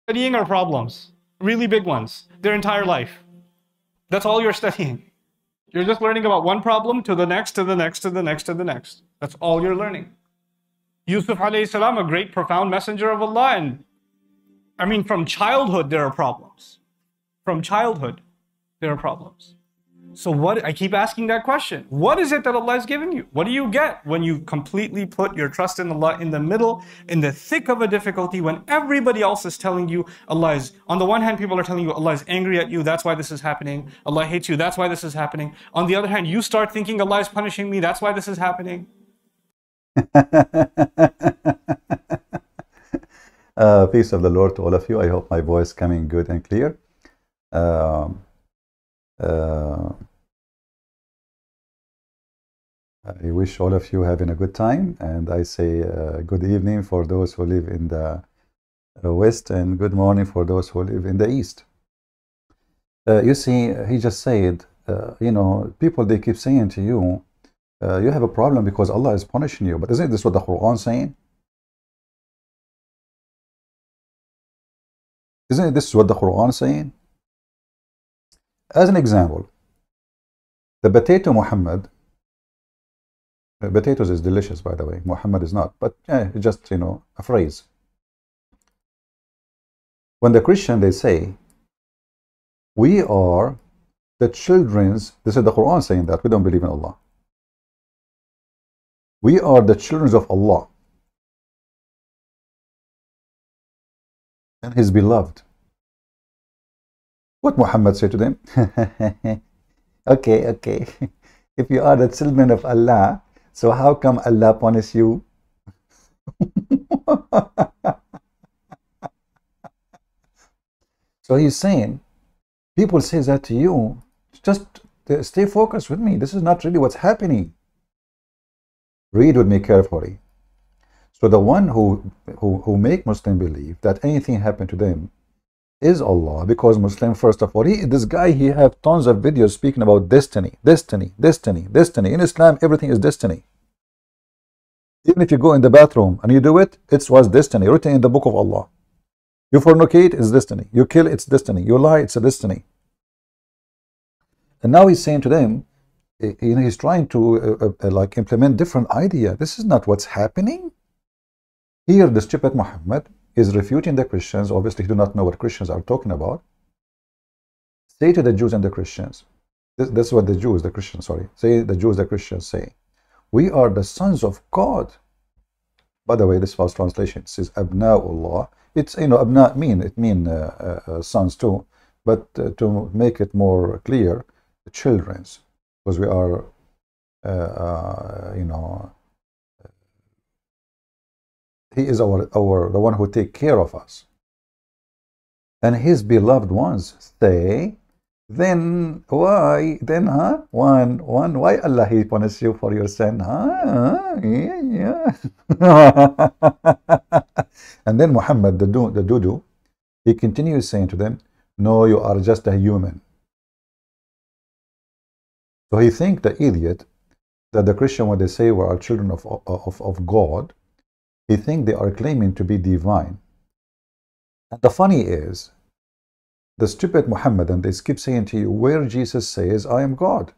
Studying are problems, really big ones, their entire life. That's all you're studying. You're just learning about one problem to the next, to the next, to the next, to the next. That's all you're learning. Yusuf alayhi salam, a great profound messenger of Allah, and I mean, from childhood there are problems. From childhood there are problems. So what, I keep asking that question. What is it that Allah has given you? What do you get when you completely put your trust in Allah in the middle, in the thick of a difficulty, when everybody else is telling you Allah is, on the one hand, people are telling you Allah is angry at you, that's why this is happening. Allah hates you, that's why this is happening. On the other hand, you start thinking Allah is punishing me, that's why this is happening. Peace of the Lord to all of you. I hope my voice coming good and clear. I wish all of you having a good time, and I say good evening for those who live in the west, and good morning for those who live in the east. You see, he just said, you know, people, they keep saying to you, you have a problem because Allah is punishing you. But isn't this what the Quran is saying? Isn't this what the Quran is saying? As an example, the potato Muhammad, potatoes is delicious, by the way. Muhammad is not, but it's just, you know, a phrase. When the Christian, they say, we are the children's, this is the Quran saying that, we don't believe in Allah. We are the children of Allah and His beloved. What Muhammad said to them? Okay. If you are the children of Allah, so how come Allah punish you? So he's saying, people say that to you, just stay focused with me. This is not really what's happening. Read with me carefully. So the one who make Muslim believe that anything happened to them is Allah, because Muslim, first of all, this guy, he have tons of videos speaking about destiny. In Islam, everything is destiny. Even if you go in the bathroom and you do it, it was destiny, written in the book of Allah. You fornicate, it's destiny. You kill, it's destiny. You lie, it's a destiny. And now he's saying to them, you know, he's trying to like implement different idea. This is not what's happening. Here, the stupid Muhammad is refuting the Christians. Obviously, he do not know what Christians are talking about. Say to the Jews and the Christians, this is what the Jews, the Christians, sorry, say the Jews, the Christians say, we are the sons of God. By the way, this false translation says Abna'ullah. It's, you know, Abna mean sons too, but to make it more clear, children's, because we are, you know, He is the one who take care of us. And His beloved ones say, then why, why Allah He punish you for your sin? Yeah. And then Muhammad, the Dudu, he continues saying to them, no, you are just a human. So he think, the idiot, that the Christian, when they say we are children of God, he think they are claiming to be divine. And the funny is, the stupid Muhammad, and they keep saying to you, where Jesus says, I am God.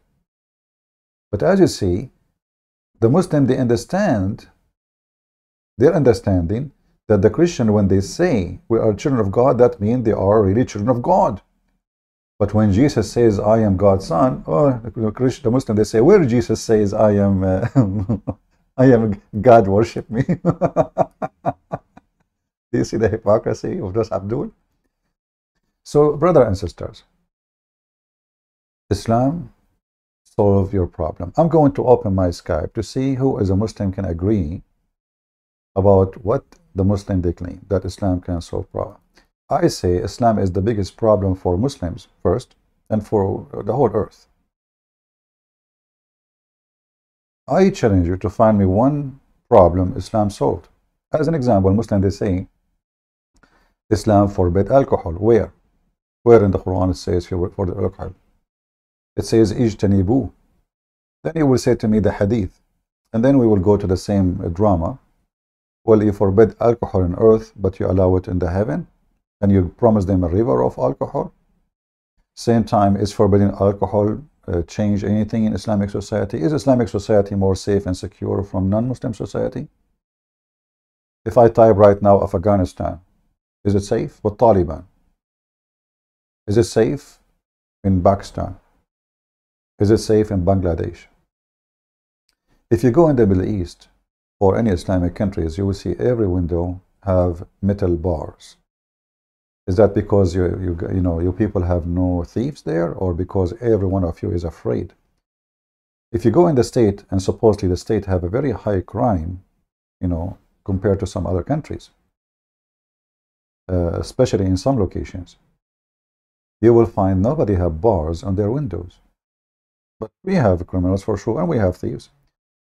But as you see, the Muslim, they understand, they're understanding that the Christian, when they say we are children of God, that means they are really children of God. But when Jesus says, I am God's son, oh, the Muslim, they say, where Jesus says, I am I am God, worship me. Do you see the hypocrisy of those Abdul? So, brothers and sisters, Islam solve your problem. I'm going to open my Skype to see who as a Muslim can agree about what the Muslim they claim, that Islam can solve problem. I say Islam is the biggest problem for Muslims first, and for the whole earth. I challenge you to find me one problem Islam solved. As an example, Muslim, they say Islam forbid alcohol. Where? Where in the Quran it says for the alcohol? It says ijtanibu. Then you will say to me the hadith, and then we will go to the same drama. Well, you forbid alcohol on earth, but you allow it in the heaven. and you promise them a river of alcohol. Same time, is forbidden alcohol change anything in Islamic society? Is Islamic society more safe and secure from non-Muslim society? If I type right now Afghanistan, is it safe with Taliban? Is it safe in Pakistan? Is it safe in Bangladesh? If you go in the Middle East or any Islamic countries, you will see every window have metal bars. Is that because you people have no thieves there, or because every one of you is afraid? If you go in the state, and supposedly the state have a very high crime, compared to some other countries, especially in some locations, you will find nobody have bars on their windows. But we have criminals for sure, and we have thieves.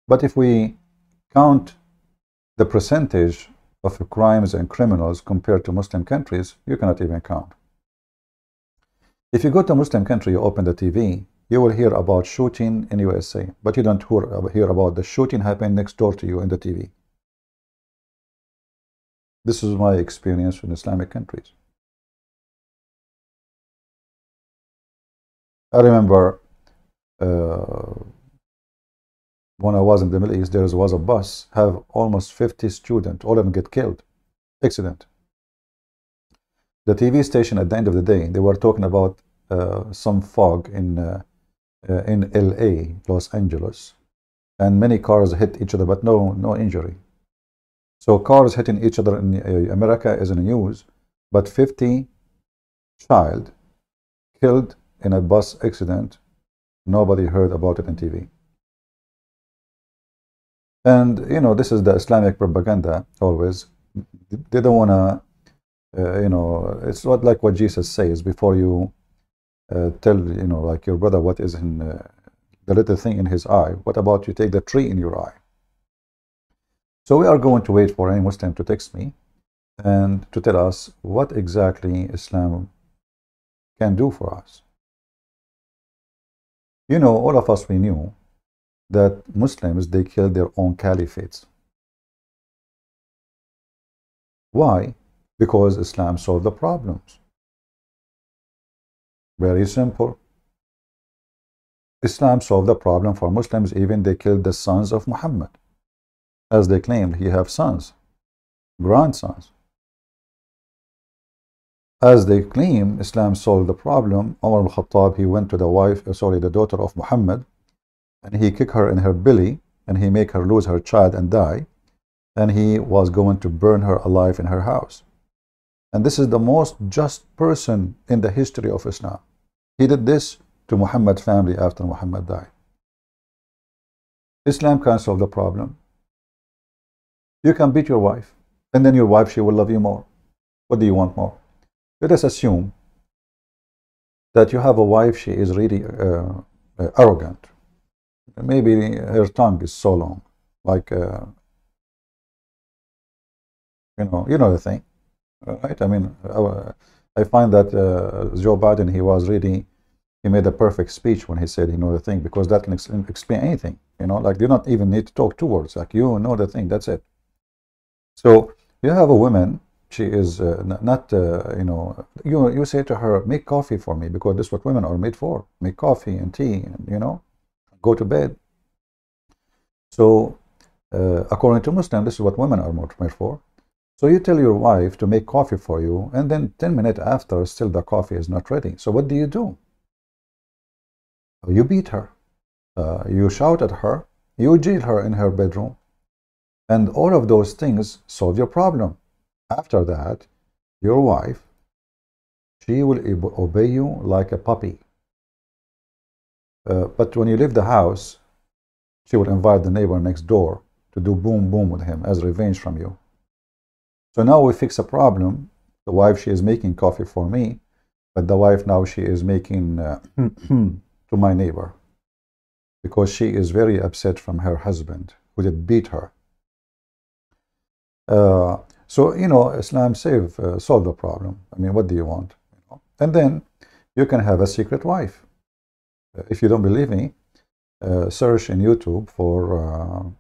But if we count the percentage of crimes and criminals compared to Muslim countries, you cannot even count. If you go to a Muslim country, you open the TV, you will hear about shooting in USA, but you don't hear about the shooting happening next door to you in the TV. This is my experience in Islamic countries. I remember when I was in the Middle East, there was a bus, have almost 50 students, all of them get killed, accident. The TV station at the end of the day, they were talking about some fog in LA, Los Angeles, and many cars hit each other, but no injury. So cars hitting each other in America is in the news, but 50 child killed in a bus accident, nobody heard about it on TV. And this is the Islamic propaganda always. They don't want to, it's not like what Jesus says before you tell, like your brother what is in the little thing in his eye. What about you take the tree in your eye? So we are going to wait for any Muslim to text me and to tell us what exactly Islam can do for us. All of us, we knew that Muslims, they killed their own caliphates. Why? Because Islam solved the problems. Very simple. Islam solved the problem for Muslims. Even they killed the sons of Muhammad. As they claimed, he have sons, grandsons. As they claim, Islam solved the problem. Umar al-Khattab, he went to the daughter of Muhammad, and he kicked her in her belly, and he make her lose her child and die, and he was going to burn her alive in her house. And this is the most just person in the history of Islam. He did this to Muhammad's family after Muhammad died. Islam can solve the problem. You can beat your wife, and then your wife, she will love you more. What do you want more? Let us assume that you have a wife, she is really arrogant. Maybe her tongue is so long, like you know the thing, right? I mean, I find that Joe Biden, he made a perfect speech when he said the thing, because that can explain anything. Like you don't even need to talk two words. Like the thing. That's it. So you have a woman. She is not you say to her, make coffee for me, because this is what women are made for. Make coffee and tea, and go to bed. So according to Muslim, this is what women are made for. So you tell your wife to make coffee for you, and then 10 minutes after, still the coffee is not ready. So what do? You beat her, you shout at her, you jail her in her bedroom, and all of those things solve your problem. After that, your wife, she will obey you like a puppy. But when you leave the house, she will invite the neighbor next door to do boom boom with him as revenge from you. So now we fix a problem. The wife, she is making coffee for me, but the wife now, she is making to my neighbor, because she is very upset from her husband who did beat her. So Islam solve the problem. I mean, what do you want? And then you can have a secret wife. If you don't believe me, search in YouTube for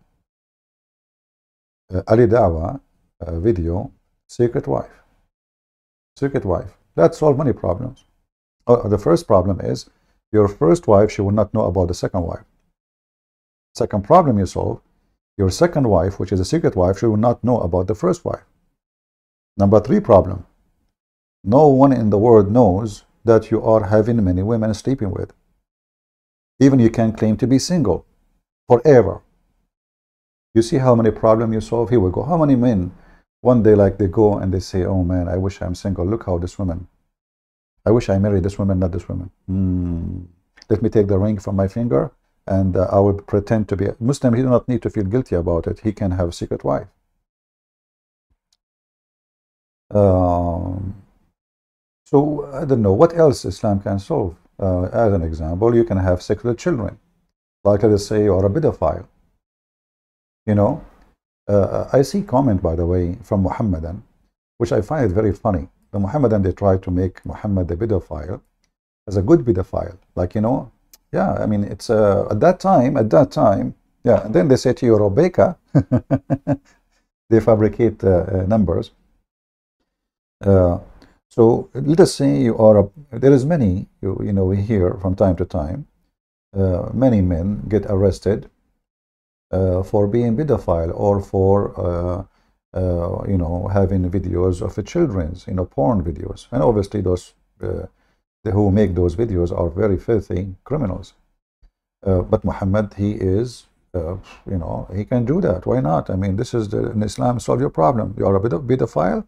Ali Dawa video, secret wife. secret wife. That solves many problems. The first problem is your first wife, she will not know about the second wife. Second problem you solve, your second wife, which is a secret wife, she will not know about the first wife. Number 3 problem, no one in the world knows that you are having many women sleeping with. Even you can claim to be single forever. You see how many problems you solve? Here we go. How many men one day like they go and they say, oh man, I wish I'm single. Look how this woman, I wish I married this woman, not this woman. Let me take the ring from my finger and I will pretend to be a Muslim. He does not need to feel guilty about it. He can have a secret wife. So I don't know what else Islam can solve. As an example, you can have sex with children, like let's say you're a pedophile. You know, I see comment, by the way, from Muhammadan, which I find it very funny. The Muhammadan, they try to make Muhammad a pedophile as a good pedophile. Like, you know, yeah, I mean, it's at that time, yeah. And then they say to you, Rebecca, they fabricate numbers. So let us say you are there is many, you know, we hear from time to time, many men get arrested for being pedophile or for you know, having videos of the children's, you know, porn videos. And obviously those who make those videos are very filthy criminals. But Muhammad, he is, you know, he can do that. Why not? I mean, this is in Islam, solve your problem. You are a pedophile.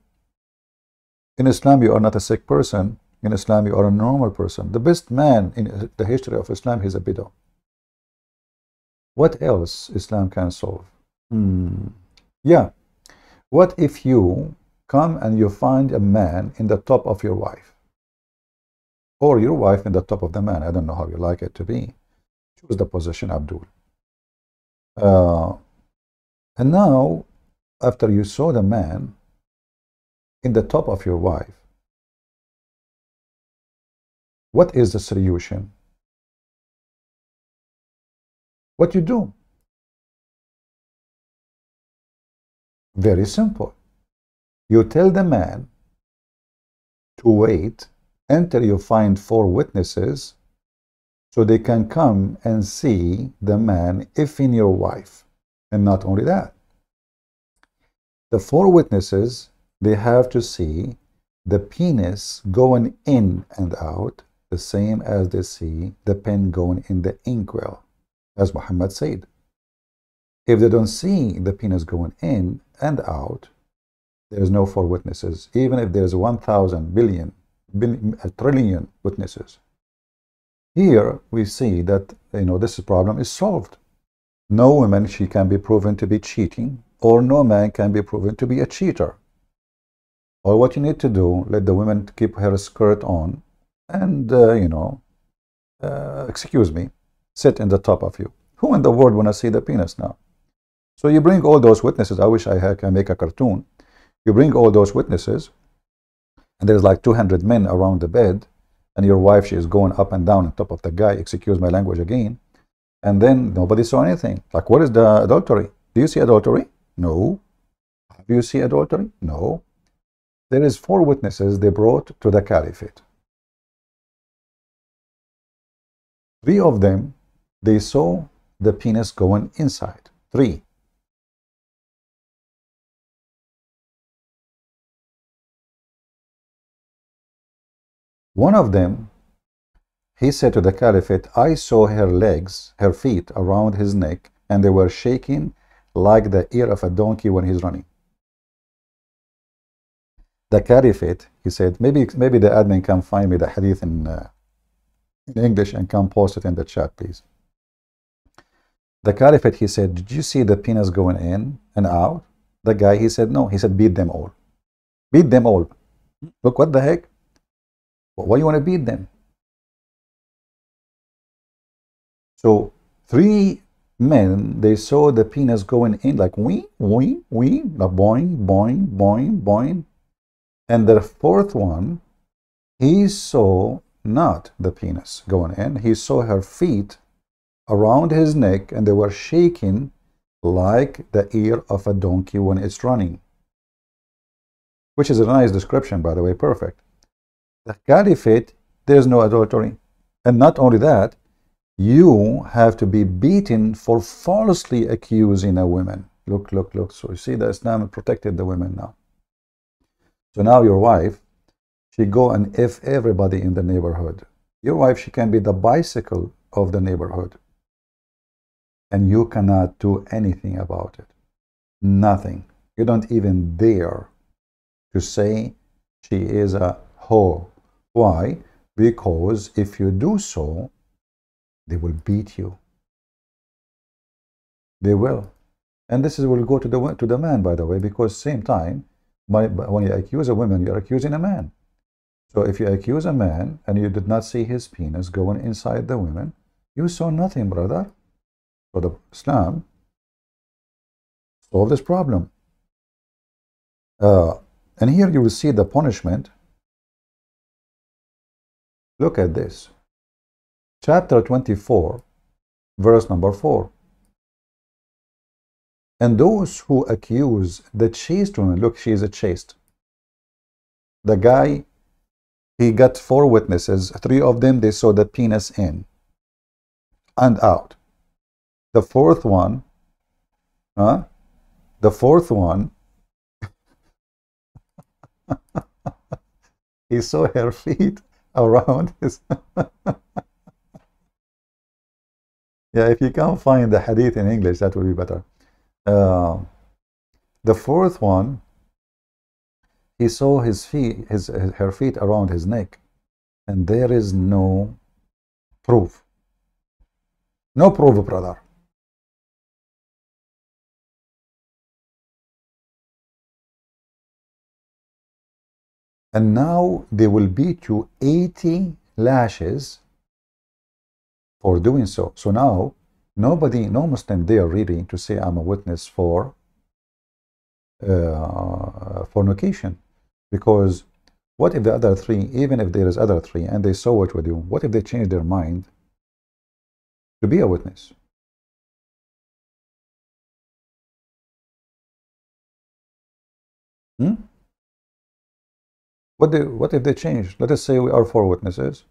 In Islam, you are not a sick person. In Islam, you are a normal person. The best man in the history of Islam, he's a pedo. What else Islam can solve? Yeah. What if you come and you find a man in the top of your wife? Or your wife in the top of the man? I don't know how you like it to be. Choose the position, Abdul. And now, after you saw the man in the top of your wife, what is the solution? What you do? Very simple. You tell the man to wait until you find 4 witnesses so they can come and see the man effing your wife. And not only that, the 4 witnesses, they have to see the penis going in and out the same as they see the pen going in the inkwell, as Muhammad said. If they don't see the penis going in and out, there is no 4 witnesses, even if there's 1,000 billion, a trillion witnesses. Here we see that, you know, this problem is solved. No woman, she can be proven to be cheating, or no man can be proven to be a cheater. Or what you need to do, let the woman keep her skirt on and, you know, excuse me, sit in the top of you. Who in the world want to see the penis now? So you bring all those witnesses. I wish I can make a cartoon. You bring all those witnesses, and there's like 200 men around the bed, and your wife, she is going up and down on top of the guy, excuse my language again, and then nobody saw anything. Like, what is the adultery? Do you see adultery? No. Have you seen adultery? No. There is 4 witnesses they brought to the caliphate. 3 of them, they saw the penis going inside. 3. One of them, he said to the caliphate, I saw her legs, her feet around his neck, and they were shaking like the ear of a donkey when he's running. The caliphate, he said, maybe the admin can find me the hadith in English and can post it in the chat, please. The caliphate, he said, did you see the penis going in and out? The guy, he said, no. He said, beat them all. Beat them all. Look, what the heck? Why you want to beat them? So 3 men, they saw the penis going in like wee, wee, wee, like boing, boing, boing, boing. And the 4th one, he saw not the penis going in. He saw her feet around his neck, and they were shaking like the ear of a donkey when it's running. which is a nice description, by the way, perfect. The caliphate, there's no adultery. And not only that, you have to be beaten for falsely accusing a woman. Look, look, look. So you see that Islam protected the women now. So now your wife, she go and F everybody in the neighborhood. Your wife, she can be the bicycle of the neighborhood. And you cannot do anything about it. Nothing. You don't even dare to say she is a whore. Why? Because if you do so, they will beat you. They will. And this will go to the man, by the way, because same time, when you accuse a woman, you're accusing a man. So if you accuse a man and you did not see his penis going inside the woman, you saw nothing, brother. So the Islam solve this problem. And here you will see the punishment. Look at this. Chapter 24, verse number 4. And those who accuse the chaste woman, look, she is a chaste. The guy, he got 4 witnesses. 3 of them, they saw the penis in and out. The fourth one, the fourth one, he saw her feet around his. Yeah, if you can't find the hadith in English, that would be better. The fourth one, he saw his feet, her feet around his neck, and there is no proof. No proof, brother. And now they will beat you 80 lashes for doing so. So now, nobody, no Muslim there really to say I'm a witness for fornication. Because what if the other 3, even if there is other 3, and they saw it with you, what if they change their mind to be a witness? What if they change? Let us say we are 4 witnesses.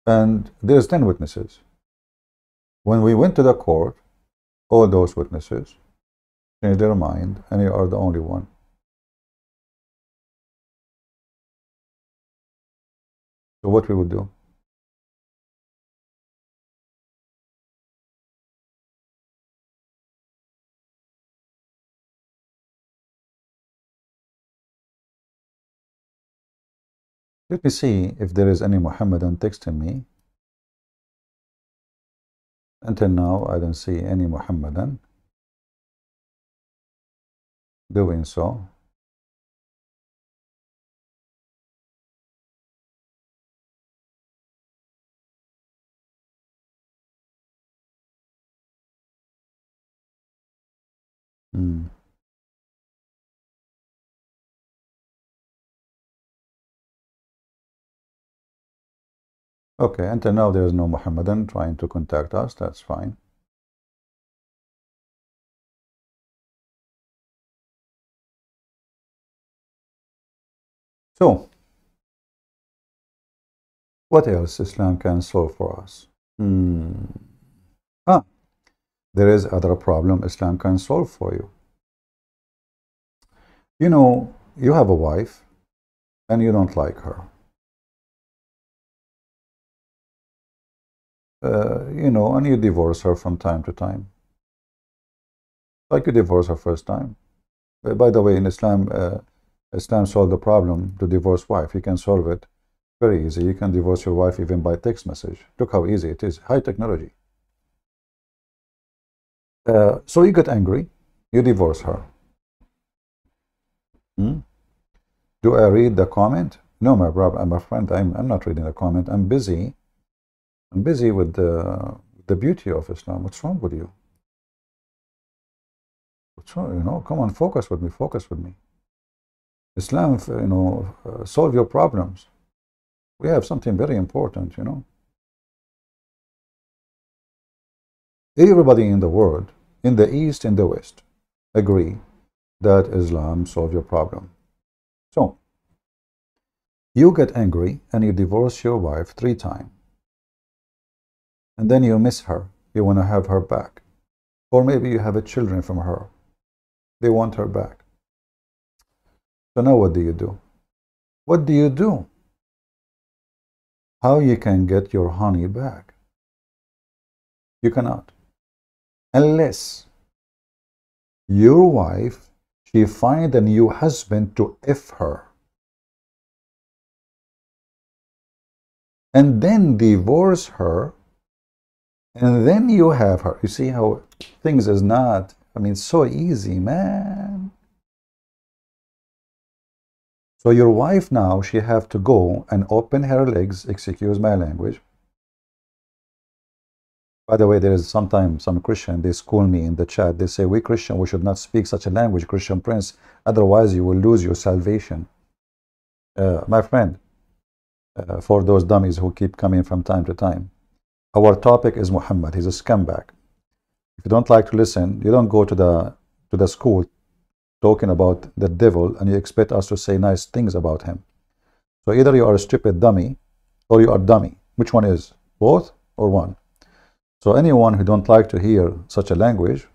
And there's 10 witnesses. When we went to the court, all those witnesses changed their mind, and you are the only one. So what we would do? Let me see if there is any Muhammadan texting me. Until now, I don't see any Muhammadan doing so. Okay, until now there is no Muhammadan trying to contact us. That's fine. So, what else Islam can solve for us? There is other problem Islam can solve for you. You know, you have a wife and you don't like her. You know, and you divorce her from time to time. Like you divorce her first time. By the way, in Islam, Islam solved the problem to divorce wife. You can solve it very easy. You can divorce your wife even by text message. Look how easy it is. High technology. So you get angry. You divorce her. Do I read the comment? No, my brother, my friend, I'm not reading the comment. I'm busy. I'm busy with the beauty of Islam. What's wrong with you? What's wrong? You know, come on, focus with me. Focus with me. Islam, you know, solve your problems. We have something very important, you know. Everybody in the world, in the East and the West, agree that Islam solves your problem. So, you get angry and you divorce your wife 3 times. And then you miss her. You want to have her back. Or maybe you have children from her. They want her back. So now what do you do? What do you do? How you can get your honey back? You cannot. Unless your wife, she find a new husband to F her. And then divorce her. And then you have her. You see how things is not, I mean, so easy, man. So your wife now, she have to go and open her legs, excuse my language. By the way, there is sometimes some Christian, they school me in the chat. They say, we Christian, we should not speak such a language, Christian Prince. Otherwise, you will lose your salvation. My friend, for those dummies who keep coming from time to time, our topic is Muhammad. He's a scumbag. If you don't like to listen, you don't go to the school talking about the devil and you expect us to say nice things about him. So either you are a stupid dummy or you are dummy. Which one is? Both or one? So anyone who don't like to hear such a language,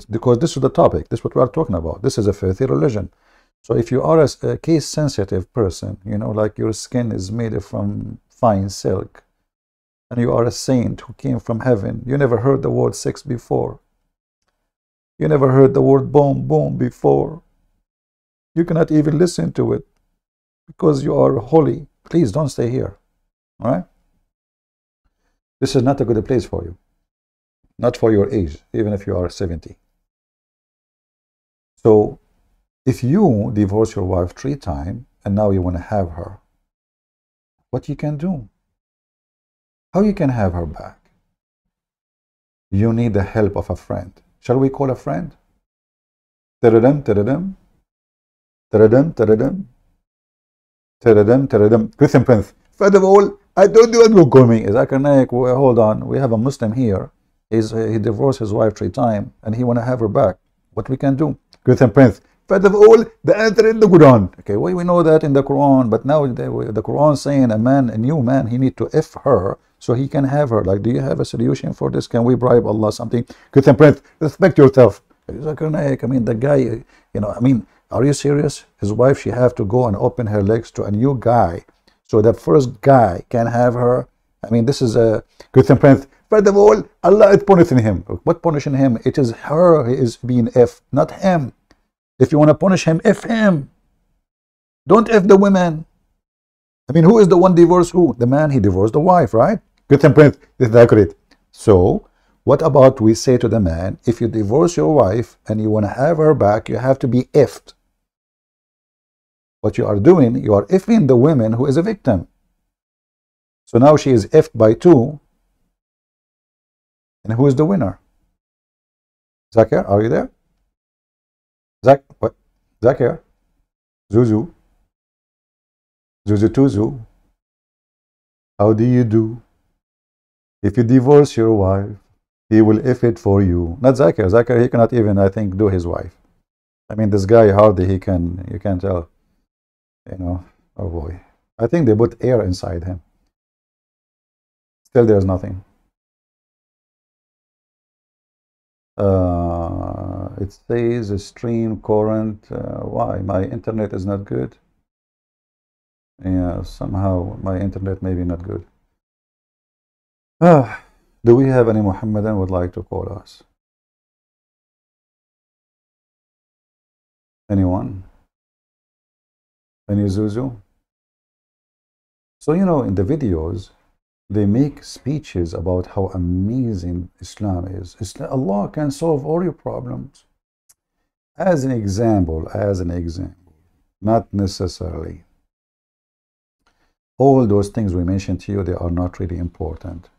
because this is the topic, this is what we are talking about. This is a filthy religion. So if you are a case-sensitive person, you know, like your skin is made from fine silk, and you are a saint who came from heaven, you never heard the word sex before. You never heard the word boom, boom before. You cannot even listen to it because you are holy. Please don't stay here. All right? This is not a good place for you. Not for your age, even if you are 70. So, if you divorce your wife 3 times and now you want to have her, what you can do? How you can have her back? You need the help of a friend. Shall we call a friend? Teredem, teredem. Teredem, teredem. Teredem, teredem. Christian Prince. First of all, I don't do what you call me. Hold on. We have a Muslim here. He divorced his wife 3 times and he want to have her back. What we can do? Christian Prince. First of all, the answer in the Quran. Okay, well, we know that in the Quran, but now the Quran saying a new man, he need to F her so he can have her. Like, do you have a solution for this? Can we bribe Allah something? Christian Prince, respect yourself. I mean, the guy, you know, I mean, are you serious? His wife, she have to go and open her legs to a new guy so the first guy can have her. I mean, this is a Christian Prince. First of all, Allah is punishing him. What punishing him? It is her who is being F, not him. If you want to punish him, F him. Don't F the women. I mean, who is the one divorced who? The man, he divorced the wife, right? Christian Prince, this is accurate. So, what about we say to the man, if you divorce your wife and you want to have her back, you have to be F'd. What you are doing, you are F'ing the woman who is a victim. So now she is F'd by 2. And who is the winner? Zakir, are you there? What? Zakir? Zuzu? Zuzu Tuzu? How do you do? If you divorce your wife, he will F it for you. Not Zakir. Zakir, he cannot even, I think, do his wife. I mean, this guy hardly he can, you can tell. You know, oh boy. I think they put air inside him. Still, there's nothing. It says stream current. Why? My internet is not good. Yeah, somehow my internet may be not good. Do we have any Muhammadan who would like to call us? Anyone? Any Zuzu? So, you know, in the videos, they make speeches about how amazing Islam is. Allah can solve all your problems. As an example, not necessarily. All those things we mentioned to you, they are not really important.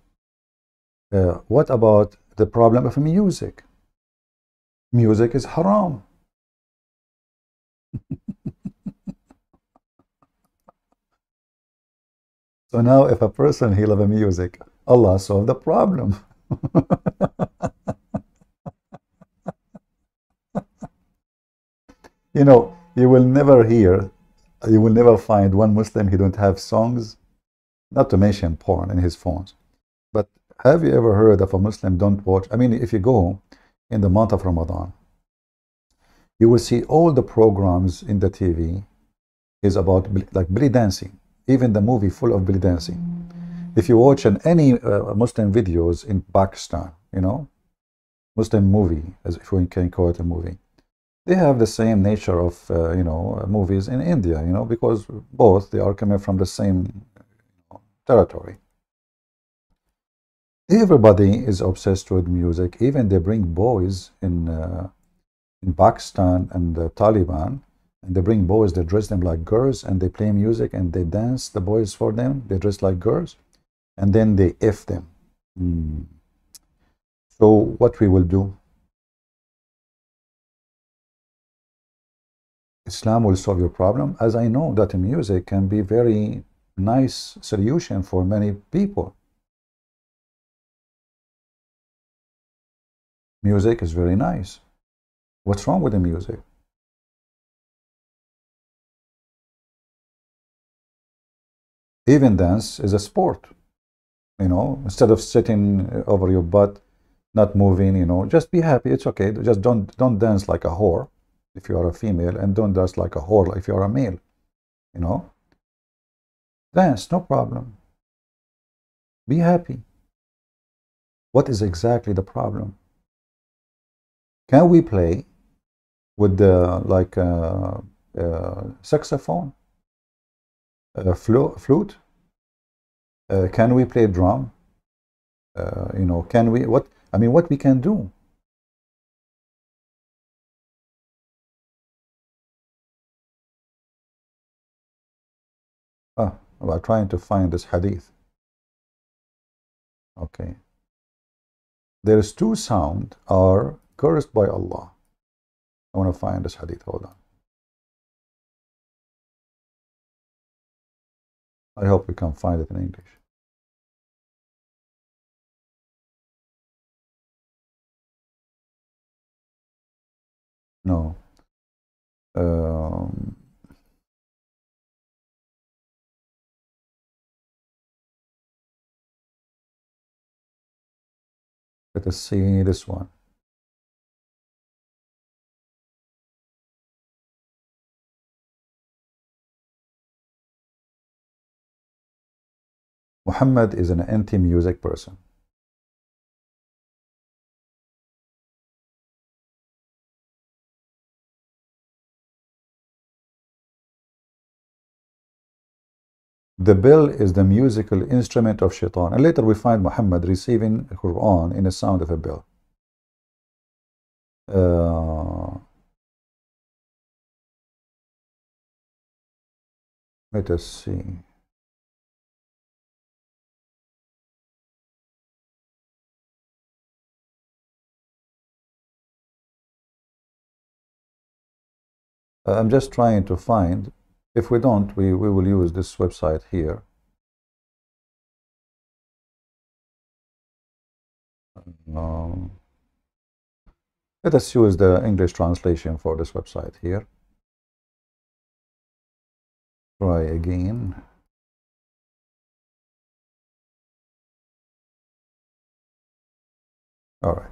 What about the problem of music? Music is haram. So now if a person he loves music, Allah solved the problem. You know, you will never hear, you will never find one Muslim who don't have songs, not to mention porn in his phones. But have you ever heard of a Muslim don't watch? I mean, if you go in the month of Ramadan, you will see all the programs in the TV is about like belly dancing. Even the movie full of belly dancing. If you watch any Muslim videos in Pakistan, you know, Muslim movie, as if we can call it a movie, they have the same nature of you know, movies in India, you know, because both they are coming from the same territory. Everybody is obsessed with music. Even they bring boys in Pakistan and the Taliban, and they bring boys. They dress them like girls, and they play music and they dance. The boys for them. They dress like girls, and then they F them. So what we will do? Islam will solve your problem, as I know that music can be very nice solution for many people. Music is very nice. What's wrong with the music? Even dance is a sport. You know, instead of sitting over your butt, not moving, you know, just be happy. It's okay. Just don't dance like a whore if you are a female, and don't dance like a whore if you are a male. You know, dance, no problem. Be happy. What is exactly the problem? Can we play with the like saxophone, flute? Can we play drum? You know, can we? What I mean, what we can do? I'm trying to find this hadith. Okay, there's two sound are cursed by Allah. I want to find this hadith. Hold on. I hope we can find it in English. No. Let us see this one. Muhammad is an anti-music person. The bell is the musical instrument of shaitan. And later we find Muhammad receiving the Quran in the sound of a bell. Let us see. I'm just trying to find. If we don't, we will use this website here. Let us use the English translation for this website here. Try again. All right.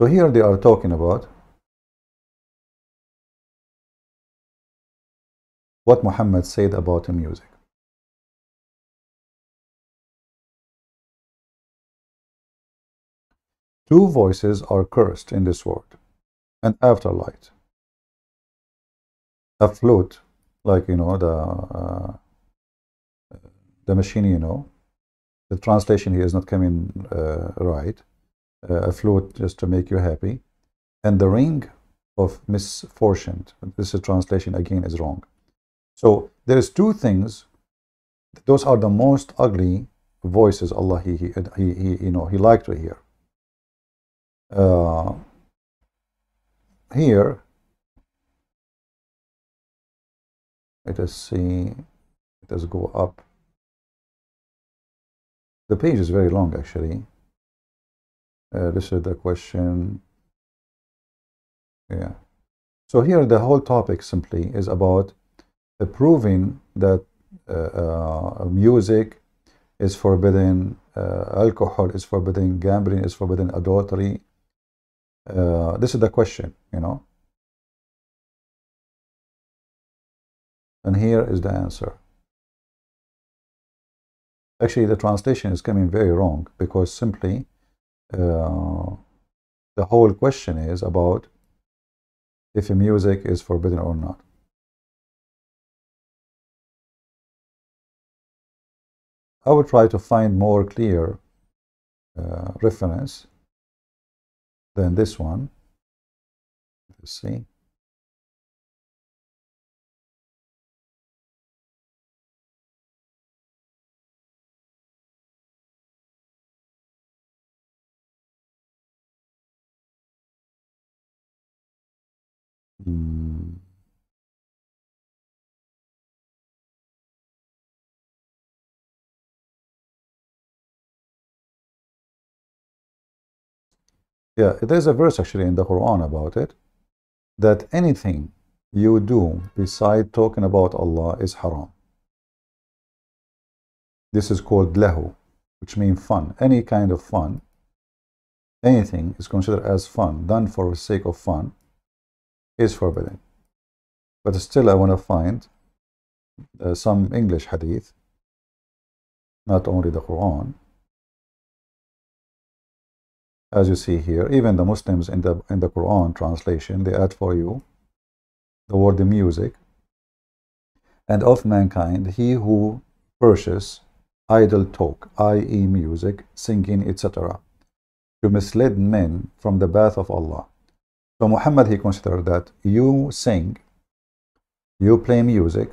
So here they are talking about what Muhammad said about the music. Two voices are cursed in this world, and afterlight. A flute, like, you know, the machine, you know, the translation here is not coming right. A flute just to make you happy, and the ring of misfortune. This is translation again is wrong. So there is two things. Those are the most ugly voices Allah he you know, he liked to hear. Here, let us see. Let us go up. The page is very long, actually. This is the question. Yeah. So here the whole topic simply is about proving that music is forbidden, alcohol is forbidden, gambling is forbidden, adultery. This is the question, you know. And here is the answer. Actually, the translation is coming very wrong because simply the whole question is about if music is forbidden or not. I will try to find more clear reference than this one. Let's see. Hmm. Yeah, there's a verse actually in the Quran about it, that anything you do beside talking about Allah is haram. This is called lahu, which means fun. Any kind of fun, anything is considered as fun, done for the sake of fun, is forbidden. But still I want to find some English hadith, not only the Quran. As you see here, even the Muslims in the Quran translation, they add for you the word music. And of mankind, he who purchase idle talk, i.e. music, singing, etc., to mislead men from the path of Allah. So Muhammad, he considered that you sing, you play music,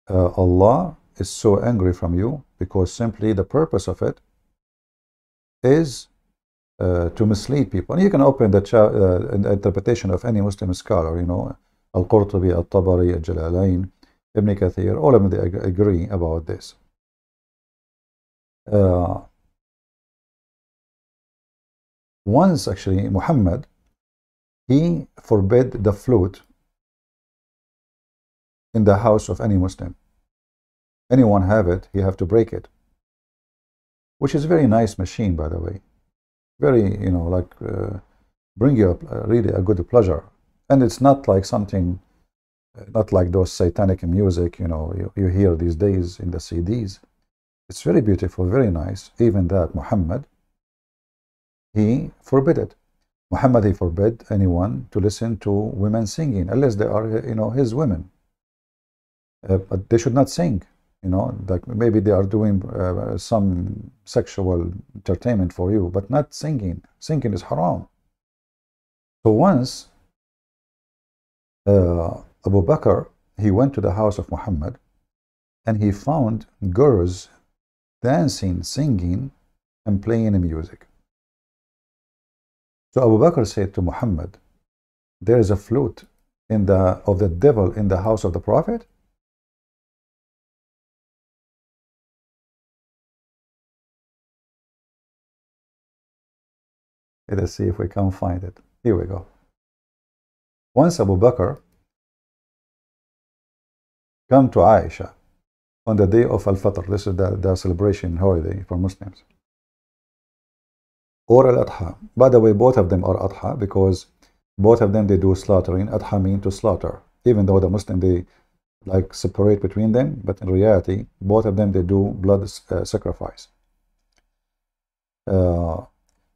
Allah is so angry from you because simply the purpose of it is to mislead people. And you can open the interpretation of any Muslim scholar, you know, Al-Qurtubi, Al-Tabari, Al-Jalalain, Ibn Kathir, all of them, they agree about this. Once actually Muhammad, he forbid the flute in the house of any Muslim. Anyone have it, he have to break it, which is a very nice machine, by the way. Very, you know, like bring you really a good pleasure. And it's not like something, not like those satanic music, you know, you hear these days in the CDs. It's very beautiful, very nice. Even that Muhammad, he forbid it. Muhammad, he forbid anyone to listen to women singing unless they are, you know, his women. But they should not sing, you know, like maybe they are doing some sexual entertainment for you, but not singing. Singing is haram. So once Abu Bakr, he went to the house of Muhammad and he found girls dancing, singing, and playing music. So Abu Bakr said to Muhammad, there is a flute of the devil in the house of the Prophet? Let us see if we can find it. Here we go. Once Abu Bakr come to Aisha on the day of Al-Fitr. This is the celebration holiday for Muslims. Or Al-Adha. By the way, both of them are Adha because both of them, they do slaughtering. Adha means to slaughter. Even though the Muslim, they like separate between them, but in reality, both of them, they do blood sacrifice.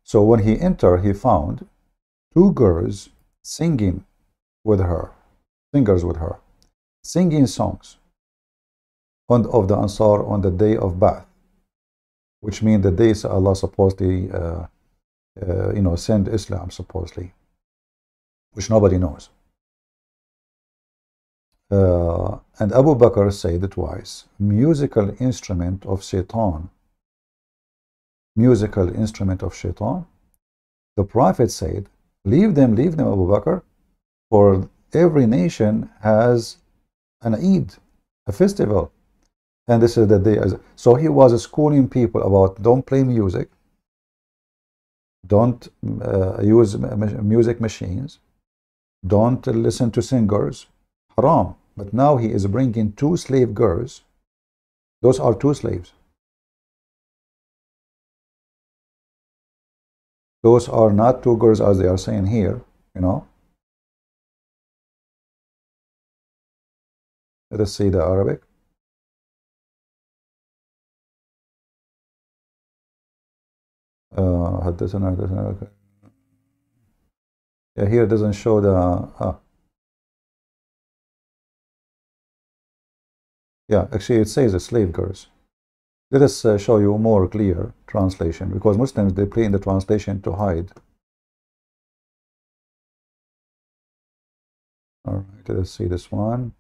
So when he entered, he found two girls singing with her, singers with her, singing songs of the Ansar on the day of Ba'ath, which means the days Allah supposedly, you know, send Islam supposedly, which nobody knows. And Abu Bakr said twice, musical instrument of Shaitan. Musical instrument of Shaitan. The Prophet said, leave them, Abu Bakr, for every nation has an Eid, a festival. And this is the day. So he was schooling people about don't play music, don't use music machines, Don't listen to singers. Haram. But now he is bringing two slave girls. Those are two slaves. Those are not two girls as they are saying here, you know. Let us see the Arabic. Yeah, here it doesn't show the yeah, actually it says the slave girls. Let us show you more clear translation, because Muslims, they play in the translation to hide. All right, let's see this one.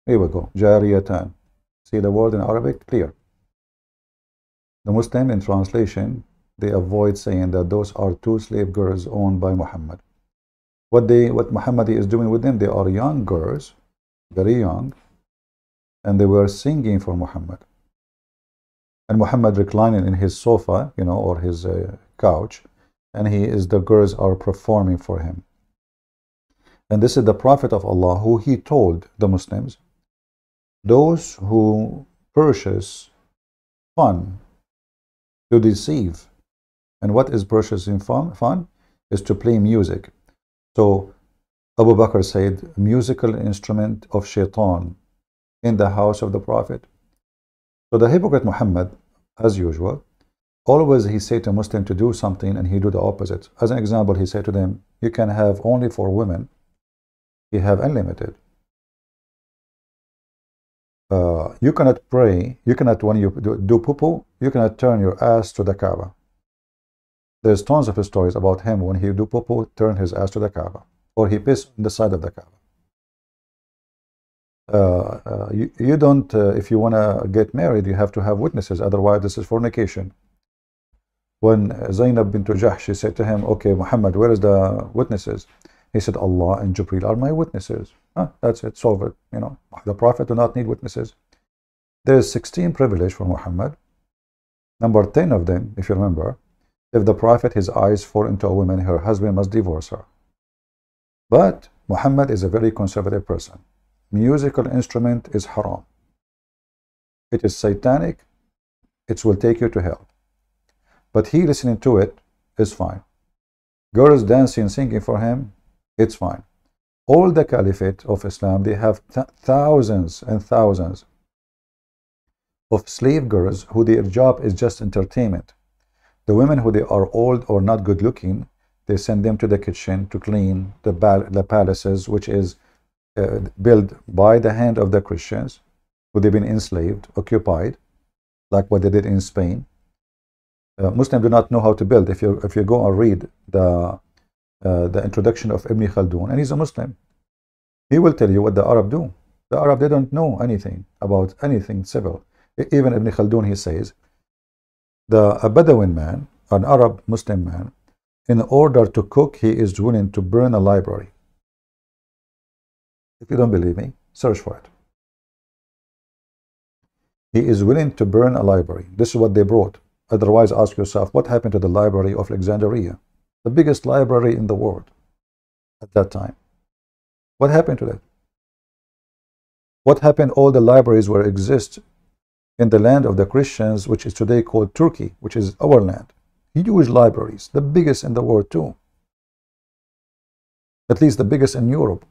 Here we go. Jariyatan. See the word in Arabic? Clear. The Muslim in translation, they avoid saying that those are two slave girls owned by Muhammad. What Muhammad is doing with them, they are young girls, very young, and they were singing for Muhammad. And Muhammad reclining in his sofa, you know, or his couch, and the girls are performing for him. And this is the Prophet of Allah who he told the Muslims, those who purchase fun to deceive. And what is purchasing fun? Fun is to play music. So Abu Bakr said, musical instrument of shaitan in the house of the Prophet. So the hypocrite Muhammad, as usual, always he said to Muslim to do something and he do the opposite. As an example, he said to them, you can have only for women, you have unlimited. You cannot pray, you cannot, when you do poo-poo, you cannot turn your ass to the Kaaba. There's tons of stories about him when he do poo-poo, turn his ass to the Kaaba, or he piss on the side of the Kaaba. You don't, if you want to get married, you have to have witnesses, otherwise this is fornication. When Zainab bint Jahsh, she said to him, okay, Muhammad, where is the witnesses? He said, Allah and Jibreel are my witnesses. That's it, solve it. You know, the Prophet do not need witnesses. There is 16 privilege for Muhammad. Number 10 of them, if you remember, if the Prophet, his eyes fall into a woman, her husband must divorce her. But Muhammad is a very conservative person. Musical instrument is haram. It is satanic. It will take you to hell. But he listening to it is fine. Girls dancing, singing for him, it's fine. All the caliphate of Islam, they have thousands and thousands of slave girls who their job is just entertainment. The women who they are old or not good looking, they send them to the kitchen to clean the palaces, which is built by the hand of the Christians, who they've been enslaved, occupied, like what they did in Spain. Muslims do not know how to build. If you go and read the introduction of Ibn Khaldun, and he's a Muslim, he will tell you what the Arab do. The Arab, they don't know anything about anything civil. Even Ibn Khaldun, he says, a Bedouin man, an Arab Muslim man, in order to cook, he is willing to burn a library. If you don't believe me, search for it. He is willing to burn a library. This is what they brought. Otherwise, ask yourself, what happened to the library of Alexandria? The biggest library in the world at that time. What happened to that? What happened all the libraries where exist in the land of the Christians, which is today called Turkey, which is our land? Huge libraries, the biggest in the world too. At least the biggest in Europe.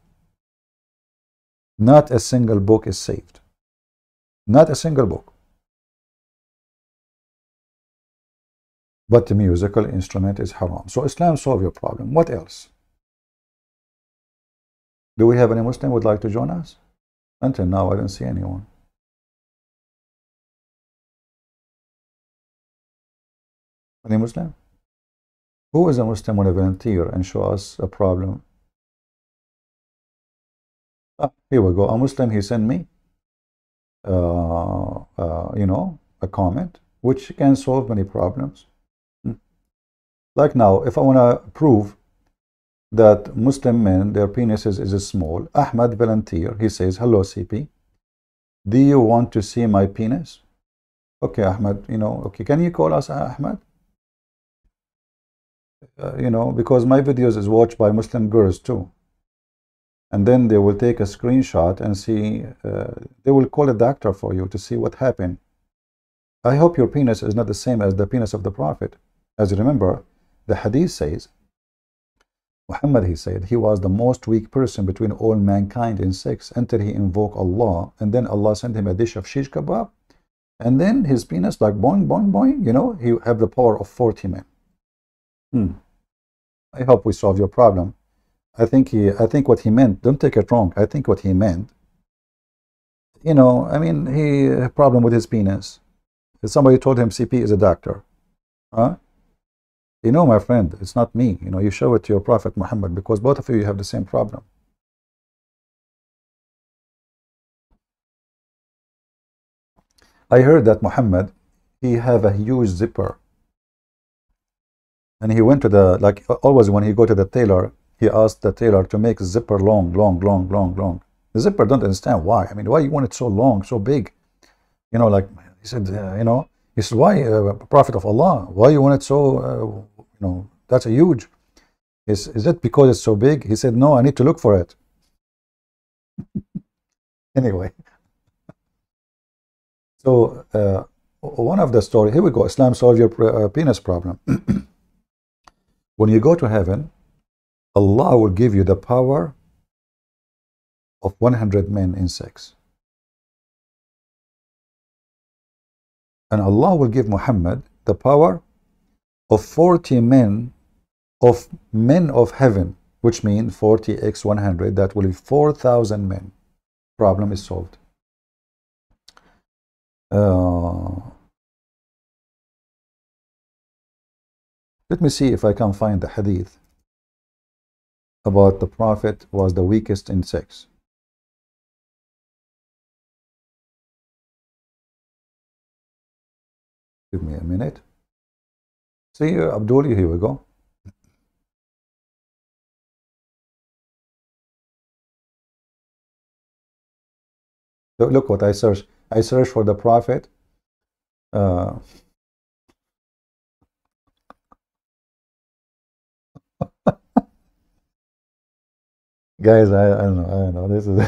Not a single book is saved. Not a single book. But the musical instrument is haram. So Islam solve your problem. What else? Do we have any Muslim who would like to join us? Until now, I don't see anyone. Any Muslim? Who is a Muslim want to volunteer and show us a problem? Here we go. A Muslim, he sent me, you know, a comment which can solve many problems. Like now, if I want to prove that Muslim men, their penises is small, Ahmad volunteer, he says, hello CP, do you want to see my penis? Okay, Ahmad, you know, okay, can you call us Ahmad? You know, because my videos is watched by Muslim girls too. And then they will take a screenshot and see, they will call a doctor for you to see what happened. I hope your penis is not the same as the penis of the Prophet. As you remember, the hadith says, Muhammad, he said, he was the most weak person between all mankind in sex until he invoked Allah, and then Allah sent him a dish of shish kebab, and then his penis like boing, boing, boing, you know, he have the power of 40 men. I hope we solve your problem. I think what he meant, don't take it wrong, I think what he meant, you know, I mean, he had a problem with his penis. Somebody told him CP is a doctor. Huh? You know, my friend, it's not me. You know, you show it to your Prophet Muhammad, because both of you have the same problem. I heard that Muhammad, he have a huge zipper. And he went to the, like always when he go to the tailor, he asked the tailor to make zipper long, long, long, long, long. The zipper don't understand why. I mean, why you want it so long, so big? You know, like he said, you know, he said, why, Prophet of Allah, why you want it so, you know, that's a huge. Is it because it's so big? He said, no, I need to look for it. Anyway, so one of the story, here we go, Islam solve your penis problem. When you go to heaven, Allah will give you the power of 100 men in sex. And Allah will give Muhammad the power of 40 men of heaven, which means 40x 100, that will be 4,000 men. Problem is solved. Let me see if I can find the hadith about the Prophet was the weakest in sex. Give me a minute. See, Abdul, here we go. Look what I searched. I searched for the Prophet. Guys, I don't know. This is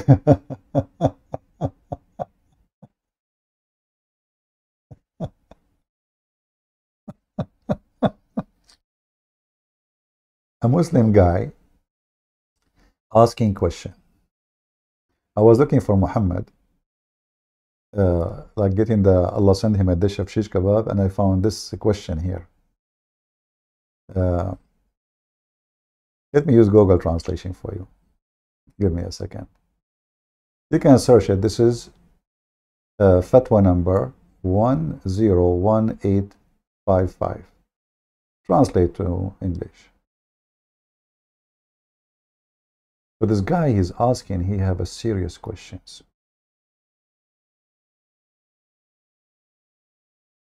a Muslim guy asking question. I was looking for Muhammad, like getting the Allah sent him a dish of shish kebab, and I found this question here. Let me use Google translation for you. Give me a second. You can search it. This is fatwa number 101855. Translate to English. But this guy is asking, he have a serious questions.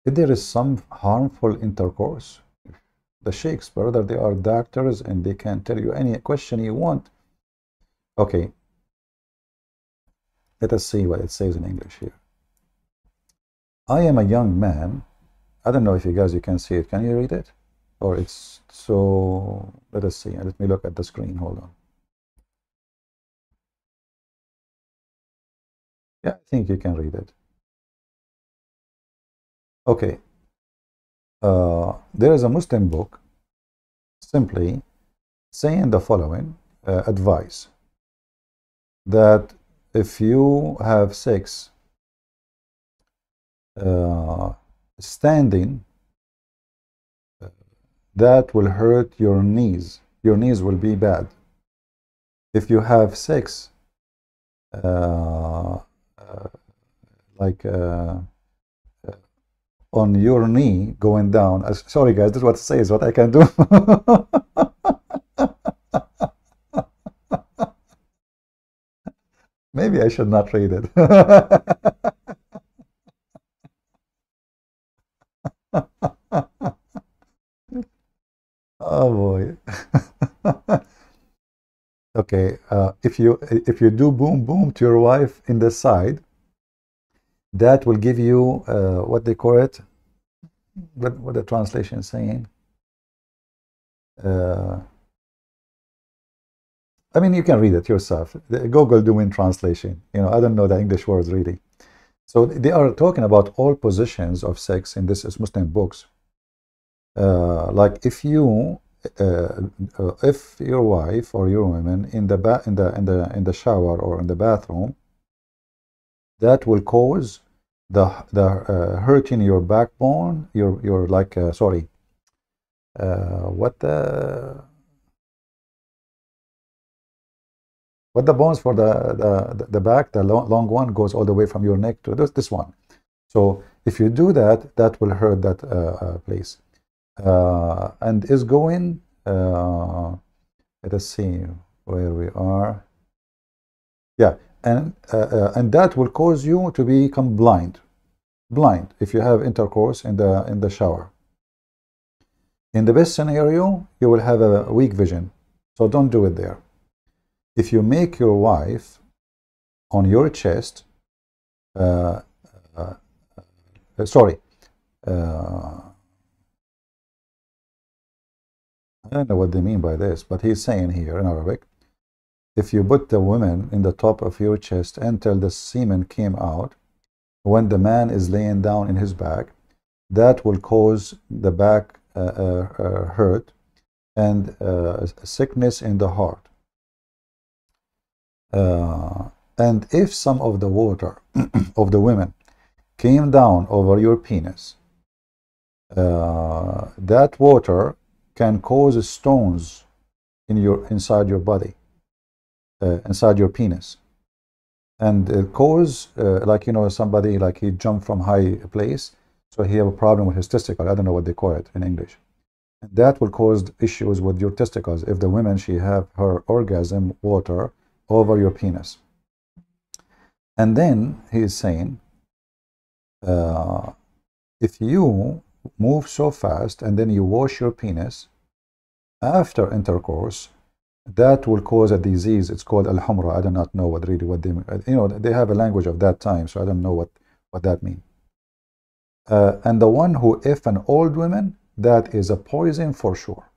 If there is some harmful intercourse, the sheikhs, brother, they are doctors and they can tell you any question you want. Okay, let us see what it says in English here. I am a young man. I don't know if you guys, you can see it. Can you read it? Or it's so, let us see. Let me look at the screen. Hold on. Yeah, I think you can read it. Okay. There is a Muslim book simply saying the following advice, that if you have sex standing, that will hurt your knees. Your knees will be bad. If you have sex like on your knee going down. Sorry guys, this is what it says, what I can do. Maybe I should not read it. Oh boy. Okay, if you do boom boom to your wife in the side, that will give you what they call it, what the translation is saying, Uh, I mean, you can read it yourself. Google doing translation. You know, I don't know the English words really. So they are talking about all positions of sex in this Muslim books. Like if your wife or your woman in the shower or in the bathroom, that will cause the hurt in your backbone. Your like sorry, what the bones for the back, the long one goes all the way from your neck to this one. So if you do that, that will hurt that place. And is going. Let us see where we are. Yeah, and that will cause you to become blind if you have intercourse in the shower. In the best scenario, you will have a weak vision, so don't do it there. If you make your wife on your chest, uh, uh, sorry, I don't know what they mean by this, but he's saying here in Arabic, if you put the woman in the top of your chest until the semen came out, when the man is laying down in his back, that will cause the back hurt and sickness in the heart. And if some of the water of the women came down over your penis, that water can cause stones inside your body, inside your penis, and cause like somebody like he jumped from high place, so he have a problem with his testicle. I don't know what they call it in English. And that will cause issues with your testicles if the woman she have her orgasm water over your penis. And then he is saying, if you move so fast and then you wash your penis after intercourse, that will cause a disease. It's called al-humra. I do not know what they they have a language of that time, so I don't know what that means. And the one who if an old woman, that is a poison for sure.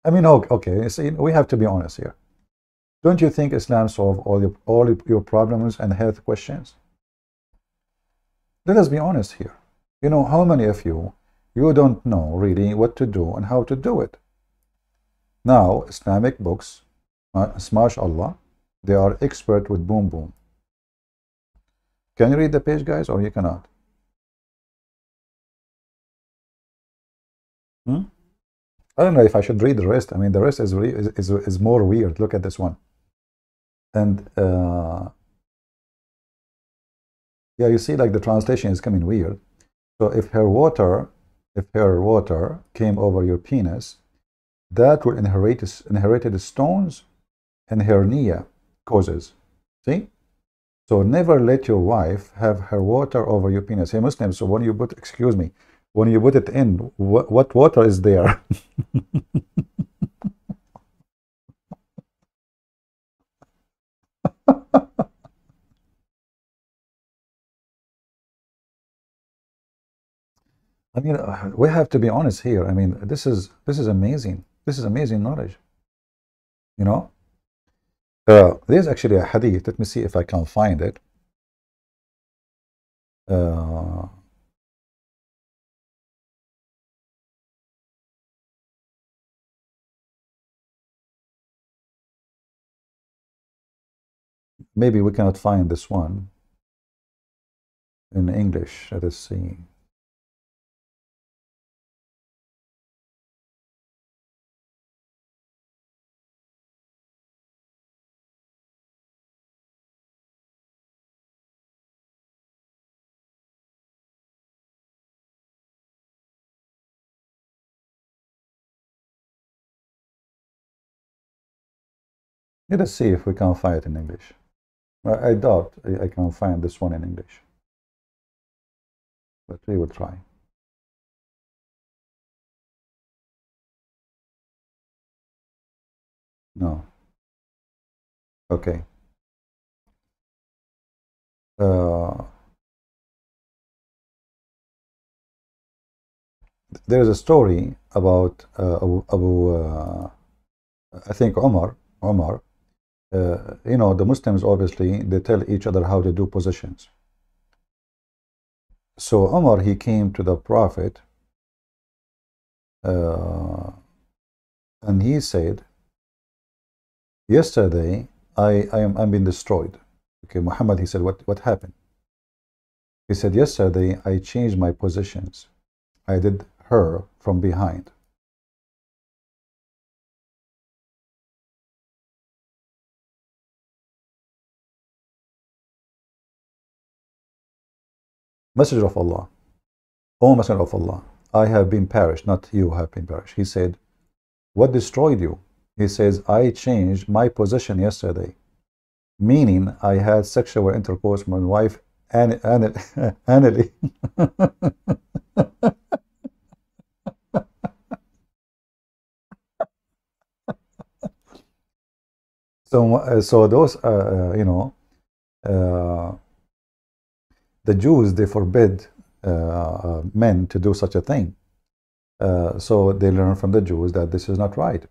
I mean, okay, see, we have to be honest here. Don't you think Islam solves all your problems and health questions? Let us be honest here. You know, how many of you don't know really what to do and how to do it? Now, Islamic books, mashallah, they are expert with boom boom. Can you read the page, guys, or you cannot? Hmm? I don't know if I should read the rest. I mean, the rest is more weird. Look at this one. And yeah, you see, like the translation is coming weird. So if her water came over your penis, that will inherited stones and hernia causes. See? So never let your wife have her water over your penis. Hey, Muslim, so when you put, excuse me, when you put it in, what water is there? I mean, we have to be honest here. I mean, this is amazing. This is amazing knowledge. You know, there's actually a hadith. Let me see if I can find it. Uh, maybe we cannot find this one in English. Let us see. Let us see if we can find it in English. I doubt I can find this one in English, but we will try. No. Okay. Uh, there is a story about I think Omar. You know, the Muslims obviously they tell each other how to do positions. So Omar he came to the Prophet uh, and he said, "Yesterday I'm being destroyed." Okay, Muhammad he said, "What happened?" He said, "Yesterday I changed my positions. I did her from behind." Messenger of Allah, O Messenger of Allah, I have been perished, not you have been perished. He said, "What destroyed you?" He says, "I changed my position yesterday, meaning I had sexual intercourse with my wife anally." So those, uh, the Jews, they forbid men to do such a thing. So they learn from the Jews that this is not right.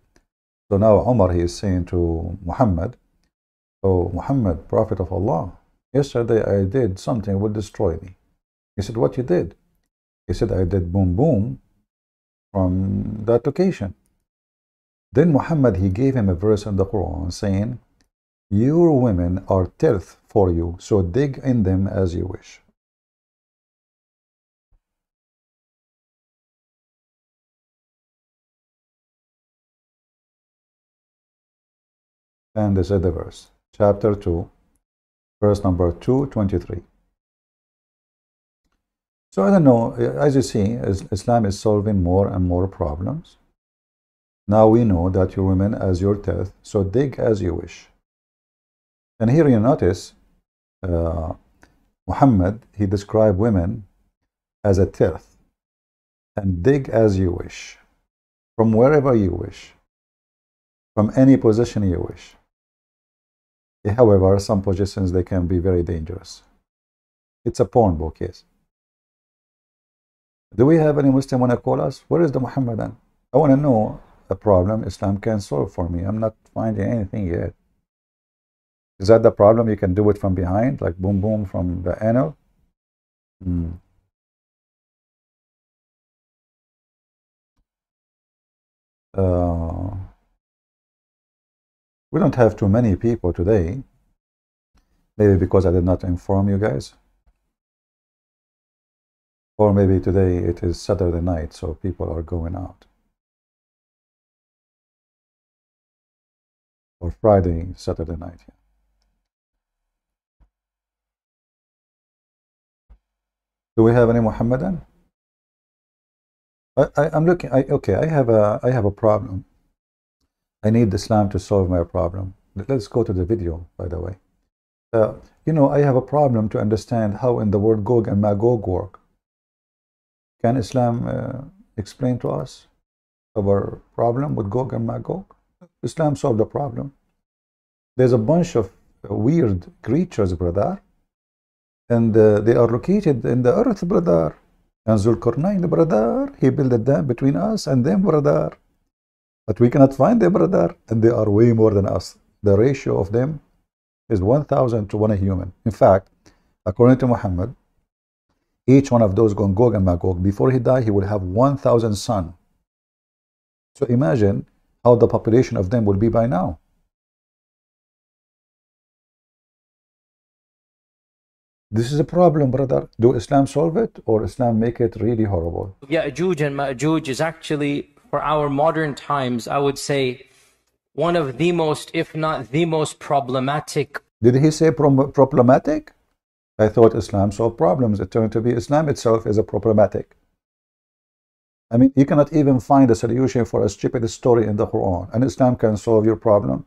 So now Umar, he is saying to Muhammad, "Oh, Muhammad, Prophet of Allah, yesterday I did something that would destroy me." He said, "What you did?" He said, "I did boom boom from that location." Then Muhammad, he gave him a verse in the Quran saying, "Your women are tilth for you, so dig in them as you wish." And this is the verse, chapter 2, verse number 223. So I don't know, as you see, Islam is solving more and more problems. Now we know that your women as your tilth, so dig as you wish. And here you notice uh, Muhammad, he described women as a tilth and dig as you wish, from wherever you wish, from any position you wish. However, some positions, they can be very dangerous. It's a porn book, yes. Do we have any Muslim want to call us? Where is the Muhammadan? I want to know a problem Islam can solve for me. I'm not finding anything yet. Is that the problem? You can do it from behind, like boom boom from the anal? Hmm. Uh, we don't have too many people today. Maybe because I did not inform you guys. Or maybe today it is Saturday night, so people are going out. Or Friday, Saturday night. Yeah. Do we have any Muhammadan? I'm looking. Okay, I have a problem. I need Islam to solve my problem. Let's go to the video, by the way. Uh, you know, I have a problem to understand how in the word Gog and Magog work. Can Islam explain to us our problem with Gog and Magog? Islam solved the problem. There's a bunch of weird creatures, brother, and they are located in the earth, brother. And Zulkarnain, brother, he built a dam between us and them, brother. But we cannot find them, brother, and they are way more than us. The ratio of them is 1,000 to 1 human. In fact, according to Muhammad, each one of those Gog and Magog, before he died, he will have 1,000 sons. So imagine how the population of them will be by now. This is a problem, brother. Do Islam solve it or Islam make it really horrible? Ya'juj and Ma'juj is actually, for our modern times, I would say, one of the most, if not the most problematic. Did he say problematic? I thought Islam solved problems. It turned to be Islam itself is a problematic. I mean, you cannot even find a solution for a stupid story in the Quran, and Islam can solve your problem.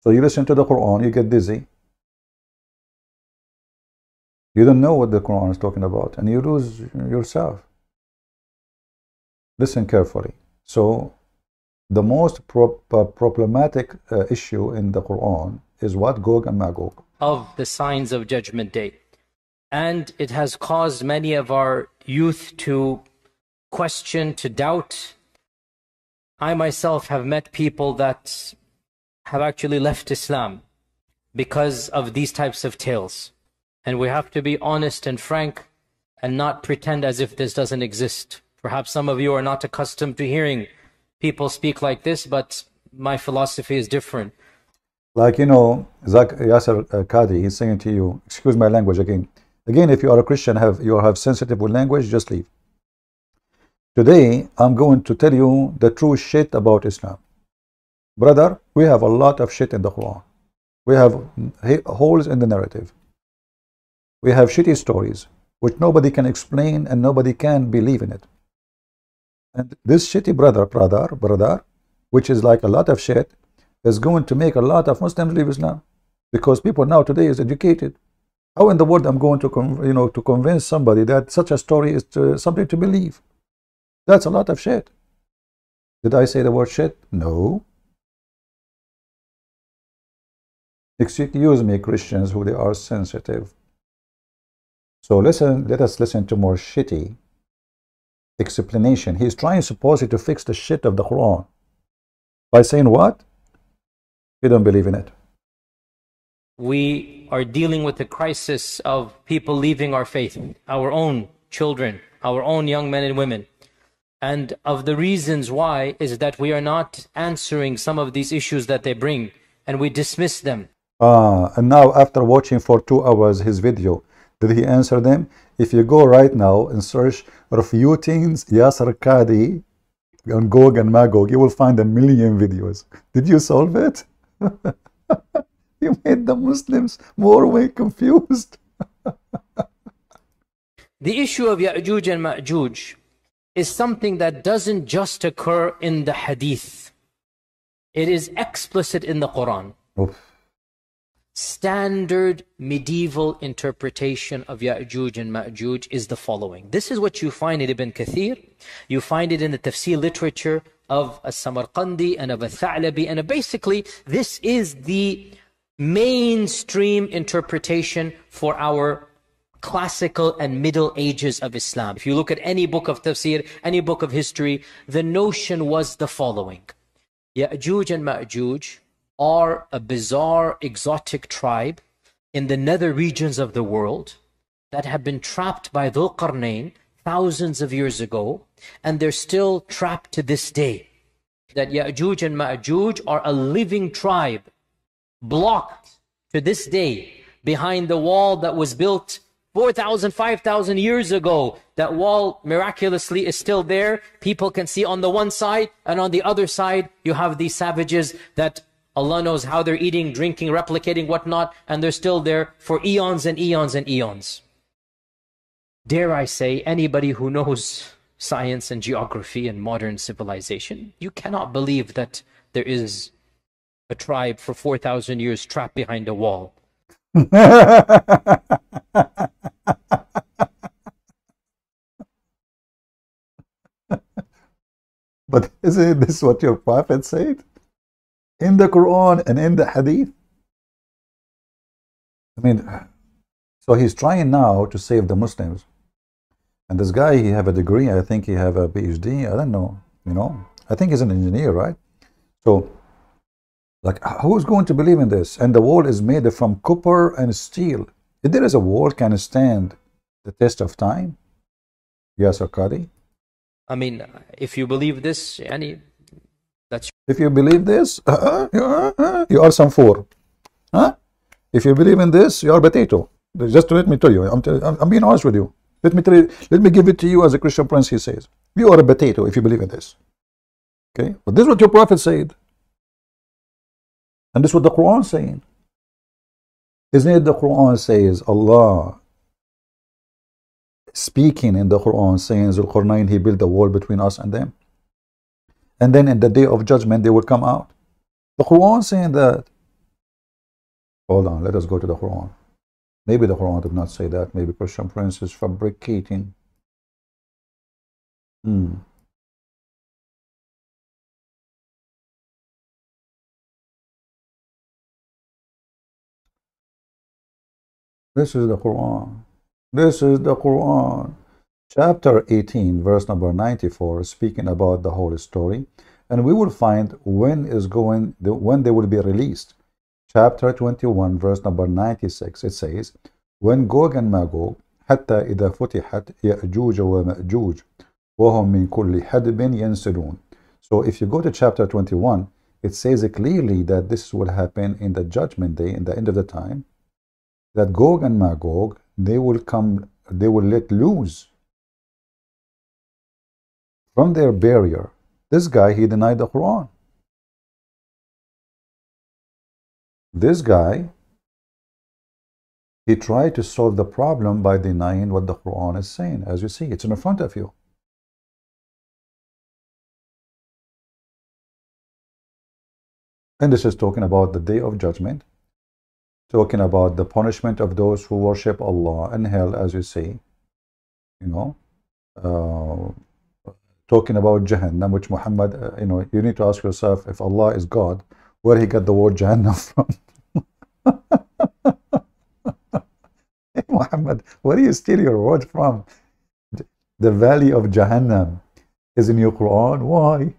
So you listen to the Quran, you get dizzy. You don't know what the Quran is talking about, and you lose yourself. Listen carefully. So the most problematic issue in the Quran is what? Gog and Magog. Of the signs of Judgment Day. And it has caused many of our youth to question, to doubt. I myself have met people that have actually left Islam because of these types of tales. And we have to be honest and frank and not pretend as if this doesn't exist. Perhaps some of you are not accustomed to hearing people speak like this, but my philosophy is different. Like, you know, Yasser Qadi, he's saying to you, excuse my language again. Again, if you are a Christian, you have sensitive with language, just leave. Today, I'm going to tell you the true shit about Islam. Brother, we have a lot of shit in the Quran. We have holes in the narrative. We have shitty stories, which nobody can explain and nobody can believe in it. And this shitty brother, which is like a lot of shit, is going to make a lot of Muslims leave Islam. Because people now today is educated. How in the world I'm going to convince somebody that such a story is something to believe? That's a lot of shit. Did I say the word shit? No. Excuse me, Christians, who they are sensitive. So listen, let us listen to more shitty explanation. He's trying supposedly to fix the shit of the Quran by saying what? You don't believe in it. We are dealing with the crisis of people leaving our faith, our own children, our own young men and women. And of the reasons why is that we are not answering some of these issues that they bring, and we dismiss them. And now after watching for 2 hours his video, did he answer them? If you go right now and search refuting Yasser Qadi on Gog and Magog, you will find a million videos. Did you solve it? You made the Muslims more way confused. The issue of Ya'juj and Ma'juj is something that doesn't just occur in the hadith. It is explicit in the Quran. Oof. Standard medieval interpretation of Ya'juj and Ma'juj is the following. This is what you find in Ibn Kathir. You find it in the tafsir literature of As-Samarqandi and of Al-Tha'labi. And basically, this is the mainstream interpretation for our classical and middle ages of Islam. If you look at any book of tafsir, any book of history, the notion was the following. Ya'juj and Ma'juj are a bizarre, exotic tribe in the nether regions of the world that have been trapped by Dhul Qarnayn thousands of years ago, and they're still trapped to this day. That Ya'juj and Ma'juj are a living tribe, blocked to this day behind the wall that was built 4,000, 5,000 years ago. That wall miraculously is still there. People can see on the one side, and on the other side you have these savages that Allah knows how they're eating, drinking, replicating, whatnot, and they're still there for eons and eons and eons. Dare I say, anybody who knows science and geography and modern civilization, you cannot believe that there is a tribe for 4,000 years trapped behind a wall. But isn't this what your prophet said? In the Quran and in the Hadith? I mean, so he's trying now to save the Muslims. And this guy, he have a degree, I think he have a PhD, I don't know, I think he's an engineer, right? So, like, who's going to believe in this? And the wall is made from copper and steel. If there is a wall, can it stand the test of time? Yasser Qadi? I mean, if you believe this, if you believe this, you are some four. Huh? If you believe in this, you are potato. Just let me tell you, I'm being honest with you. Let me give it to you as a Christian prince, he says. You are a potato if you believe in this. Okay? But this is what your prophet said. And this is what the Quran is saying. Isn't it the Quran says, Allah speaking in the Quran saying, Zul Qarnayn, he built a wall between us and them. And then in the day of judgment, they will come out. The Quran saying that. Hold on, let us go to the Quran. Maybe the Quran did not say that. Maybe Christian Prince is fabricating. This is the Quran. This is the Quran. Chapter 18, verse number 94, speaking about the whole story. And we will find when when they will be released. Chapter 21, verse number 96, it says, when Gog and Magog, حتى إذا فتحت يأجوج ومأجوج وهم من كل حدب ينسلون. So if you go to chapter 21, it says clearly that this will happen in the judgment day, in the end of the time, that Gog and Magog, they will let loose from their barrier. This guy, he denied the Quran. This guy, he tried to solve the problem by denying what the Quran is saying. As you see, it's in front of you. And this is talking about the day of judgment, talking about the punishment of those who worship Allah and hell, as you see, you know, talking about Jahannam, which Muhammad, you need to ask yourself, if Allah is God, where he got the word Jahannam from? Hey, Muhammad, where do you steal your word from? The valley of Jahannam is in your Quran. Why?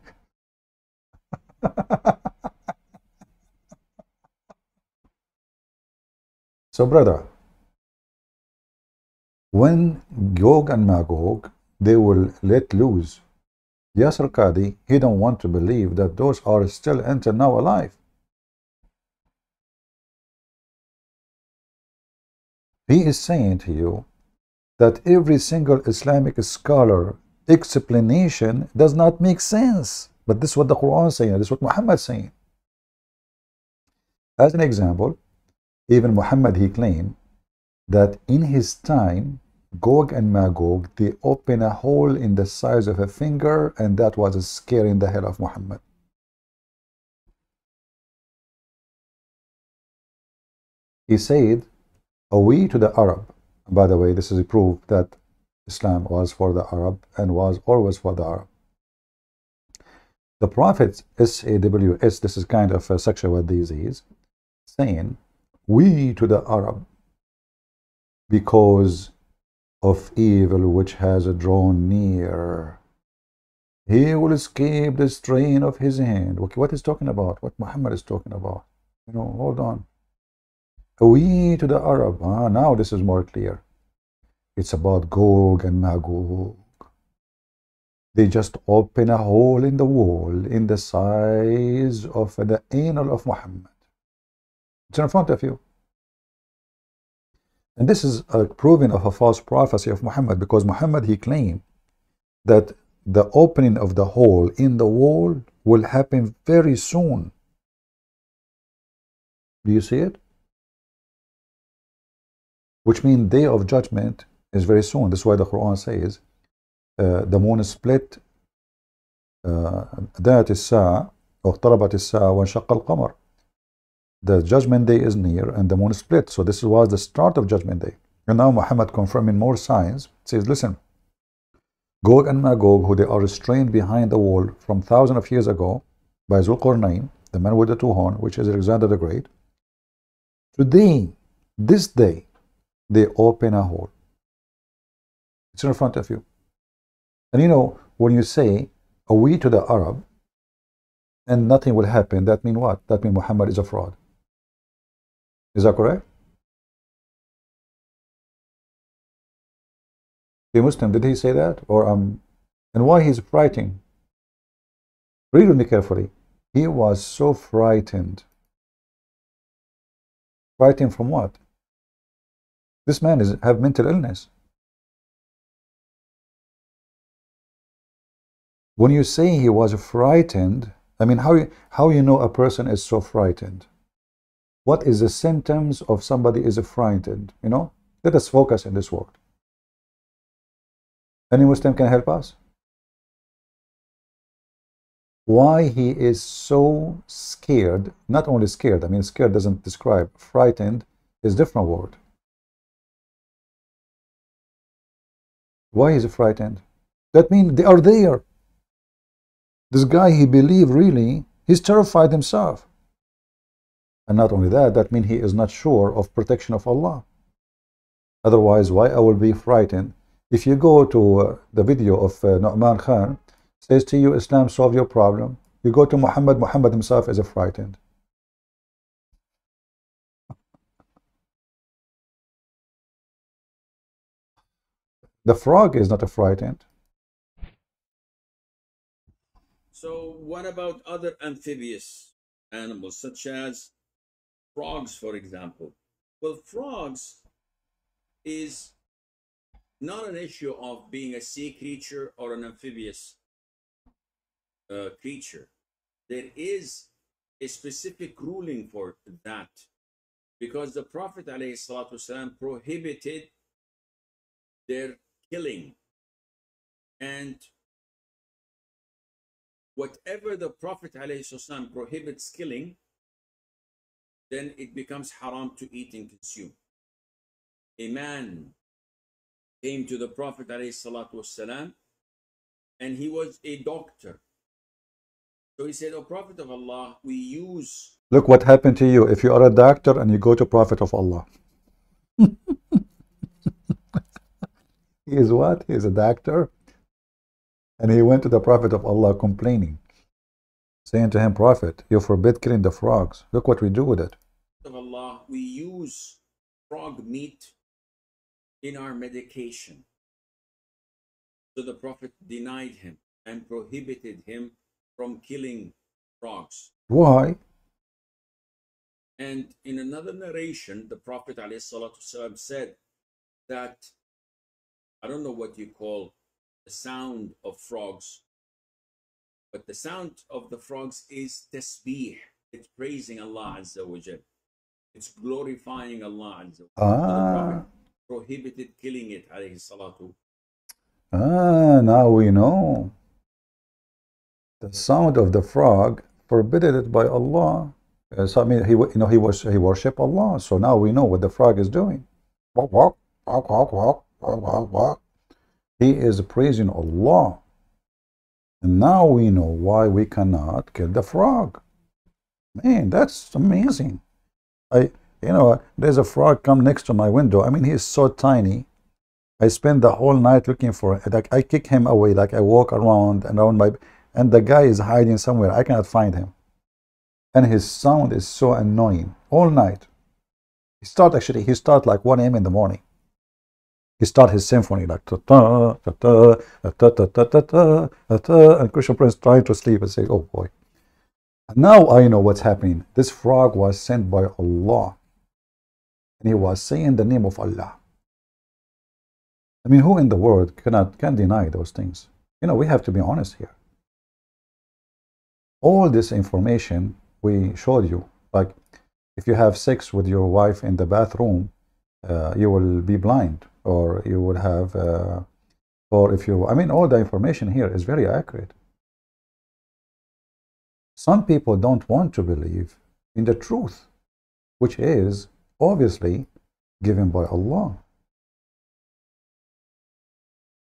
So, brother, when Gog and Magog, they will let loose, Yasir Qadi, he don't want to believe that those are still until now alive. He is saying to you that every single Islamic scholar explanation does not make sense. But this is what the Quran is saying, this is what Muhammad is saying. As an example, even Muhammad, he claimed that in his time, Gog and Magog, they opened a hole in the size of a finger, and that was scaring the hell of Muhammad. He said, we to the Arab. By the way, this is a proof that Islam was for the Arab and was always for the Arab. The Prophet, SAWS, this is kind of a sexual disease, saying, we to the Arab, because of evil which has drawn near, he will escape the strain of his hand. Okay, what is talking about? What Muhammad is talking about? Hold on. We to the Arab. Now this is more clear. It's about Gog and Magog. They just open a hole in the wall in the size of the anal of Muhammad. It's in front of you. And this is a proving of a false prophecy of Muhammad, because Muhammad, he claimed that the opening of the hole in the wall will happen very soon. Do you see it? Which means day of judgment is very soon. That's why the Quran says the moon is split, ذات الساعة واقتربت الساعة وانشق القمر. The judgment day is near and the moon is split. So this was the start of judgment day. And now Muhammad, confirming more signs, says, listen, Gog and Magog, who they are restrained behind the wall from thousands of years ago by Zulqarnain, the man with the two horns, which is Alexander the Great, today, this day, they open a hole. It's in front of you. And when you say, we to the Arab, and nothing will happen, that means what? That means Muhammad is a fraud. Is that correct? The Muslim, did he say that? And why he's frightened? Read with me carefully. He was so frightened. Frightened from what? This man have mental illness. When you say he was frightened, I mean, how you know a person is so frightened? What is the symptoms of somebody is frightened? Let us focus in this word. Any Muslim can help us? Why he is so scared? Not only scared, I mean, scared doesn't describe. Frightened is a different word. Why is he frightened? That means they are there. This guy, he believed really, he's terrified himself. And not only that, that means he is not sure of protection of Allah. Otherwise, why I will be frightened? If you go to the video of Nouman Khan, says to you, Islam solve your problem. You go to Muhammad, Muhammad himself is frightened. The frog is not frightened. So what about other amphibious animals, such as frogs, for example? Well, frogs is not an issue of being a sea creature or an amphibious creature. There is a specific ruling for that, because the Prophet ﷺ prohibited their killing. And whatever the Prophet ﷺ prohibits killing, then it becomes haram to eat and consume. A man came to the Prophet ﷺ, and he was a doctor. So he said, "O Prophet of Allah, we use..." Look what happened to you if you are a doctor and you go to Prophet of Allah. He is what? He is a doctor. And he went to the Prophet of Allah complaining, saying to him, Prophet, you forbid killing the frogs. Look what we do with it. Of Allah, we use frog meat in our medication. So the Prophet denied him and prohibited him from killing frogs. Why? And in another narration, the Prophet ﷺ said that, I don't know what you call the sound of frogs, but the sound of the frogs is tasbih. It's praising Allah Azza wa Jal. It's glorifying Allah Azza wa Jal. So the Prophet prohibited killing it, alayhi salatu. Now we know. The sound of the frog forbidden it by Allah. So I mean, he worship Allah. So now we know what the frog is doing. Walk, walk, walk, walk, walk, walk, walk, walk. He is praising Allah. And now we know why we cannot kill the frog. Man, that's amazing. There's a frog come next to my window. I mean, he is so tiny. I spend the whole night looking for it. Like, I kick him away. Like, I walk around and around and the guy is hiding somewhere. I cannot find him. And his sound is so annoying all night. He start like 1 a.m. in the morning. He start his symphony like ta ta ta ta ta ta ta ta ta ta, and Christian Prince trying to sleep and say, "Oh boy." And now I know what's happening. This frog was sent by Allah, and he was saying the name of Allah. I mean, who in the world can deny those things? We have to be honest here. All this information we showed you, like if you have sex with your wife in the bathroom, you will be blind, or you would have, or if you, I mean, all the information here is very accurate. Some people don't want to believe in the truth, which is obviously given by Allah.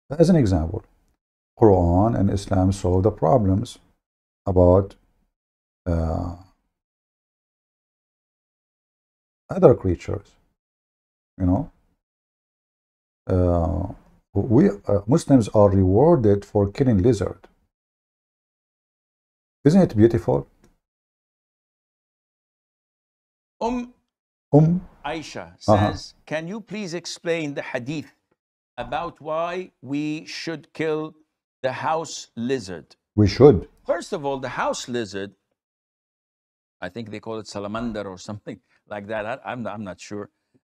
As an example, Quran and Islam solve the problems about other creatures. We Muslims are rewarded for killing lizard. Isn't it beautiful? Aisha says, can you please explain the hadith about why we should kill the house lizard? We should. First of all, the house lizard, I think they call it salamander or something like that. I'm not sure.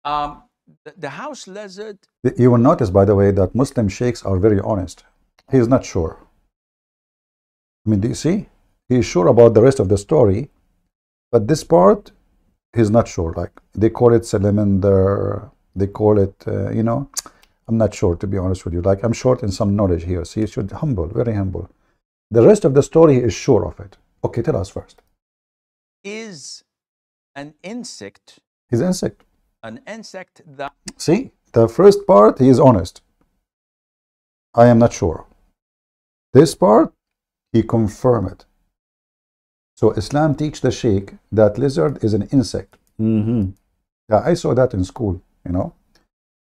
The house lizard... You will notice, by the way, that Muslim sheikhs are very honest. He is not sure. I mean, do you see? He is sure about the rest of the story, but this part, he's not sure. Like, they call it salamander, they call it, I'm not sure, to be honest with you. Like, I'm short in some knowledge here, so you should humble, very humble. The rest of the story, he is sure of it. Okay, tell us first. Is an insect... He's an insect. An insect that... See, the first part, he is honest. I am not sure. This part, he confirmed it. So Islam teach the sheikh that lizard is an insect. Yeah, I saw that in school,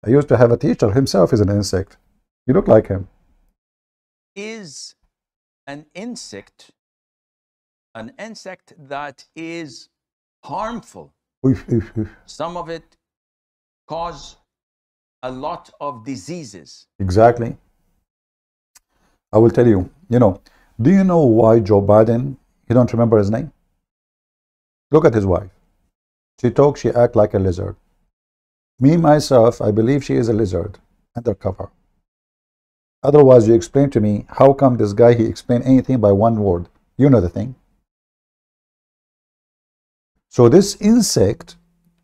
I used to have a teacher himself is an insect. You look like him. Is an insect that is harmful. Some of it cause a lot of diseases. Exactly. I will tell you, do you know why Joe Biden, you don't remember his name? Look at his wife. She talks, she acts like a lizard. Me, myself, I believe she is a lizard, undercover. Otherwise, you explain to me, how come this guy, he explained anything by one word? You know the thing. So this insect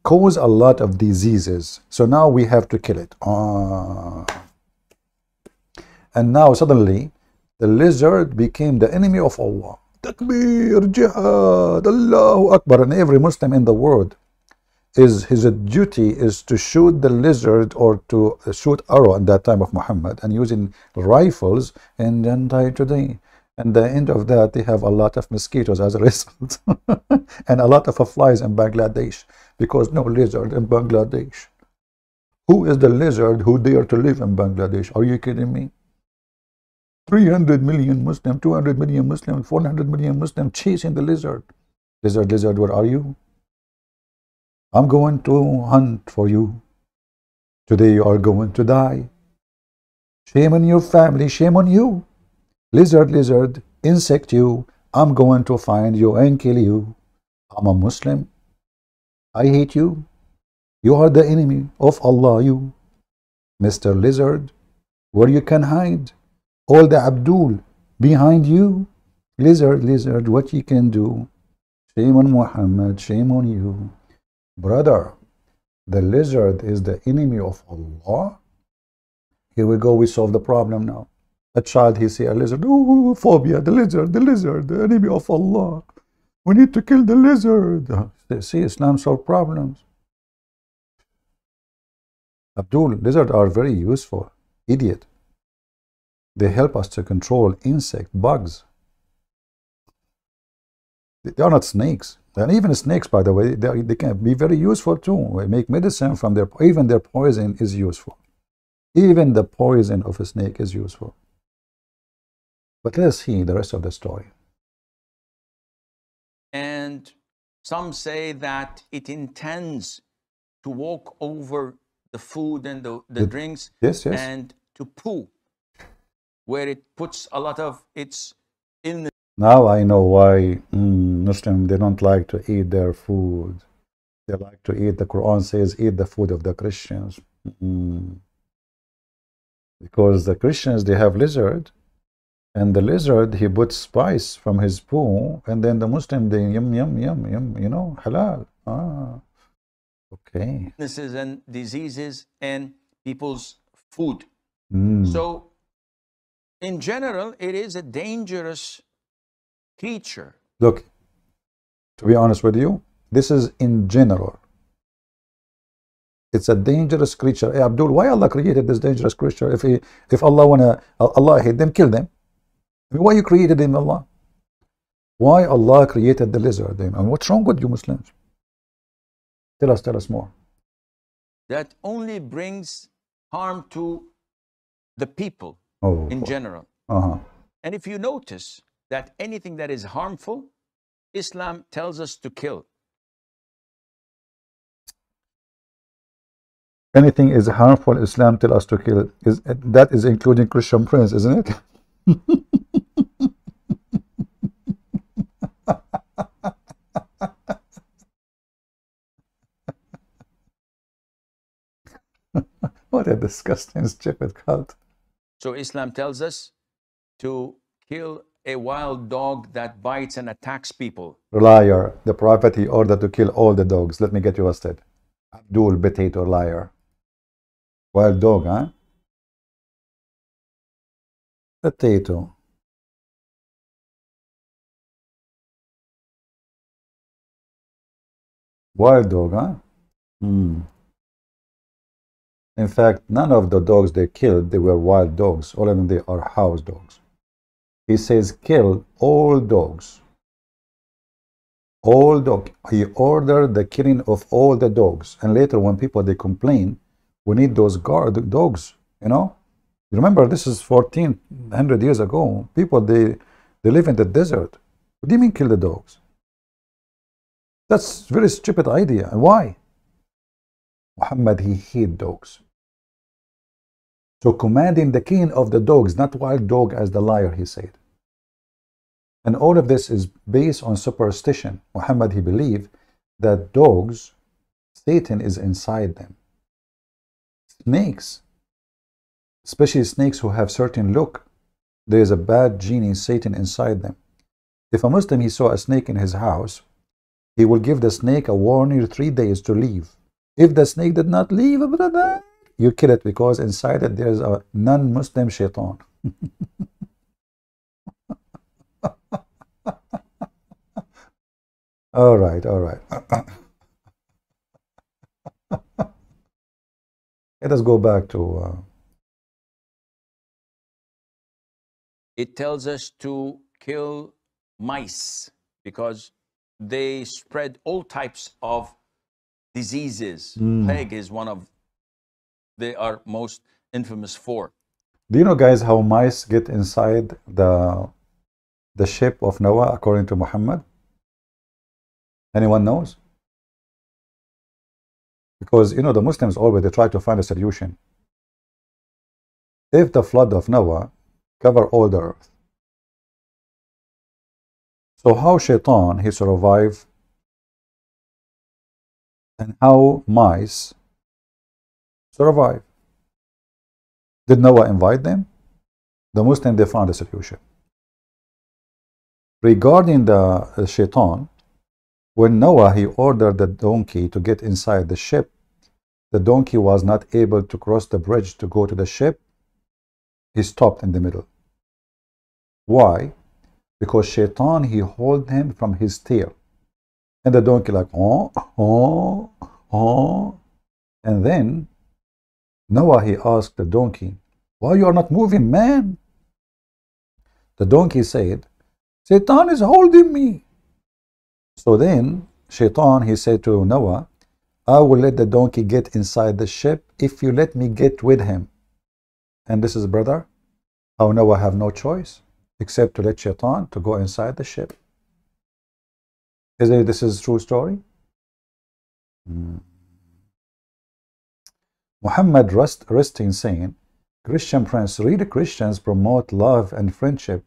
causes a lot of diseases. So now we have to kill it. And now suddenly, the lizard became the enemy of Allah. Takbir, jihad, Allahu Akbar. And every Muslim in the world, his duty is to shoot the lizard or to shoot arrow at that time of Muhammad and using rifles and then die today. And the end of that, they have a lot of mosquitoes as a result. And a lot of flies in Bangladesh because no lizard in Bangladesh. Who is the lizard who dare to live in Bangladesh? Are you kidding me? 300 million Muslim, 200 million Muslim, 400 million Muslim chasing the lizard. Lizard, where are you? I'm going to hunt for you. Today you are going to die. Shame on your family, shame on you. Lizard, insect you. I'm going to find you and kill you. I'm a Muslim. I hate you. You are the enemy of Allah, you. Mr. Lizard, where you can hide. All the Abdul behind you. Lizard, what you can do. Shame on Muhammad, shame on you. Brother, the lizard is the enemy of Allah. Here we go, we solve the problem now. A child, he see a lizard, oh, phobia, the lizard, the enemy of Allah. We need to kill the lizard. See, Islam solve problems. Abdul, lizards are very useful. Idiot. They help us to control insect, bugs. They are not snakes. And even snakes, by the way, they can be very useful too. They make medicine from even their poison is useful. Even the poison of a snake is useful. But let's see the rest of the story. And some say that it intends to walk over the food and the drinks yes. and to poo, where it puts a lot of its illness. Now I know why Muslims, they don't like to eat their food. They like to eat, the Quran says, eat the food of the Christians. Because the Christians, they have lizard. And the lizard, he puts spice from his poo. And then the Muslim, they yum, halal. Okay. Illnesses and diseases in people's food. So, in general, it is a dangerous creature. Look, to be honest with you, this is in general. It's a dangerous creature. Hey, Abdul, why Allah created this dangerous creature? If Allah hate them, kill them. I mean, why you created them, Allah? Why Allah created the lizard? And what's wrong with you Muslims? Tell us more. That only brings harm to the people in general. And if you notice that anything that is harmful, Islam tells us to kill. Anything is harmful, Islam tells us to kill. That is including Christian Prince, isn't it? What a disgusting, stupid cult. So Islam tells us to kill a wild dog that bites and attacks people. Liar. The Prophet, he ordered to kill all the dogs. Let me get you arrested. Abdul, potato, liar. Wild dog, huh? Potato. Wild dog, huh? In fact, none of the dogs they killed, they were wild dogs. All of them, they are house dogs. He says, kill all dogs. All dogs. He ordered the killing of all the dogs. And later, when people, they complain, We need those guard dogs, you know. You remember, this is 1400 years ago. People, they live in the desert. What do you mean kill the dogs? That's a very stupid idea. And why? Muhammad, he hate dogs. So commanding the king of the dogs, not wild dog as the liar, he said. And all of this is based on superstition. Muhammad, he believed that dogs, Satan is inside them. Snakes, especially snakes who have certain look, there is a bad genie, Satan, inside them. If a Muslim, he saw a snake in his house, he will give the snake a warning 3 days to leave. If the snake did not leave, brother, you kill it, because inside it there is a non-Muslim shaitan. All right, all right. Let us go back to... It tells us to kill mice because they spread all types of diseases. Plague is one of they are most infamous for. Do you know, guys, how mice get inside the ship of Noah according to Muhammad? Anyone knows? Because, you know, the Muslims always, they try to find a solution. If the flood of Noah cover all the earth, so how shaitan, he survived, and how mice survive? Did Noah invite them? The Muslims, they found a solution. Regarding the shaitan, when Noah, he ordered the donkey to get inside the ship, the donkey was not able to cross the bridge to go to the ship. He stopped in the middle. Why? Because shaitan, he held him from his tail. And the donkey like, oh, oh, oh. And then Noah, he asked the donkey, why you are not moving, man? The donkey said, Satan is holding me. So then shaitan, he said to Noah, I will let the donkey get inside the ship if you let me get with him. And this is, brother, how Noah have no choice except to let shaitan to go inside the ship. Isn't it, this is a true story? Muhammad resting saying, Christian Prince, really Christians promote love and friendship.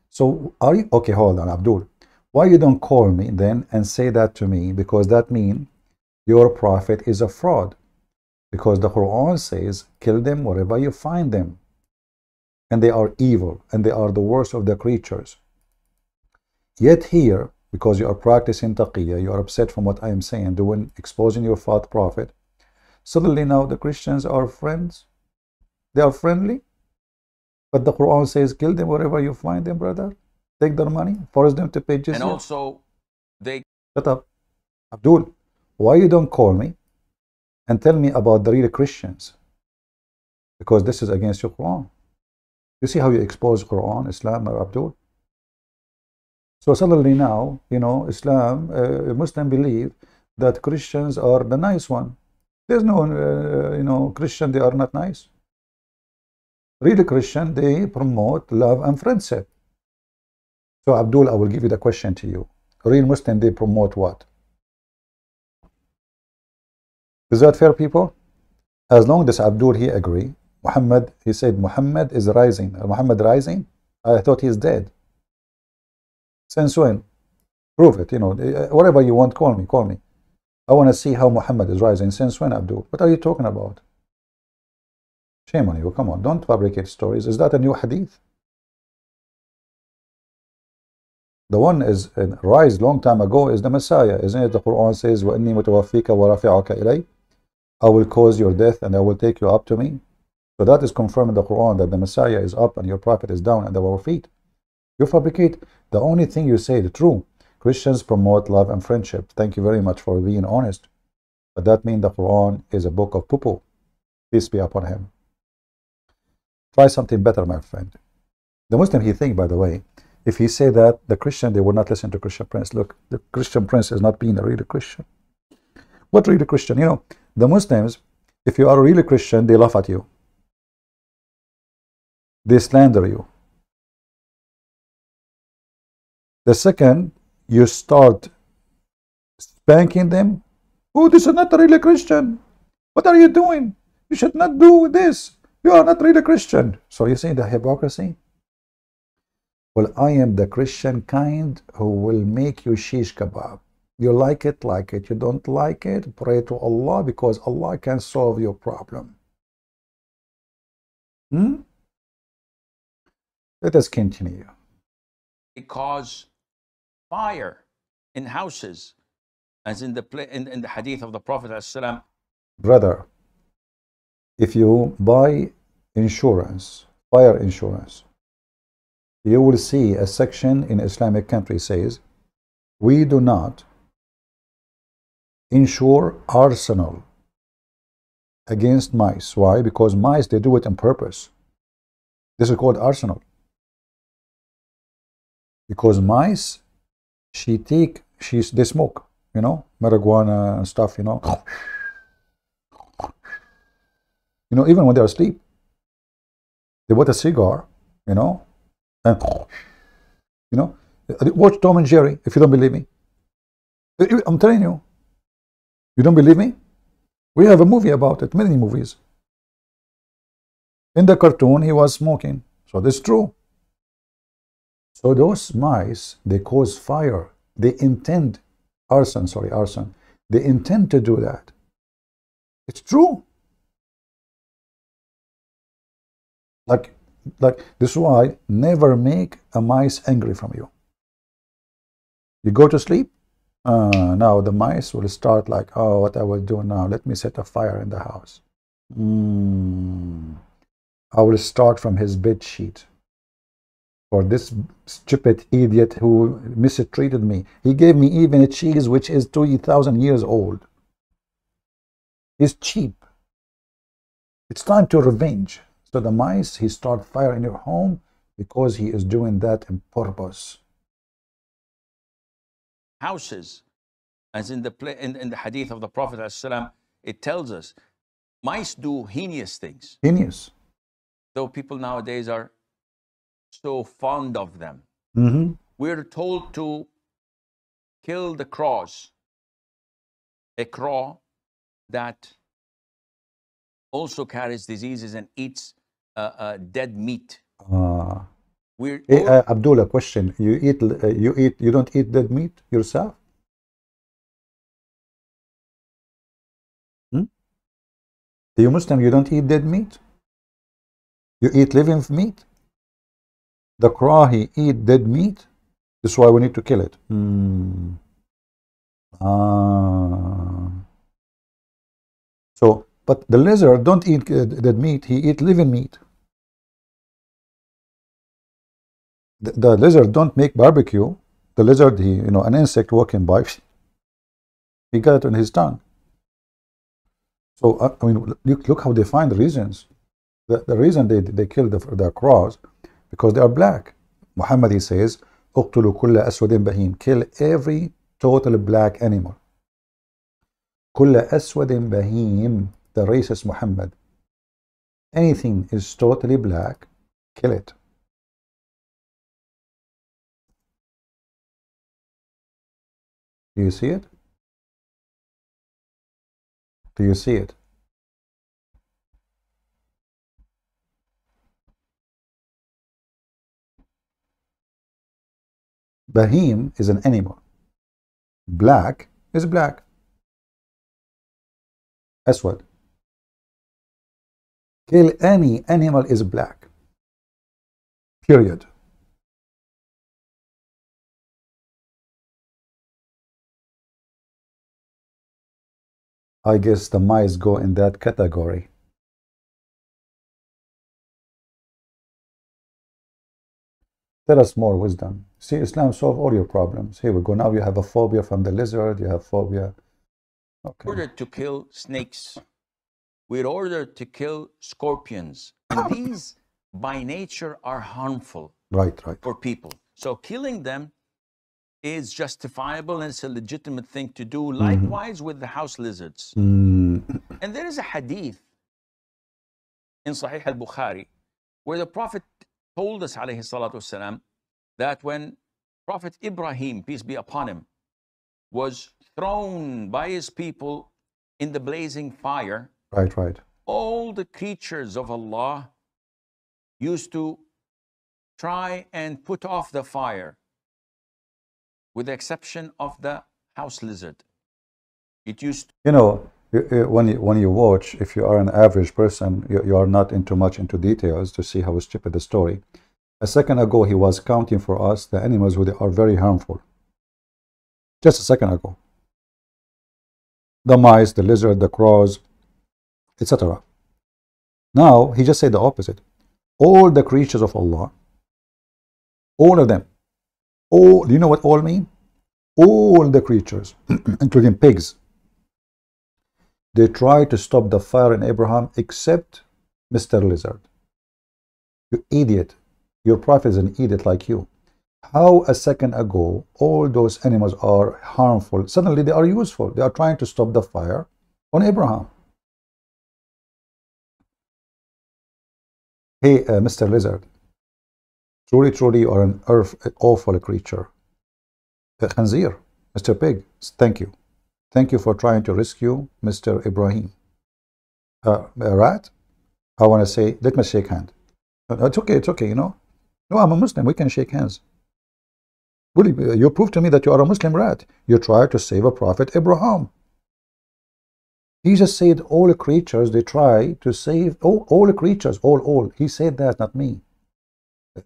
So are you, okay, hold on, Abdul. Why you don't call me then and say that to me? Because that means your prophet is a fraud. Because the Quran says, kill them wherever you find them. And they are evil, and they are the worst of the creatures. Yet here, because you are practicing taqiyya, you are upset from what I am saying, doing, exposing your false prophet, suddenly now the Christians are friends. They are friendly. But the Quran says, kill them wherever you find them, brother. Take their money, force them to pay jizya. And also, they... Shut up. Abdul, why you don't call me and tell me about the real Christians? Because this is against your Quran. You see how you expose Quran, Islam, Abdul? So suddenly now, you know, Islam, Muslim believe that Christians are the nice one. There's no, you know, Christian, they are not nice. Real Christian, they promote love and friendship. So Abdul, I will give you the question to you. Real Muslim, they promote what? Is that fair, people? As long as Abdul, he agree. Muhammad, he said, Muhammad is rising. Muhammad rising? I thought he's dead. Since when? Prove it, you know, whatever you want, call me, call me. I want to see how Muhammad is rising. Since when, Abdul? What are you talking about? Shame on you, come on, don't fabricate stories. Is that a new hadith? The one is rise long time ago is the Messiah, isn't it? The Quran says, وَإِنِّي مُتَوَفِّيكَ وَرَافِعُكَ إِلَيْهِ, I will cause your death and I will take you up to me. So that is confirmed in the Quran that the Messiah is up and your prophet is down at our feet. You fabricate. The only thing you say is true. Christians promote love and friendship. Thank you very much for being honest. But that means the Quran is a book of poo-poo. Peace be upon him. Try something better, my friend. The Muslim, he think, by the way, if he say that the Christian, they will not listen to Christian Prince. Look, the Christian Prince is not being a real Christian. What real Christian? You know, the Muslims, If you are a really Christian, they laugh at you. They slander you. The second you start spanking them, oh, this is not a really Christian. What are you doing? You should not do this. You are not really Christian. So you see the hypocrisy? Well, I am the Christian kind who will make you shish kebab. You like it, like it. You don't like it, pray to Allah, because Allah can solve your problem. Let us continue. It cause fire in houses, as in the hadith of the Prophet ﷺ. Brother, if you buy insurance, fire insurance, you will see a section in Islamic country says, we do not insure arsenal against mice. Why? Because mice, they do it on purpose. This is called arsenal. Because mice, they smoke, you know, marijuana and stuff, you know. You know, even when they're asleep, they put a cigar, you know, and, you know, watch Tom and Jerry if you don't believe me. I'm telling you. You don't believe me? We have a movie about it, many movies. In the cartoon, he was smoking. So that's true. So those mice, they cause fire. They intend, arson. They intend to do that. It's true. Like this is why never make a mice angry from you. You go to sleep, now the mice will start like, oh, what I will do now? Let me set a fire in the house. I will start from his bed sheet. For this stupid idiot who mistreated me. He gave me even a cheese which is 2,000 years old. It's cheap. It's time to revenge. So the mice, he start fire in your home because he is doing that on purpose. Houses, as in the hadith of the Prophet ﷺ, it tells us mice do heinous things. Heinous. Though people nowadays are so fond of them. We're told to kill the crows. A crow that also carries diseases and eats dead meat. Hey, Abdullah, question: you don't eat dead meat yourself? You Muslim, you don't eat dead meat? You eat living meat? The crow, he eat dead meat. That's why we need to kill it. So, but the lizard don't eat dead meat. He eat living meat. The lizard don't make barbecue. The lizard, he, you know, an insect walking by, he got it on his tongue. So I mean, look how they find the reasons. The reason they kill the crows, because they are black. Muhammad, he says, اقتلوا كل أسود بهيم. Kill every total black animal. كل أسود بهيم. The racist Muhammad. Anything is totally black, kill it. Do you see it? Do you see it? Bahim is an animal. Black is black. Aswad. Kill any animal is black. Period. I guess the mice go in that category. Tell us more wisdom. See, Islam solve all your problems. Here we go. Now you have a phobia from the lizard. You have phobia. Okay. We're ordered to kill snakes. We're ordered to kill scorpions. And these, by nature, are harmful right. for people. So killing them is justifiable and it's a legitimate thing to do. Likewise with the house lizards. And there is a hadith in Sahih al-Bukhari where the Prophet told us, alayhi salatu wasalam, that when Prophet Ibrahim, peace be upon him, was thrown by his people in the blazing fire, right, all the creatures of Allah used to try and put off the fire, with the exception of the house lizard. It used to, you know, when you watch, if you are an average person, you are not much into details to see how stupid the story. A second ago, he was counting for us the animals who are very harmful. Just a second ago. The mice, the lizard, the crows, etc. Now, he just said the opposite. All the creatures of Allah, all of them, all, do you know what all mean? All the creatures, including pigs, they try to stop the fire in Abraham except Mr. Lizard. You idiot. Your prophet is an idiot like you. How a second ago all those animals are harmful, suddenly they are useful. They are trying to stop the fire on Abraham. Hey, Mr. Lizard, truly you are an awful creature. Khanzir, Mr. Pig, thank you. Thank you for trying to rescue Mr. Ibrahim. Rat, I want to say, let me shake hand. It's okay, you know. No, I'm a Muslim, we can shake hands. You prove to me that you are a Muslim, rat. You try to save a prophet Abraham. He just said all creatures, they try to save, all creatures, all. He said that, not me.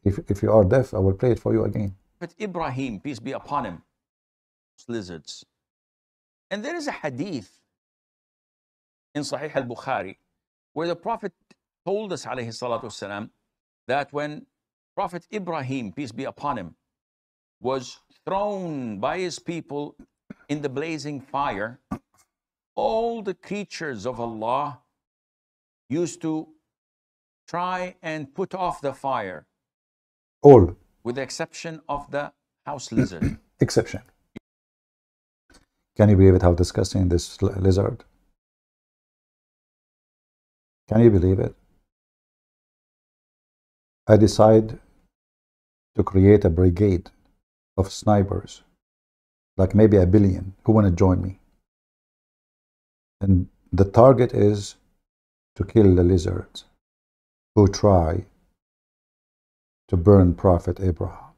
If you are deaf, I will play it for you again. But Ibrahim, peace be upon him, lizards. And there is a hadith in Sahih al-Bukhari where the Prophet told us, alayhi salatu wasalam, that when Prophet Ibrahim, peace be upon him, was thrown by his people in the blazing fire, all the creatures of Allah used to try and put off the fire. All. With the exception of the house lizard. Exception. Can you believe it, how disgusting this lizard? Can you believe it? I decide to create a brigade of snipers, like maybe 1 billion, who want to join me. And the target is to kill the lizards who try to burn Prophet Abraham.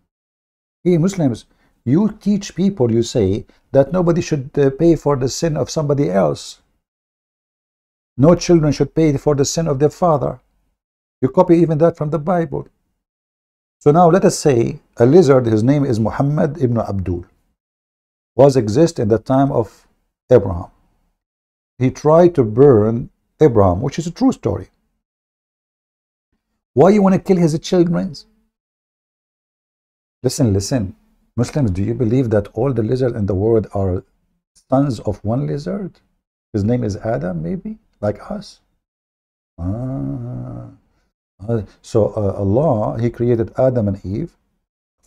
Hey, Muslims, you teach people, you say, that nobody should pay for the sin of somebody else. No children should pay for the sin of their father. You copy even that from the Bible. So now let us say a lizard, his name is Muhammad ibn Abdul, was exist in the time of Abraham. He tried to burn Abraham, which is a true story. Why you want to kill his children? Listen. Muslims, do you believe that all the lizards in the world are sons of one lizard? His name is Adam, maybe? Like us? So Allah, He created Adam and Eve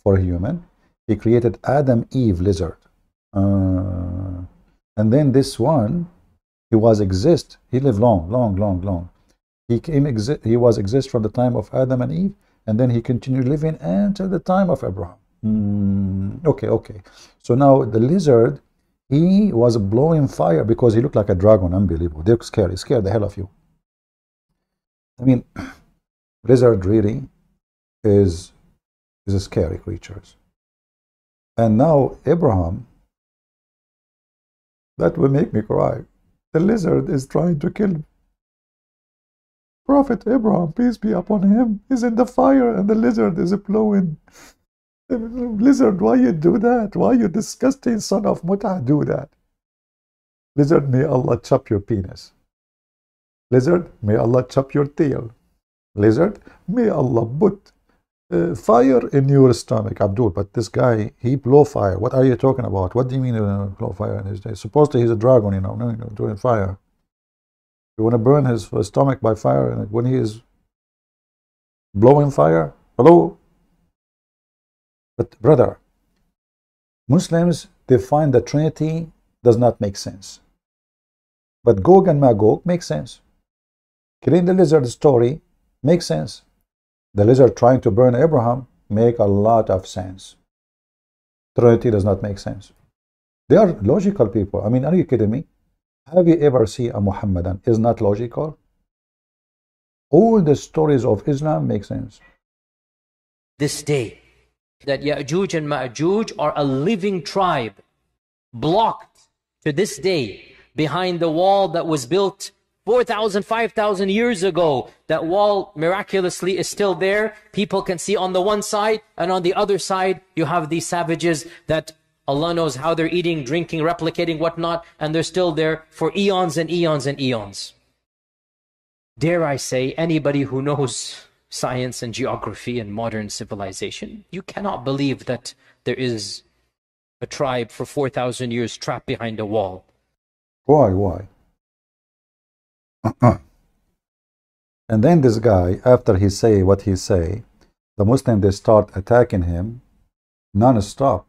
for a human. He created Adam, Eve, lizard. And then this one, he was exist. He lived long. He was exist from the time of Adam and Eve, and then he continued living until the time of Abraham. Okay. So now the lizard, he was blowing fire because he looked like a dragon. Unbelievable. They're scary. He scared the hell of you. I mean, lizard really is a scary creatures. And now Abraham, that will make me cry. The lizard is trying to kill Prophet Abraham, peace be upon him. He's in the fire and the lizard is blowing. Lizard, why you do that? Why you disgusting son of Mutah do that? Lizard, may Allah chop your penis. Lizard, may Allah chop your tail. Lizard, may Allah put fire in your stomach. Abdul, but this guy, he blow fire. What are you talking about? What do you mean blow fire in his day? Supposedly he's a dragon, you know, doing fire. You want to burn his stomach by fire and when he is blowing fire? Hello? But brother, Muslims, they find the Trinity does not make sense. But Gog and Magog makes sense. Killing the lizard story makes sense. The lizard trying to burn Abraham make a lot of sense. Trinity does not make sense. They are logical people. I mean, are you kidding me? Have you ever seen a Muhammadan is not logical? All the stories of Islam make sense. This day, that Ya'juj and Ma'juj are a living tribe, blocked to this day behind the wall that was built 4,000, 5,000 years ago. That wall miraculously is still there. People can see on the one side, and on the other side, you have these savages that Allah knows how they're eating, drinking, replicating, whatnot, and they're still there for eons and eons and eons. Dare I say, anybody who knows science and geography and modern civilization, you cannot believe that there is a tribe for 4,000 years trapped behind a wall. Why? And then this guy, after he say what he say, the Muslims, they start attacking him non-stop.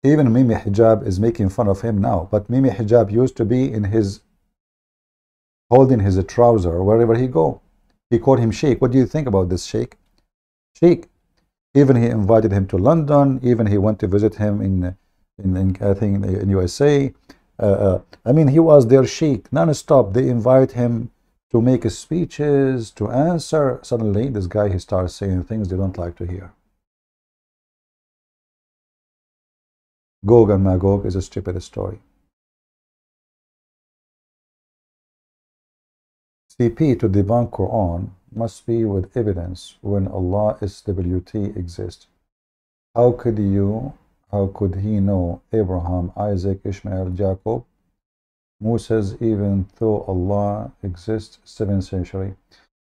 Even Mimi Hijab is making fun of him now, but Mimi Hijab used to be in his holding his trouser wherever he go. He called him Sheikh. What do you think about this Sheikh? Sheikh. Even he invited him to London. Even he went to visit him in I think in USA. I mean, he was their Sheikh non-stop. They invite him to make speeches, to answer. Suddenly, this guy, he starts saying things they don't like to hear. Gog and Magog is a stupid story. CP to debunk Quran must be with evidence when Allah SWT exists. How could he know Abraham, Isaac, Ishmael, Jacob, Moses, even though Allah exists 7th century?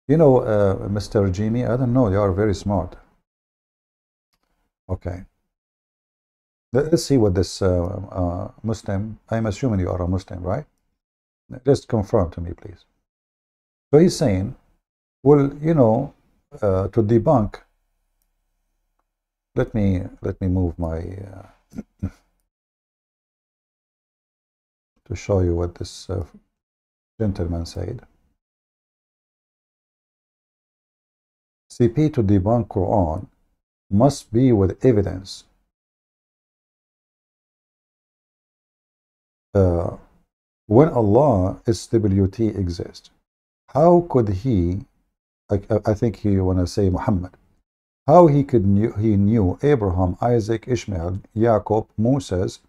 You know, Mr. Jimmy, I don't know, you are very smart. Okay. Let's see what this Muslim, I'm assuming you are a Muslim, right? Just confirm to me, please. So he's saying, well, you know, to debunk, let me move my to show you what this gentleman said. CP to debunk Quran must be with evidence. When Allah SWT exists, how could he, I think he want to say Muhammad, how he knew Abraham, Isaac, Ishmael, Jacob, Moses,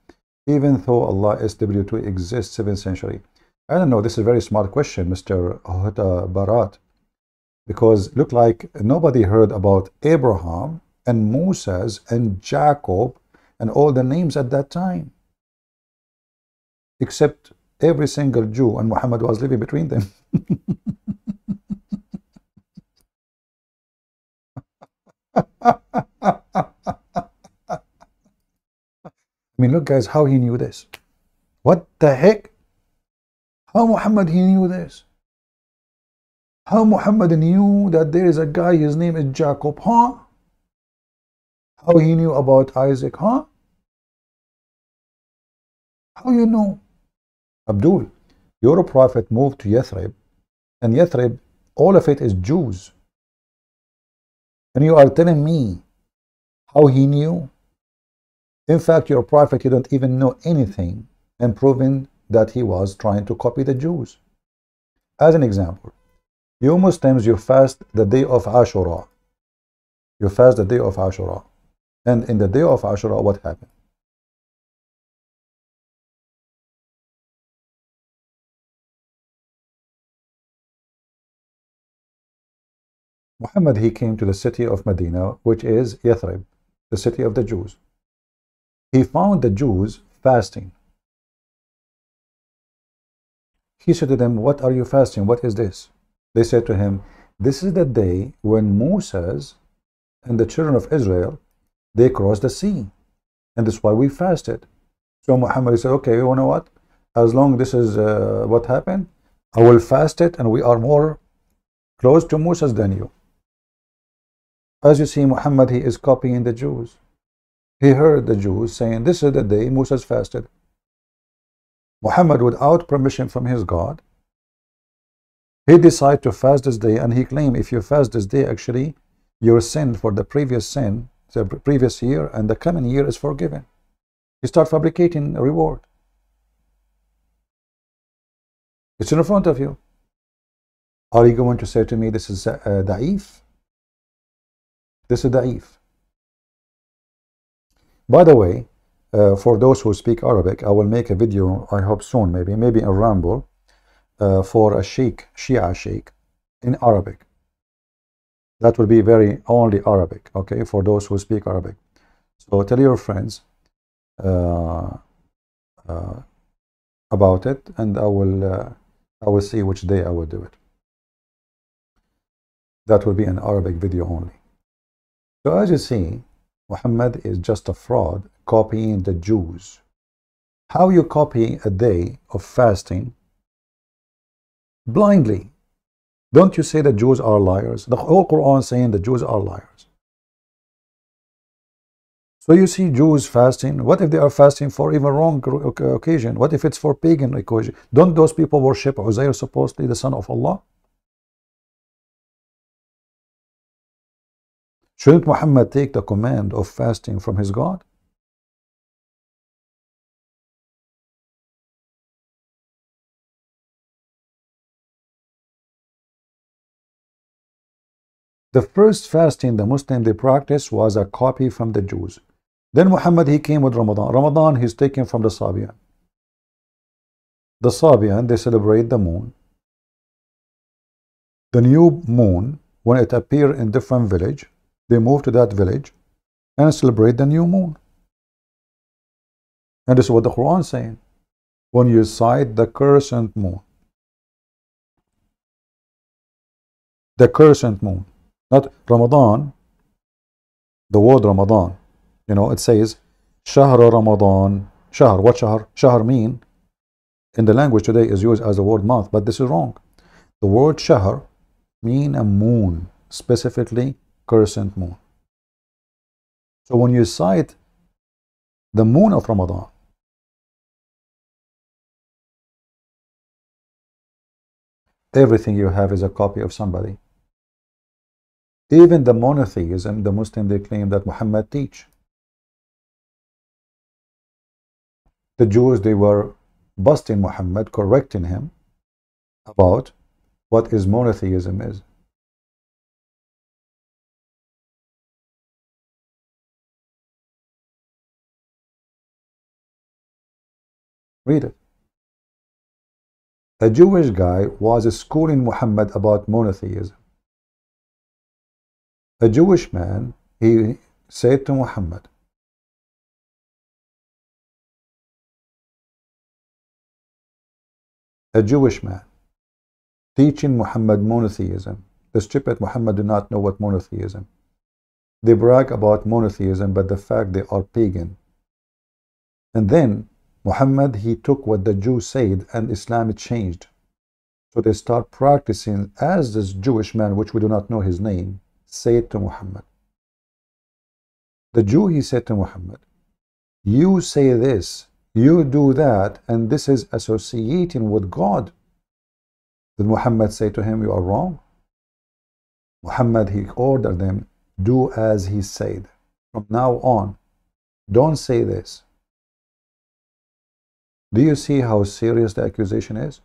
even though Allah SWT exists 7th century? I don't know, this is a very smart question, Mr. Hota Barat, because look like nobody heard about Abraham and Moses and Jacob and all the names at that time, except every single Jew, and Muhammad was living between them. I mean, look, guys, how he knew this. What the heck? How Muhammad he knew this? How Muhammad knew that there is a guy, his name is Jacob, huh? How he knew about Isaac, huh? How you know? Abdul, your prophet moved to Yathrib, and Yathrib, all of it is Jews. And you are telling me how he knew? In fact, your prophet, you don't even know anything, and proving that he was trying to copy the Jews. As an example, you Muslims, you fast the day of Ashura. You fast the day of Ashura. And in the day of Ashura, what happened? Muhammad, he came to the city of Medina, which is Yathrib, the city of the Jews. He found the Jews fasting. He said to them, what are you fasting? What is this? They said to him, this is the day when Moses and the children of Israel, they crossed the sea. And that's why we fasted. So Muhammad said, okay, you know what? As long as this is what happened, I will fast it, and we are more close to Moses than you. As you see, Muhammad, he is copying the Jews. He heard the Jews saying, this is the day Moses fasted. Muhammad, without permission from his God, he decided to fast this day, and he claimed if you fast this day, actually, your sin for the previous sin, the previous year, and the coming year is forgiven. You start fabricating a reward. It's in front of you. Are you going to say to me, this is da'if? This is da'if. By the way, for those who speak Arabic, I will make a video, I hope soon, maybe a ramble, for a sheikh, Shia sheikh, in Arabic. That will be very only Arabic, okay, for those who speak Arabic. So tell your friends about it, and I will see which day I will do it. That will be an Arabic video only. So as you see, Muhammad is just a fraud, copying the Jews. How you copy a day of fasting blindly? Don't you say the Jews are liars? The whole Quran is saying the Jews are liars. So you see Jews fasting. What if they are fasting for even wrong occasion? What if it's for pagan occasion? Don't those people worship Uzair, supposedly the son of Allah? Shouldn't Muhammad take the command of fasting from his God? The first fasting the Muslim they practiced was a copy from the Jews. Then Muhammad, he came with Ramadan. Ramadan he's taken from the Sabian. The Sabian, they celebrate the moon. The new moon, when it appears in different village, they move to that village and celebrate the new moon. And this is what the Quran is saying. When you sight the crescent moon. The crescent moon. Not Ramadan. The word Ramadan. You know, it says Shahr Ramadan. Shahr. What Shahr? Shahr mean in the language today is used as the word month, but this is wrong. The word Shahr mean a moon, specifically crescent moon. So when you sight the moon of Ramadan, everything you have is a copy of somebody. Even the monotheism, the Muslim, they claim that Muhammad teach. The Jews, they were busting Muhammad, correcting him about what is monotheism is. Read it. A Jewish guy was schooling Muhammad about monotheism. A Jewish man, he said to Muhammad, a Jewish man teaching Muhammad monotheism. The stupid Muhammad do not know what monotheism. They brag about monotheism, but the fact they are pagan. And then Muhammad, he took what the Jews said, and Islam changed. So they start practicing as this Jewish man, which we do not know his name, said to Muhammad. The Jew, he said to Muhammad, you say this, you do that, and this is associating with God. Did Muhammad say to him, you are wrong? Muhammad, he ordered them, do as he said. From now on, don't say this. Do you see how serious the accusation is?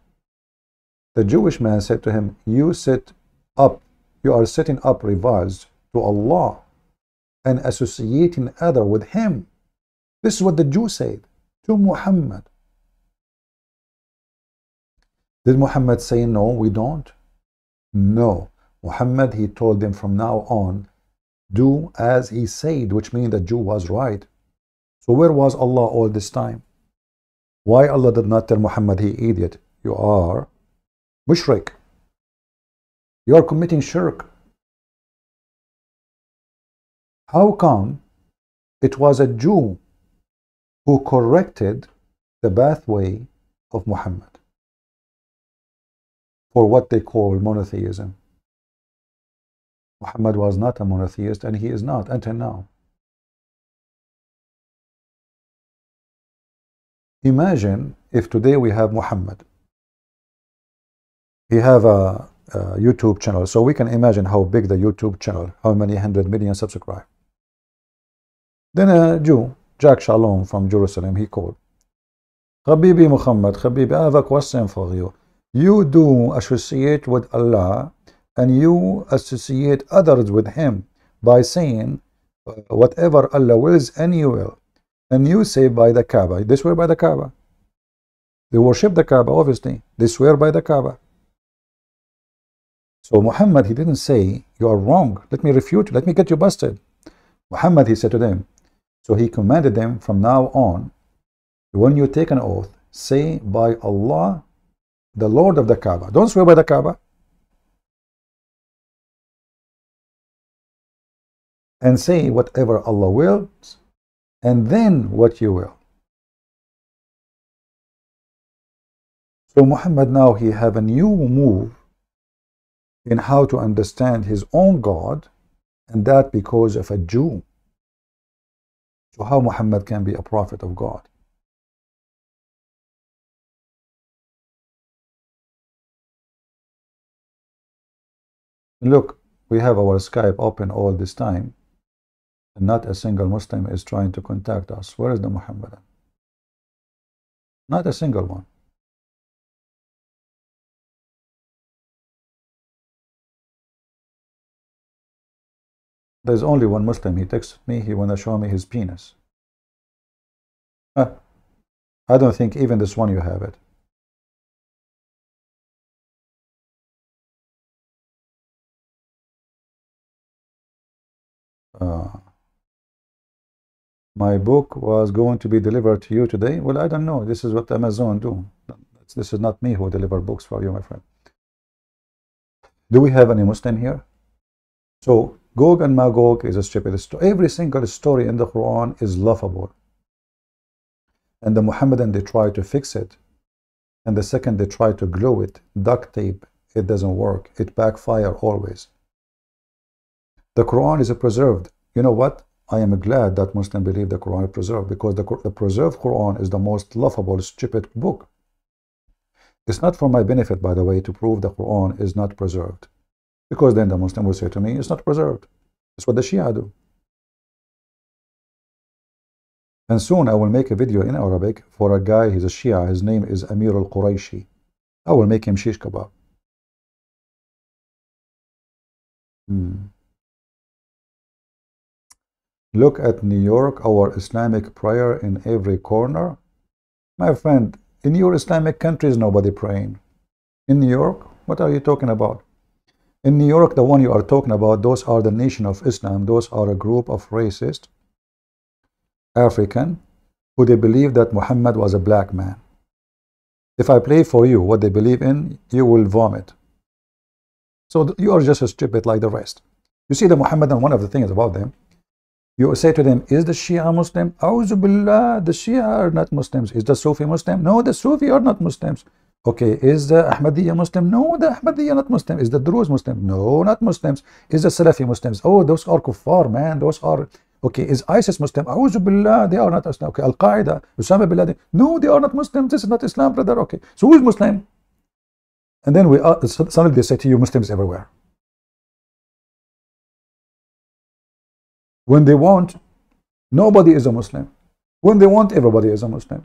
The Jewish man said to him, you sit up, you are setting up rivals to Allah and associating other with him. This is what the Jew said to Muhammad. Did Muhammad say, no, we don't? No. Muhammad, he told them from now on, do as he said, which means the Jew was right. So where was Allah all this time? Why Allah did not tell Muhammad, he idiot, you are mushrik. You are committing shirk. How come it was a Jew who corrected the pathway of Muhammad for what they call monotheism? Muhammad was not a monotheist, and he is not until now. Imagine if today we have Muhammad. He have a YouTube channel, so we can imagine how big the YouTube channel, how many 100 million subscribers. Then a Jew, Jack Shalom from Jerusalem, he called. Habibi Muhammad, Habibi, I have a question for you. You do associate with Allah and you associate others with Him by saying whatever Allah wills and you will. And you say by the Kaaba. They swear by the Kaaba. They worship the Kaaba, obviously. They swear by the Kaaba. So Muhammad, he didn't say, you are wrong. Let me refute you. Let me get you busted. Muhammad, he said to them, so he commanded them from now on, when you take an oath, say by Allah, the Lord of the Kaaba. Don't swear by the Kaaba. And say whatever Allah wills, and then what you will. So Muhammad now, he have a new move in how to understand his own God, and that because of a Jew. So how Muhammad can be a prophet of God? Look, we have our Skype open all this time, and not a single Muslim is trying to contact us. Where is the Muhammadan? Not a single one. There's only one Muslim. He texted me, he want to show me his penis. I don't think even this one you have it. My book was going to be delivered to you today. Well, I don't know. This is what Amazon do. This is not me who deliver books for you, my friend. Do we have any Muslim here? So Gog and Magog is a stupid story. Every single story in the Quran is laughable. And the Muhammadan, they try to fix it. And the second, they try to glue it, duct tape. It doesn't work. It backfire always. The Quran is preserved. You know what? I am glad that Muslims believe the Quran is preserved, because the preserved Quran is the most laughable, stupid book. It's not for my benefit, by the way, to prove the Quran is not preserved. Because then the Muslim will say to me, it's not preserved. It's what the Shia do. And soon I will make a video in Arabic for a guy, he's a Shia, his name is Amir al-Qurayshi. I will make him shish kebab. Look at New York, our Islamic prayer in every corner. My friend, in your Islamic countries, nobody praying. In New York, what are you talking about? In New York, the one you are talking about, those are the nation of Islam. Those are a group of racist African who they believe that Muhammad was a black man. If I play for you what they believe in, you will vomit. So you are just as stupid like the rest. You see, the Muhammadan, one of the things about them, you say to them, is the Shia Muslim? A'udhu billah, the Shia are not Muslims. Is the Sufi Muslim? No, the Sufi are not Muslims. Okay, is the Ahmadiyya Muslim? No, the Ahmadiyya not Muslim. Is the Druze Muslim? No, not Muslims. Is the Salafi Muslims? Oh, those are kuffar, man. Those are... Okay, is ISIS Muslim? A'udhu billah, they are not Islam. Okay, Al-Qaeda, Osama bin Laden. No, they are not Muslims. This is not Islam, brother. Okay, so who is Muslim? And then suddenly they say to you, Muslims everywhere. When they want, nobody is a Muslim. When they want, everybody is a Muslim.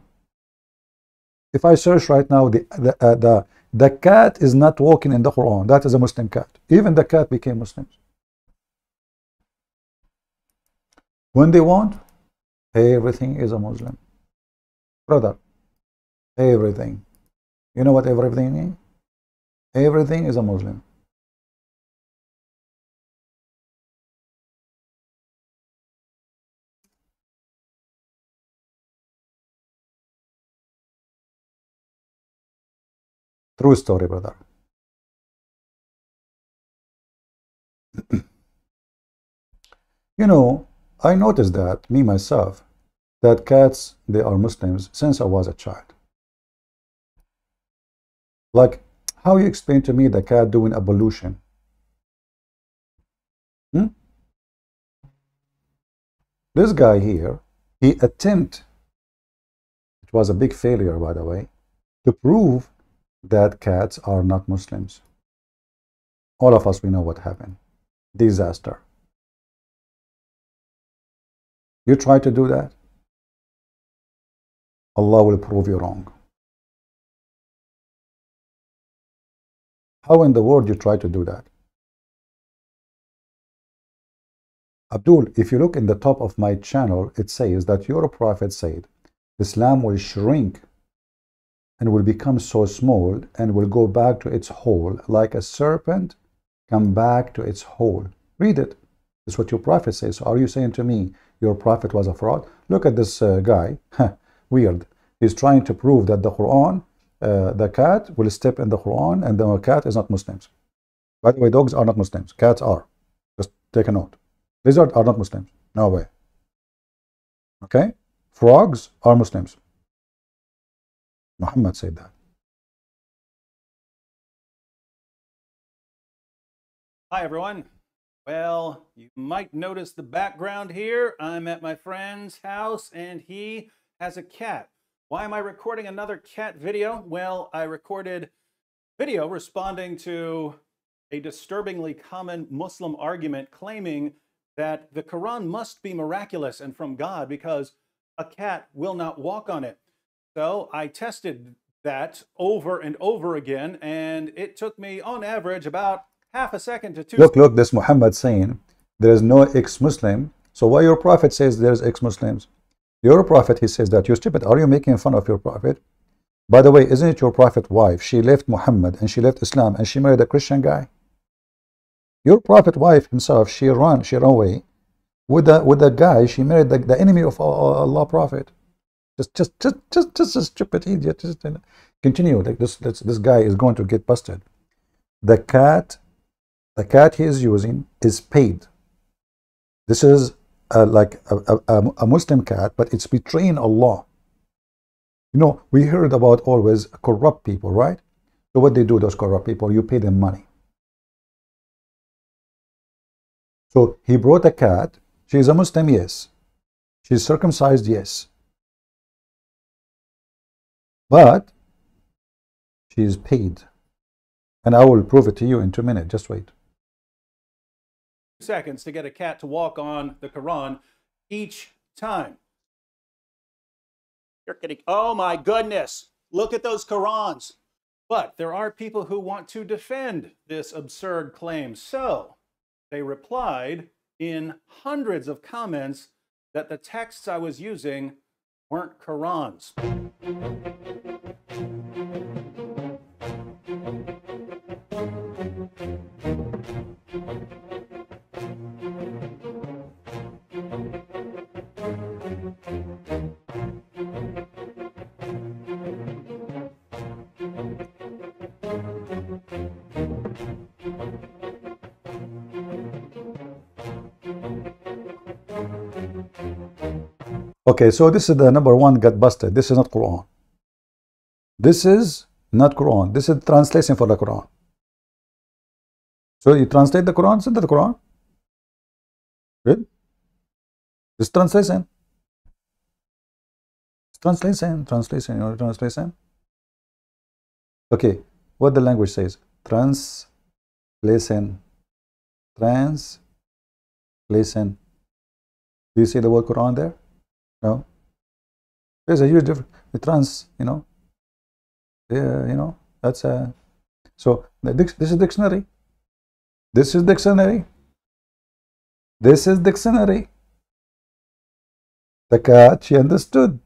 If I search right now, the cat is not walking in the Quran. That is a Muslim cat. Even the cat became Muslims. When they want, everything is a Muslim. Brother, everything. You know what everything is? Everything is a Muslim. True story, brother. You know, I noticed that, me myself, that cats, they are Muslims since I was a child. Like, how you explain to me the cat doing ablution? This guy here, he attempted, it was a big failure, by the way, to prove that cats are not Muslims. All of us, we know what happened. Disaster. You try to do that, Allah will prove you wrong. How in the world you try to do that? Abdul, if you look in the top of my channel, it says that your prophet said, Islam will shrink and will become so small and will go back to its hole like a serpent come back to its hole. Read it. That's what your prophet says. So are you saying to me your prophet was a fraud? Look at this guy. Weird. He's trying to prove that the Quran, the cat will step in the Quran and the cat is not Muslims. By the way, dogs are not Muslims. Cats are. Just take a note. Lizards are not Muslims. No way. Okay? Frogs are Muslims. Muhammad said that. Hi, everyone. Well, you might notice the background here. I'm at my friend's house, and he has a cat. Why am I recording another cat video? Well, I recorded video responding to a disturbingly common Muslim argument claiming that the Quran must be miraculous and from God because a cat will not walk on it. So I tested that over and over again, and it took me on average about half a second to 2 seconds. Look, this Muhammad saying there is no ex-Muslim. So why your prophet says there's ex-Muslims? Your prophet, he says that. You're stupid. Are you making fun of your prophet? By the way, isn't it your prophet's wife? She left Muhammad and she left Islam and she married a Christian guy. Your prophet wife himself, she ran away with a guy. She married the enemy of Allah prophet. Just a stupid idiot. Just continue. Like this guy is going to get busted. The cat he is using is paid. This is like a Muslim cat, but it's betraying Allah. You know, we heard about always corrupt people, right? So what they do, those corrupt people, you pay them money. So he brought a cat. She's a Muslim, yes. She's circumcised, yes. But she's paid. And I will prove it to you in 2 minutes. Just wait. Seconds to get a cat to walk on the Quran each time. You're kidding. Oh my goodness. Look at those Qurans. But there are people who want to defend this absurd claim. So they replied in hundreds of comments that the texts I was using weren't Qurans. Okay, so this is the number one got busted. This is not Quran. This is not Quran. This is translation for the Quran. So you translate the Quran, send the Quran. Good. This translation. Translation. You know translation? Okay, what the language says. Translation. Translation. Do you see the word Quran there? No. There's a huge difference. The you know. Yeah, you know, that's a. So this is dictionary. This is dictionary. This is dictionary. The cat, she understood.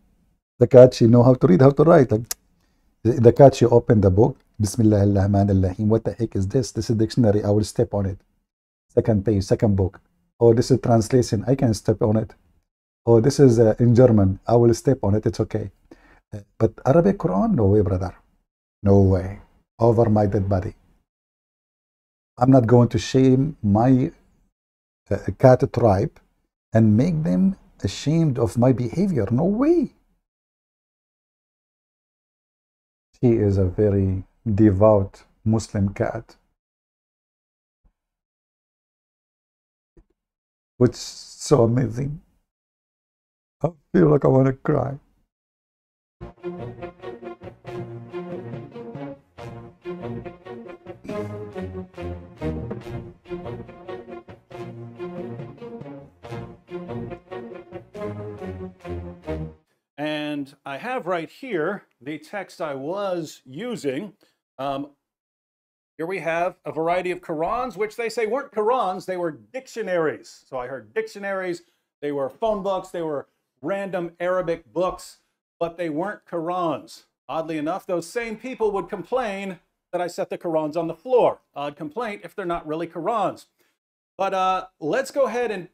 The cat, she know how to read, how to write. Like the cat, she opened the book. Bismillah ar-Rahman ar-Rahim. What the heck is this? This is dictionary. I will step on it. Second page, second book. Oh, this is translation. I can step on it. Oh, this is in German. I will step on it. It's okay. But Arabic Quran? No way, brother. No way. Over my dead body. I'm not going to shame my cat tribe and make them ashamed of my behavior. No way. She is a very devout Muslim cat, which is so amazing. I feel like I want to cry. And I have right here the text I was using. Here we have a variety of Qurans, which they say weren't Qurans, they were dictionaries. So I heard dictionaries, they were phone books, they were random Arabic books, but they weren't Qurans. Oddly enough, those same people would complain that I set the Qurans on the floor. Odd complaint if they're not really Qurans. But let's go ahead and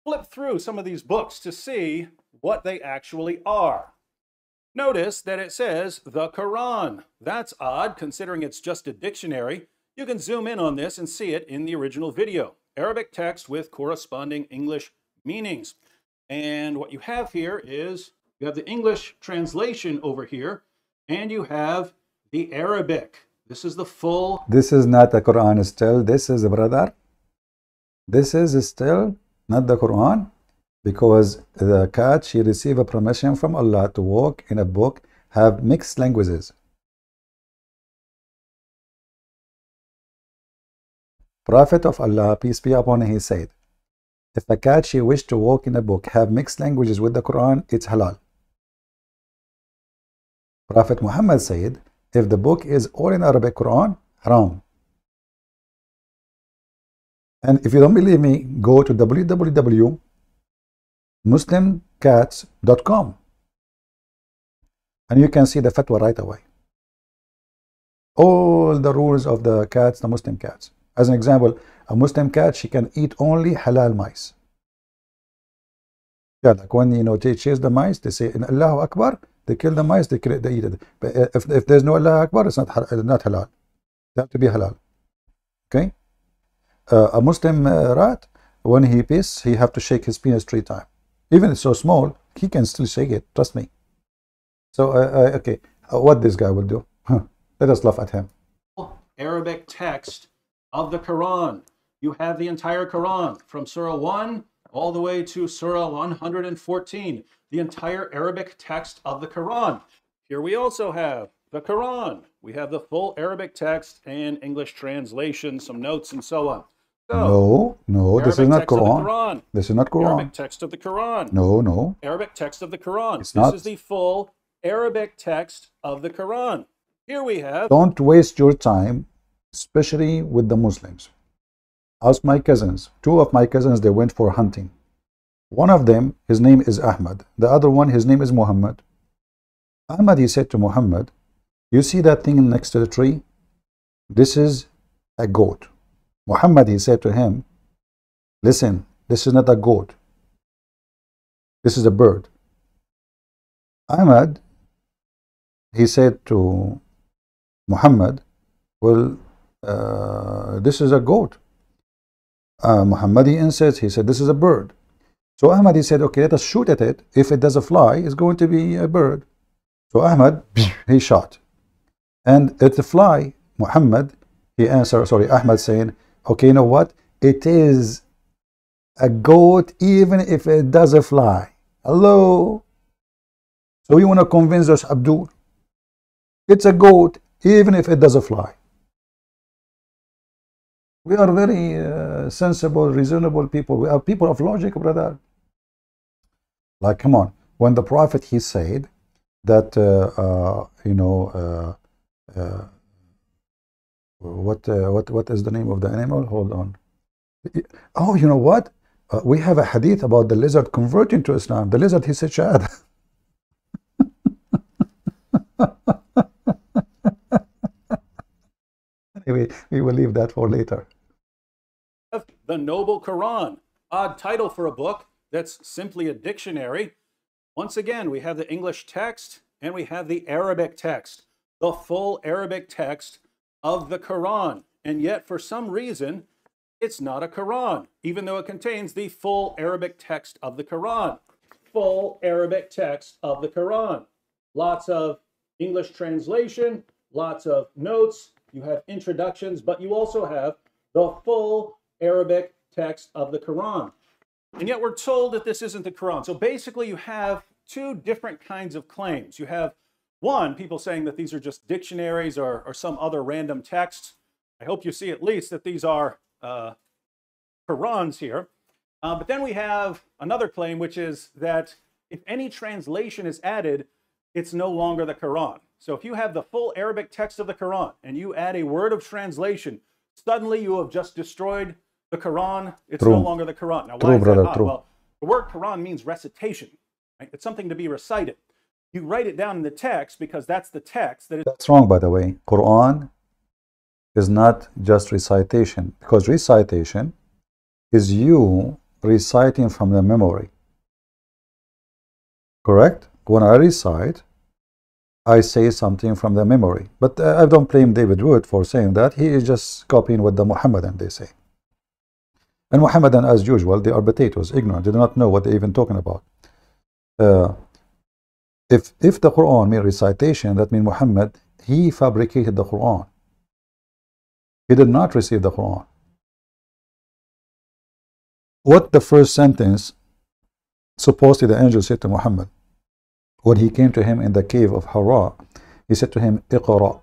flip through some of these books to see what they actually are. Notice that it says the Quran. That's odd considering it's just a dictionary. You can zoom in on this and see it in the original video. Arabic text with corresponding English meanings. And what you have here is you have the English translation over here and you have the Arabic. This is the full. This is not the Quran still. This is, brother. This is still not the Quran. Because the cat, she received a permission from Allah to walk in a book, have mixed languages. Prophet of Allah, peace be upon him, he said, if a cat, she wished to walk in a book, have mixed languages with the Quran, it's halal. Prophet Muhammad said, if the book is all in Arabic Quran, haram. And if you don't believe me, go to www.muslimcats.com and you can see the fatwa right away. All the rules of the cats, the Muslim cats. As an example, a Muslim cat, she can eat only halal mice. Yeah, like when they chase the mice, they say in Allahu Akbar, they kill the mice, they eat it. But if there's no Allahu Akbar, it's not halal. They have to be halal. Okay? A Muslim rat, when he pisses, he have to shake his penis 3 times. Even it's so small, he can still shake it. Trust me. So, okay, what this guy will do? Let us laugh at him. Arabic text of the Quran. You have the entire Quran from Surah 1 all the way to Surah 114. The entire Arabic text of the Quran. Here we also have the Quran. We have the full Arabic text and English translation, some notes and so on. So, no, this is not Quran. This is not Quran. Arabic text of the Quran. No. Arabic text of the Quran. This is the full Arabic text of the Quran. Here we have. Don't waste your time, especially with the Muslims. Ask my cousins. 2 of my cousins, they went for hunting. One of them, his name is Ahmad. The other one, his name is Muhammad. Ahmad, he said to Muhammad, you see that thing next to the tree? This is a goat. Muhammad, he said to him, listen, this is not a goat. This is a bird. Ahmad, he said to Muhammad, well, this is a goat. Muhammad, he insists, he said, this is a bird. So Ahmad, he said, okay, let us shoot at it. If it does a fly, it's going to be a bird. So Ahmad, he shot. And at the fly, Muhammad, he answered, Ahmad saying, okay, you know what? It is a goat even if it does a fly. Hello? So you want to convince us, Abdul? It's a goat even if it does a fly. We are very sensible, reasonable people. We are people of logic, brother. Like, come on. When the Prophet, he said that, what is the name of the animal? Hold on. Oh, you know what? We have a hadith about the lizard converting to Islam. The lizard, he said, Shahad. Anyway, we will leave that for later. The Noble Quran. Odd title for a book that's simply a dictionary. Once again, we have the English text and we have the Arabic text. The full Arabic text of the Quran. And yet, for some reason, it's not a Quran, even though it contains the full Arabic text of the Quran. Full Arabic text of the Quran. Lots of English translation, lots of notes. You have introductions, but you also have the full Arabic text of the Quran. And yet we're told that this isn't the Quran. So basically you have two different kinds of claims. You have one, people saying that these are just dictionaries or some other random texts. I hope you see at least that these are Qurans here. But then we have another claim, which is that if any translation is added, it's no longer the Quran. So if you have the full Arabic text of the Quran and you add a word of translation, suddenly you have just destroyed the Quran. It's no longer the Quran. Now, why is that? Well, the word Quran means recitation. Right? It's something to be recited. You write it down in the text because that's the text. That's wrong, by the way. Quran is not just recitation, because recitation is you reciting from the memory. Correct? When I recite, I say something from the memory. But I don't blame David Wood for saying that. He is just copying what the Muhammadan they say. And Muhammadan, as usual, they are potatoes, ignorant. They do not know what they're even talking about. If the Quran means recitation, that means Muhammad, he fabricated the Quran. He did not receive the Quran. What the first sentence, supposedly the angel said to Muhammad, when he came to him in the cave of Hira, he said to him, Iqra.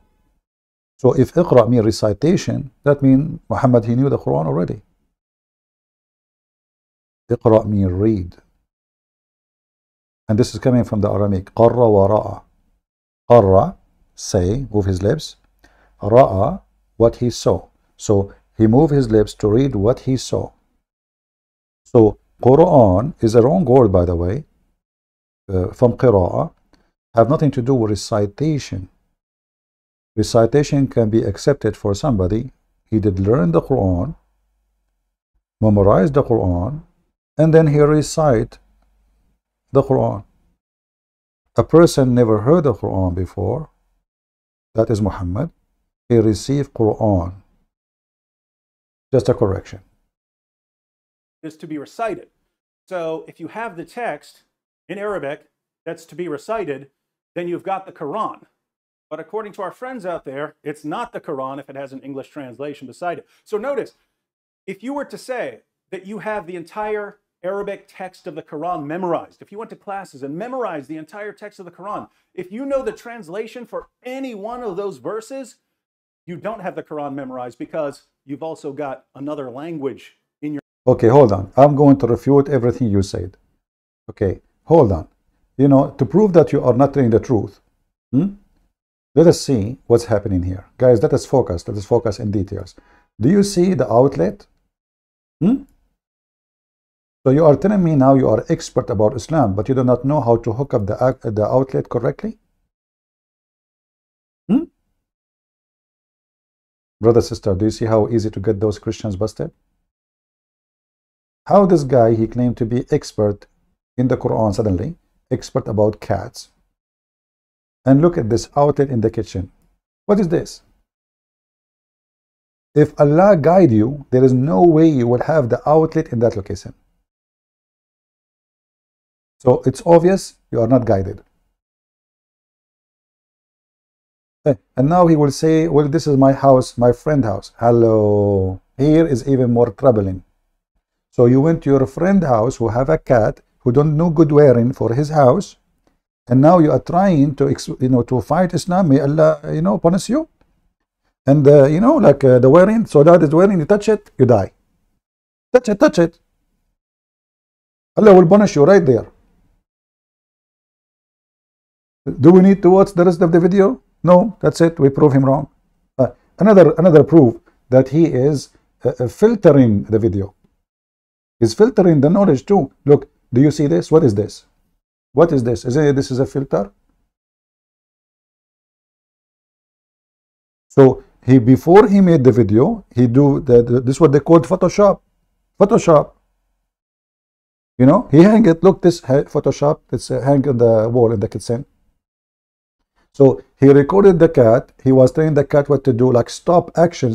So if Iqra means recitation, that means Muhammad, he knew the Quran already. Iqra means read. And this is coming from the Aramaic. Qarra wa ra'a. Qarra, say, move his lips. Ra'a, what he saw. So he moved his lips to read what he saw. So Quran is a wrong word, by the way, from qira'a, have nothing to do with recitation. Recitation can be accepted for somebody. He did learn the Quran, memorize the Quran, and then he recite the Quran. A person never heard the Quran before, that is Muhammad, he received Quran. Just a correction. Is to be recited. So if you have the text in Arabic that's to be recited, then you've got the Quran. But according to our friends out there, it's not the Quran if it has an English translation beside it. So notice, if you were to say that you have the entire Arabic text of the Quran memorized, if you went to classes and memorized the entire text of the Quran, if you know the translation for any one of those verses, you don't have the Quran memorized because you've also got another language in your... Okay, hold on. I'm going to refute everything you said. Okay, hold on. You know, to prove that you are not telling the truth, let us see what's happening here. Guys, let us focus. Let us focus in details. Do you see the outlet? So you are telling me now you are expert about Islam, but you do not know how to hook up the outlet correctly? Brother, sister, do you see how easy to get those Christians busted? How this guy, he claimed to be expert in the Quran suddenly, expert about cats. And look at this outlet in the kitchen. What is this? If Allah guide you, there is no way you will have the outlet in that location. So it's obvious you are not guided. And now he will say, well, this is my house, my friend's house. Hello. Here is even more troubling. So you went to your friend's house who have a cat who don't know good wearing for his house, and now you are trying to, to fight Islam. May Allah, punish you. And, the wearing, so that is wearing, you touch it, you die. Touch it. Allah will punish you right there. Do we need to watch the rest of the video? No, that's it. We prove him wrong. Another proof that he is filtering the video. He's filtering the knowledge too. Look, do you see this? What is this? What is this? This is a filter? So before he made the video, he do this is what they called Photoshop. Photoshop. He hang it. Look, this Photoshop. It's hang on the wall in the kitchen. So he recorded the cat. He was telling the cat what to do, like stop action,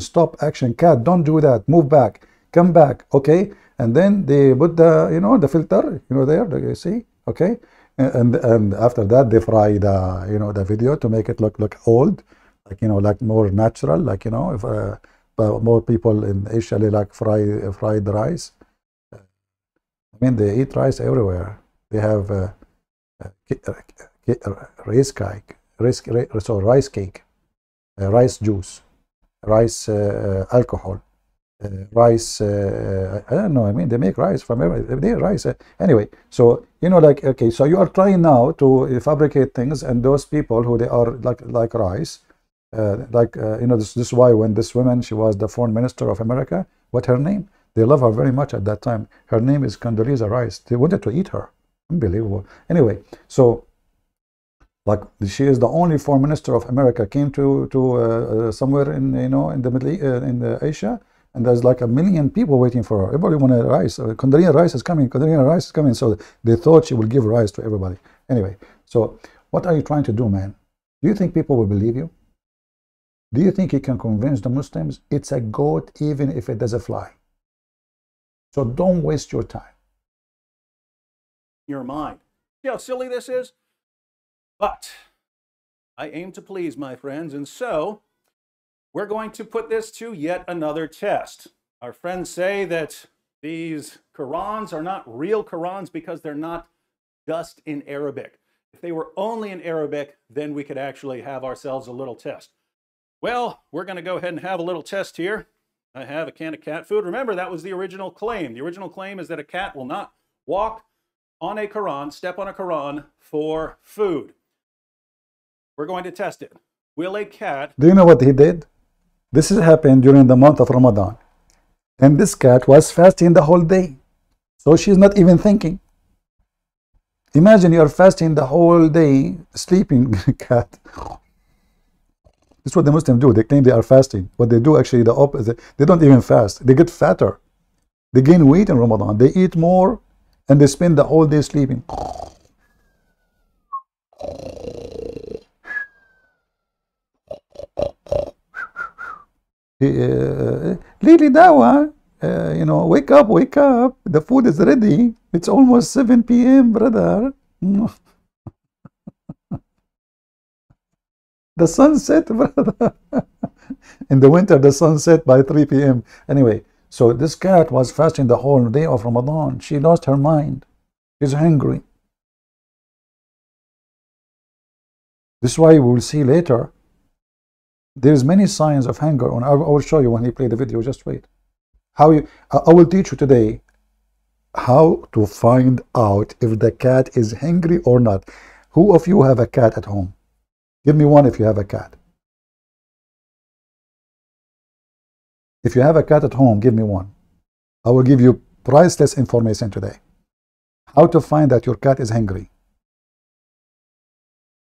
cat, don't do that, move back, come back, okay? And then they put the, the filter, there, you see, okay? And after that, they fry the, the video to make it look old, like, like more natural, like, if more people in Asia, they like fried rice. I mean, they eat rice everywhere. They have rice cake, rice cake, rice juice, rice alcohol, rice. I don't know. I mean, they make rice from every rice. Anyway, so you know, like, okay, so you are trying now to fabricate things, and those people who they are like rice. You know, this is why when this woman, she was the foreign minister of America, what her name? They love her very much at that time. Her name is Condoleezza Rice. They wanted to eat her. Unbelievable. Anyway, so like she is the only foreign minister of America, came to somewhere in, you know, in the Middle East, in the Asia, and there's like 1 million people waiting for her. Everybody wanted rice. Condoleezza Rice is coming. Condoleezza Rice is coming. So they thought she will give rice to everybody. Anyway, so what are you trying to do, man? Do you think people will believe you? Do you think you can convince the Muslims? It's a goat even if it doesn't fly. So don't waste your time. Your mind. See how silly this is? But I aim to please, my friends, and so we're going to put this to yet another test. Our friends say that these Qurans are not real Qurans because they're not just in Arabic. If they were only in Arabic, then we could actually have ourselves a little test. Well, we're going to go ahead and have a little test here. I have a can of cat food. Remember, that was the original claim. The original claim is that a cat will not walk on a Quran, step on a Quran for food. We're going to test it. Will a cat... Do you know what he did? This has happened during the month of Ramadan. And this cat was fasting the whole day. So she's not even thinking. Imagine you're fasting the whole day, sleeping cat. This is what the Muslims do. They claim they are fasting. What they do actually the opposite. They don't even fast. They get fatter. They gain weight in Ramadan. They eat more and they spend the whole day sleeping. Lily Dawa, you know, wake up, wake up. The food is ready. It's almost 7 p.m., brother. The sunset, brother. In the winter, the sunset by 3 p.m. Anyway, so this cat was fasting the whole day of Ramadan. She lost her mind. She's hungry. This is why we will see later. There's many signs of hunger. I will show you when he play the video. Just wait. I will teach you today how to find out if the cat is hungry or not. Who of you have a cat at home? Give me one if you have a cat. If you have a cat at home, give me one. I will give you priceless information today. How to find that your cat is hungry.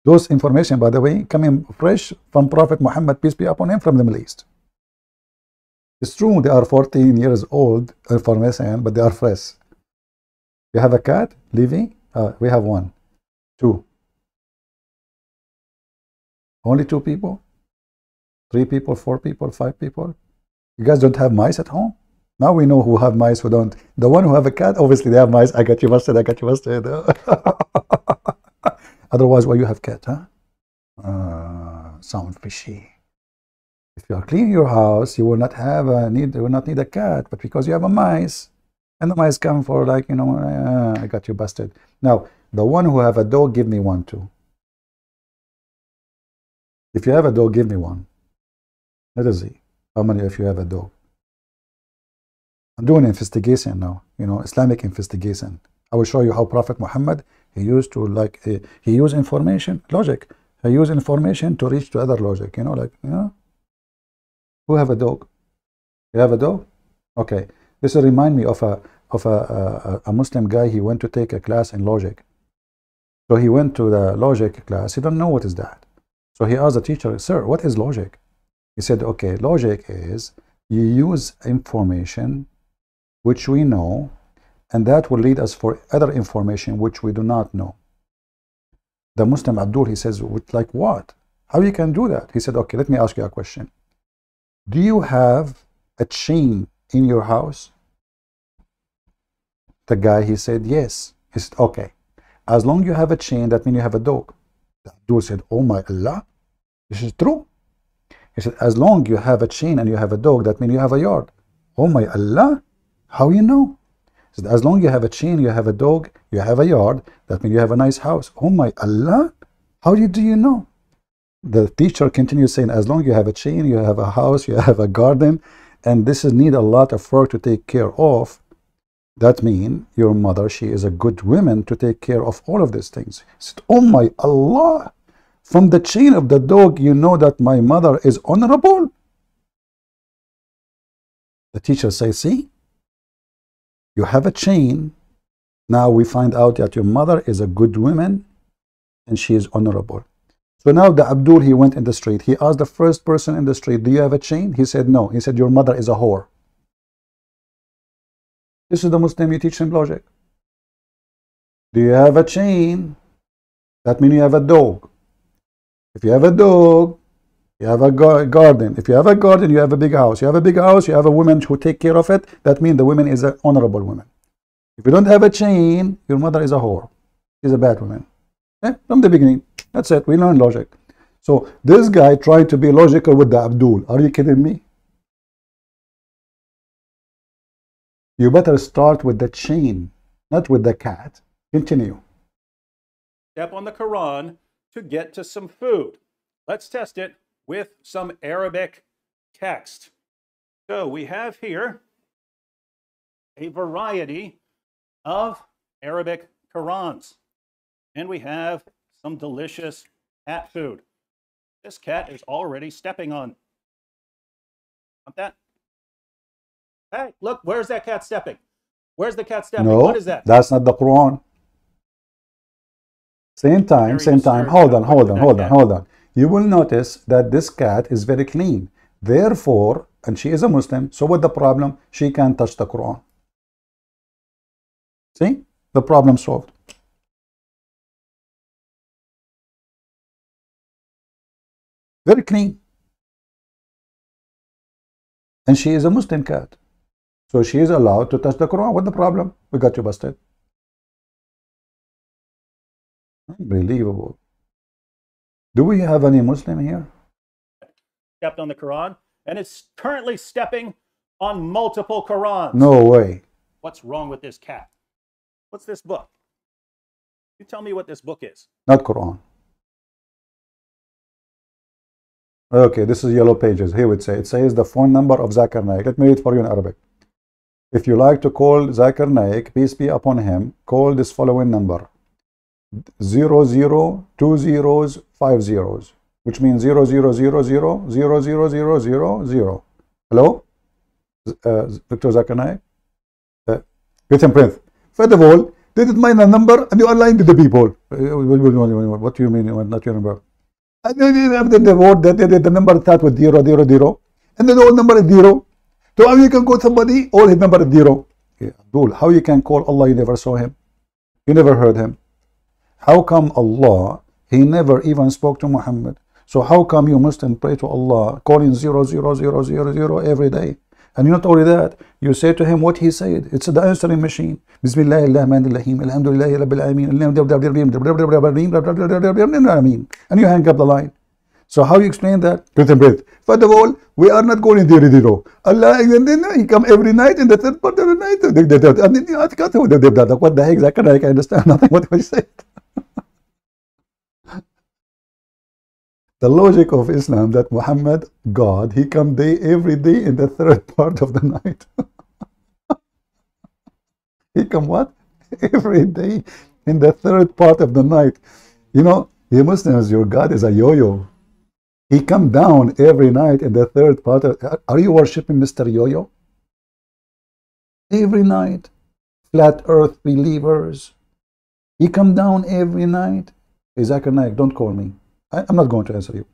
Those information, by the way, coming fresh from Prophet Muhammad, peace be upon him, from the Middle East. It's true, they are 14 years old information, but they are fresh. You have a cat, Livy? We have one. 2. Only 2 people? 3 people, 4 people, 5 people? You guys don't have mice at home? Now we know who have mice, who don't. The one who have a cat, obviously they have mice. I got you busted, I got you busted. Otherwise, why you have cat, huh? Sound fishy. If you are cleaning your house, you will not have you will not need a cat, but because you have a mice, and the mice come for like, you know, I got you busted. Now, the one who have a dog, give me one too. If you have a dog, give me one. Let us see how many if you have a dog. I'm doing investigation now, you know, Islamic investigation. I will show you how Prophet Muhammad, he used to like, he used information, logic. He used information to reach to other logic, you know, like, you know. Who have a dog? You have a dog? Okay. This will remind me of a Muslim guy. He went to take a class in logic. So he went to the logic class. He don't know what is that. So he asked the teacher, sir, what is logic? He said, okay, logic is you use information which we know, and that will lead us for other information which we do not know. The Muslim Abdul, he says, like what? How you can do that? He said, okay, let me ask you a question. Do you have a chain in your house? The guy, he said, yes. He said, okay. As long as you have a chain, that means you have a dog. The Abdul said, oh my Allah, this is true. He said, as long as you have a chain and you have a dog, that means you have a yard. Oh my Allah, how you know? He said, as long as you have a chain, you have a dog, you have a yard, that means you have a nice house. Oh my Allah, how do you know? The teacher continues saying, as long as you have a chain, you have a house, you have a garden, and this is need a lot of work to take care of. That means your mother, she is a good woman to take care of all of these things. He said, oh my Allah, from the chain of the dog, you know that my mother is honorable? The teacher says, see, you have a chain. Now we find out that your mother is a good woman and she is honorable. So now the Abdul, he went in the street. He asked the first person in the street, do you have a chain? He said, no. He said, your mother is a whore. This is the Muslim, you teach him logic. Do you have a chain? That means you have a dog. If you have a dog, you have a garden. If you have a garden, you have a big house. You have a big house, you have a woman who take care of it. That means the woman is an honorable woman. If you don't have a chain, your mother is a whore. She's a bad woman. From the beginning. That's it. We learn logic. So this guy tried to be logical with the Abdul. Are you kidding me? You better start with the chain, not with the cat. Continue. Step on the Quran to get to some food. Let's test it with some Arabic text. So we have here a variety of Arabic Qurans. And we have some delicious cat food. This cat is already stepping on. Want that? Hey, look, where's that cat stepping? Where's the cat stepping? No, what is that? That's not the Quran. Same time. Hold on. You will notice that this cat is very clean. Therefore, and she is a Muslim, so what's the problem? She can't touch the Quran. See? The problem solved. Very clean. And she is a Muslim cat. So she is allowed to touch the Quran. What's the problem? We got you busted. Unbelievable. Do we have any Muslim here? Stepped on the Quran, and it's currently stepping on multiple Qurans. No way. What's wrong with this cat? What's this book? You tell me what this book is. Not Quran. Okay, this is Yellow Pages. Here it says the phone number of Zakir Naik. Let me read for you in Arabic. If you like to call Zakir Naik, peace be upon him, call this following number. 00 2 zeros 5 zeros, which means 00000000. Hello? Victor Zakir Naik? Get him, Prince. First of all, this is my number and you are lying to the people. What do you mean, not your number? And then the word that the number starts with 000, and then the whole number is 0. So how you can call somebody, all his number is 0. Okay, Abdul, how you can call Allah, you never saw him? You never heard him? How come Allah, he never even spoke to Muhammad? So how come you Muslim pray to Allah, calling 00000 every day? And not only that, you say to him what he said. It's the answering machine. Bismillahirrahmanirrahim. Alhamdulillahi Rabbil Alameen. And you hang up the line. So how you explain that? With a breath. First of all, we are not going 0. Allah, and then he come every night in the third part of the night. And then you ask us, what the heck, Zakir? I can understand nothing what we said. The logic of Islam that Muhammad, God, he come every day in the third part of the night. He come what? Every day in the third part of the night. You know, you Muslims, your God is a yo-yo. He come down every night in the third part of... Are you worshipping Mr. Yo-Yo? Every night. Flat earth believers. He come down every night. Hey, Zakir Naik, don't call me. I'm not going to answer you.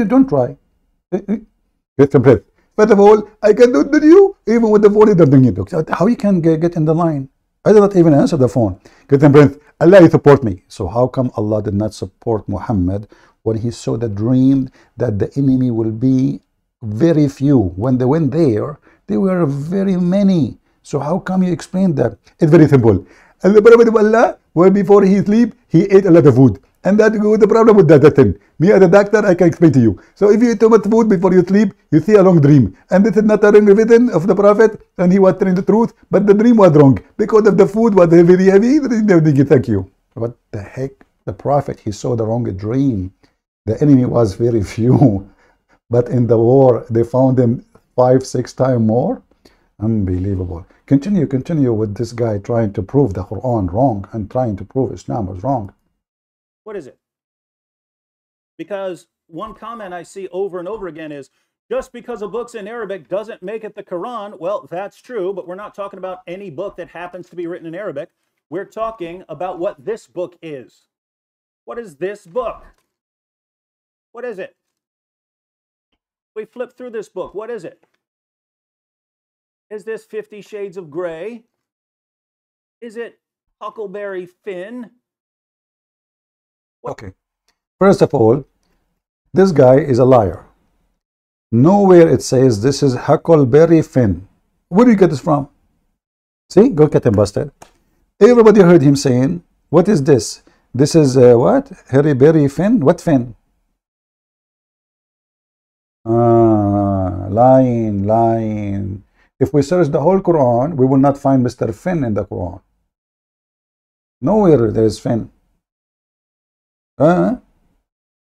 Don't try. Get some breath. First of all, I can do it with you, even with the phone. How you can get in the line? I did not even answer the phone. Get some breath. Allah, you support me. So how come Allah did not support Muhammad when he saw the dream that the enemy will be very few? When they went there, there were very many. So how come you explain that? It's very simple. And the Prophet of Allah, well, before he sleep, he ate a lot of food. And that's the problem with that thing. Me as a doctor, I can explain to you. So if you eat too much food before you sleep, you see a long dream. And this is not a wrong evidence of the Prophet, and he was telling the truth, but the dream was wrong. Because of the food was very heavy, thank you. What the heck? The Prophet, he saw the wrong dream. The enemy was very few. But in the war, they found him 5-6 times more. Unbelievable. Continue with this guy trying to prove the Quran wrong and trying to prove Islam was wrong. What is it? Because one comment I see over and over again is, just because a book's in Arabic doesn't make it the Quran. Well, that's true, but we're not talking about any book that happens to be written in Arabic. We're talking about what this book is. What is this book? What is it? We flip through this book. What is it? Is this 50 Shades of Grey? Is it Huckleberry Finn? What? Okay. First of all, this guy is a liar. Nowhere it says this is Huckleberry Finn. Where do you get this from? See? Go get him busted. Everybody heard him saying, what is this? This is what? Harry Finn? What Finn? Lying. If we search the whole Quran, we will not find Mr. Finn in the Quran. Nowhere there is Finn.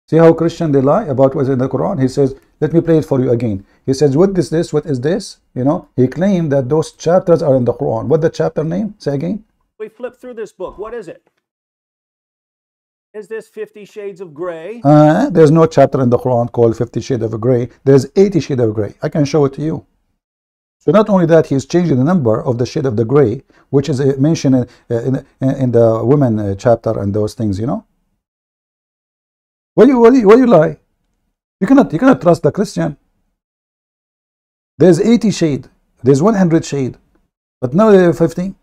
See how Christian they lie about what's in the Quran? He says, let me play it for you again. He says, what is this? What is this? You know, he claimed that those chapters are in the Quran. What the chapter name? Say again. We flip through this book. What is it? Is this 50 Shades of Grey? There's no chapter in the Quran called 50 Shades of Grey. There's 80 Shades of Grey. I can show it to you. So not only that, he's changing the number of the shade of the gray, which is mentioned in the women chapter and those things, you know. Why you lie? You cannot trust the Christian. There's 80 shade. There's 100 shade. But now there are 50.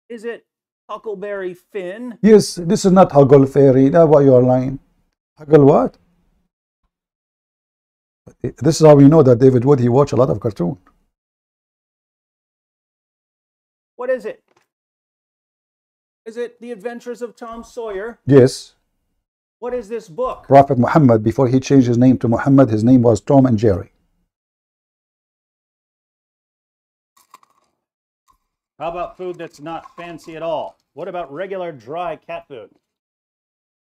Is it Huckleberry Finn? Yes, this is not Huckleberry. That's why you are lying. Huckle what? This is how we know that David Wood, he watched a lot of cartoon. What is it? Is it The Adventures of Tom Sawyer? Yes. What is this book? Prophet Muhammad, before he changed his name to Muhammad, his name was Tom and Jerry. How about food that's not fancy at all? What about regular dry cat food?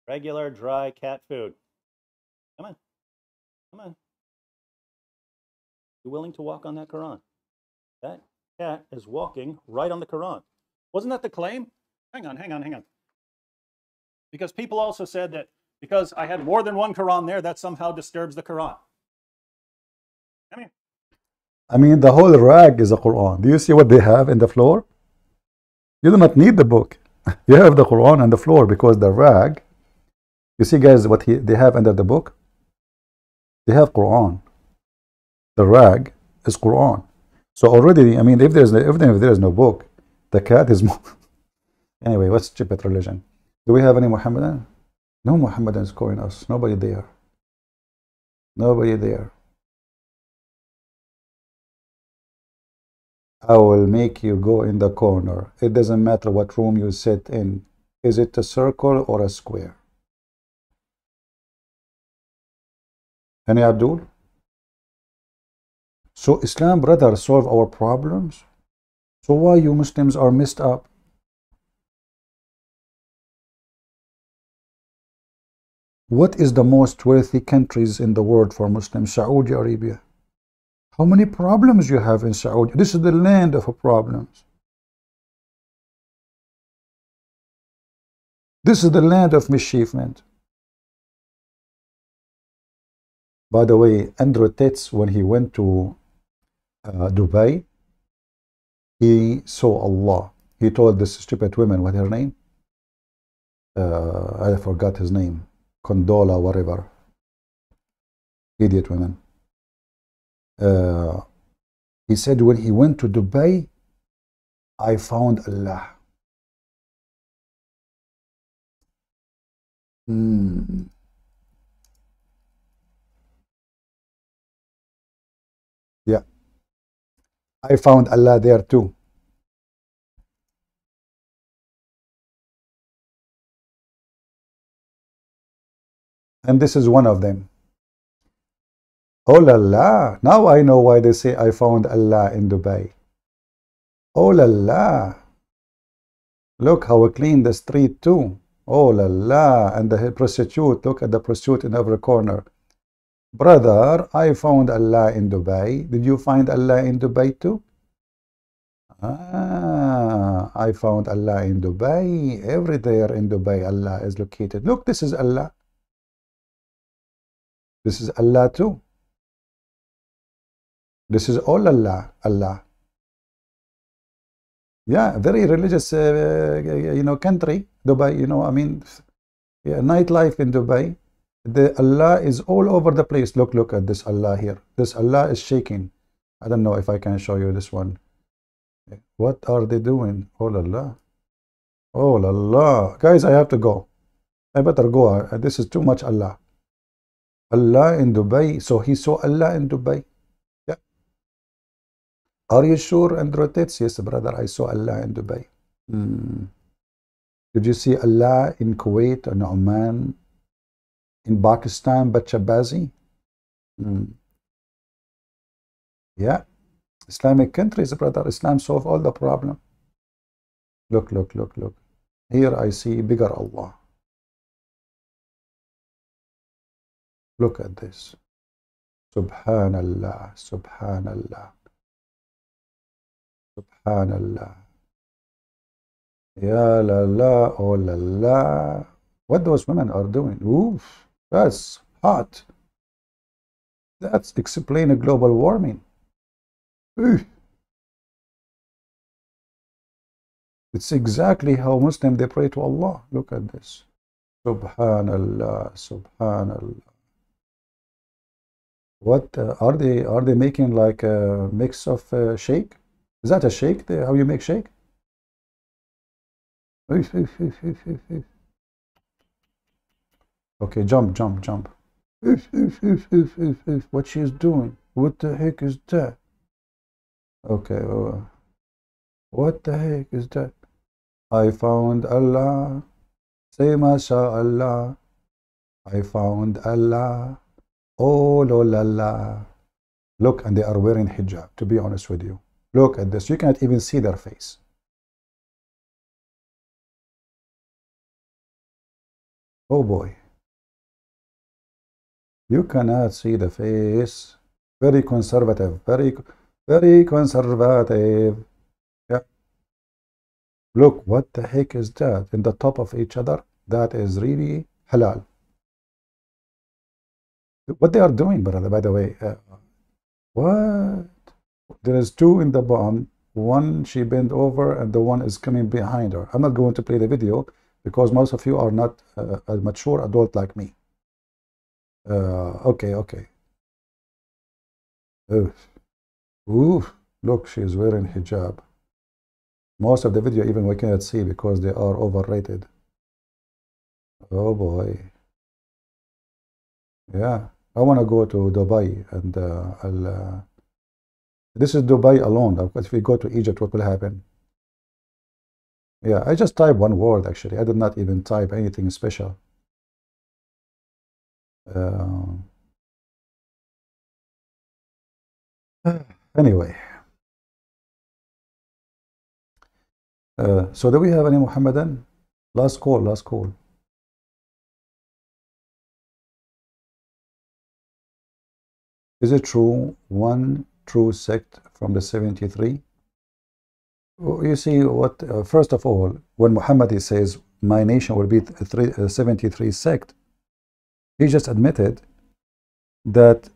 Regular dry cat food. Come on. Come on. You willing to walk on that Quran? That cat is walking right on the Quran. Wasn't that the claim? Hang on. Because people also said that because I had more than one Quran there, that somehow disturbs the Quran. Come here. I mean, the whole rag is a Quran. Do you see what they have in the floor? You do not need the book. You have the Quran on the floor because the rag, you see guys what they have under the book? They have Quran. The rag is Quran. So already, I mean, if there is no book, the cat is more. Anyway, what's stupid religion? Do we have any Muhammadan? No Muhammadans calling us. Nobody there. Nobody there. I will make you go in the corner. It doesn't matter what room you sit in. Is it a circle or a square? Any Abdul? So Islam, brother, solve our problems? So why you Muslims are messed up? What is the most wealthy countries in the world for Muslims? Saudi Arabia. How many problems you have in Saudi? This is the land of problems. This is the land of mischievement. By the way, Andrew Tate, when he went to Dubai, he saw Allah. He told this stupid woman, what her name? I forgot his name. Condola, whatever. Idiot women. He said when he went to Dubai, I found Allah. Yeah. I found Allah there too. And this is one of them. Oh la la. Now I know why they say I found Allah in Dubai. Oh la la. Look how clean the street too. Oh la la. And the prostitute. Look at the prostitute in every corner. Brother, I found Allah in Dubai. Did you find Allah in Dubai too? Ah, I found Allah in Dubai. Everywhere in Dubai, Allah is located. Look, this is Allah. This is Allah too. This is all Allah. Allah. Yeah, very religious, country, Dubai. I mean, yeah, nightlife in Dubai. The Allah is all over the place. Look at this Allah here. This Allah is shaking. I don't know if I can show you this one. What are they doing? Oh la la. Oh la la. Guys, I have to go. I better go. This is too much Allah. Allah in Dubai. So he saw Allah in Dubai. Yeah. Are you sure? And rotates. Yes, brother. I saw Allah in Dubai. Did you see Allah in Kuwait and Oman? In Pakistan, Bachabazi? Yeah. Islamic countries, brother. Islam solve all the problem. Look. Here I see bigger Allah. Look at this. Subhanallah. Subhanallah. Subhanallah. Ya la la. Oh la la. What those women are doing? Oof. That's hot. That's explaining global warming. It's exactly how Muslims they pray to Allah. Look at this. Subhanallah, Subhanallah. What are they making like a mix of shake? Is that a shake? How you make shake? Okay, jump. What she's doing? What the heck is that? Okay, what the heck is that? I found Allah. Say MashaAllah. I found Allah. Oh la la. Look, and they are wearing hijab, to be honest with you. Look at this. You can't even see their face. Oh boy. You cannot see the face. Very conservative. Very conservative. Yeah. Look, what the heck is that? In the top of each other? That is really halal. What they are doing, brother, by the way. What? There is two in the bottom. One she bent over and the one is coming behind her. I'm not going to play the video because most of you are not a mature adult like me. Okay. Oof. Look, she's wearing hijab. Most of the video even we cannot see because they are overrated. Oh boy. Yeah, I want to go to Dubai and this is Dubai alone. If we go to Egypt, what will happen? Yeah, I just typed one word actually. I did not even type anything special. Anyway. So do we have any Muhammadan? Last call. Is it true, one true sect from the 73? You see what, first of all, when Muhammad says, my nation will be 73 sect, he just admitted that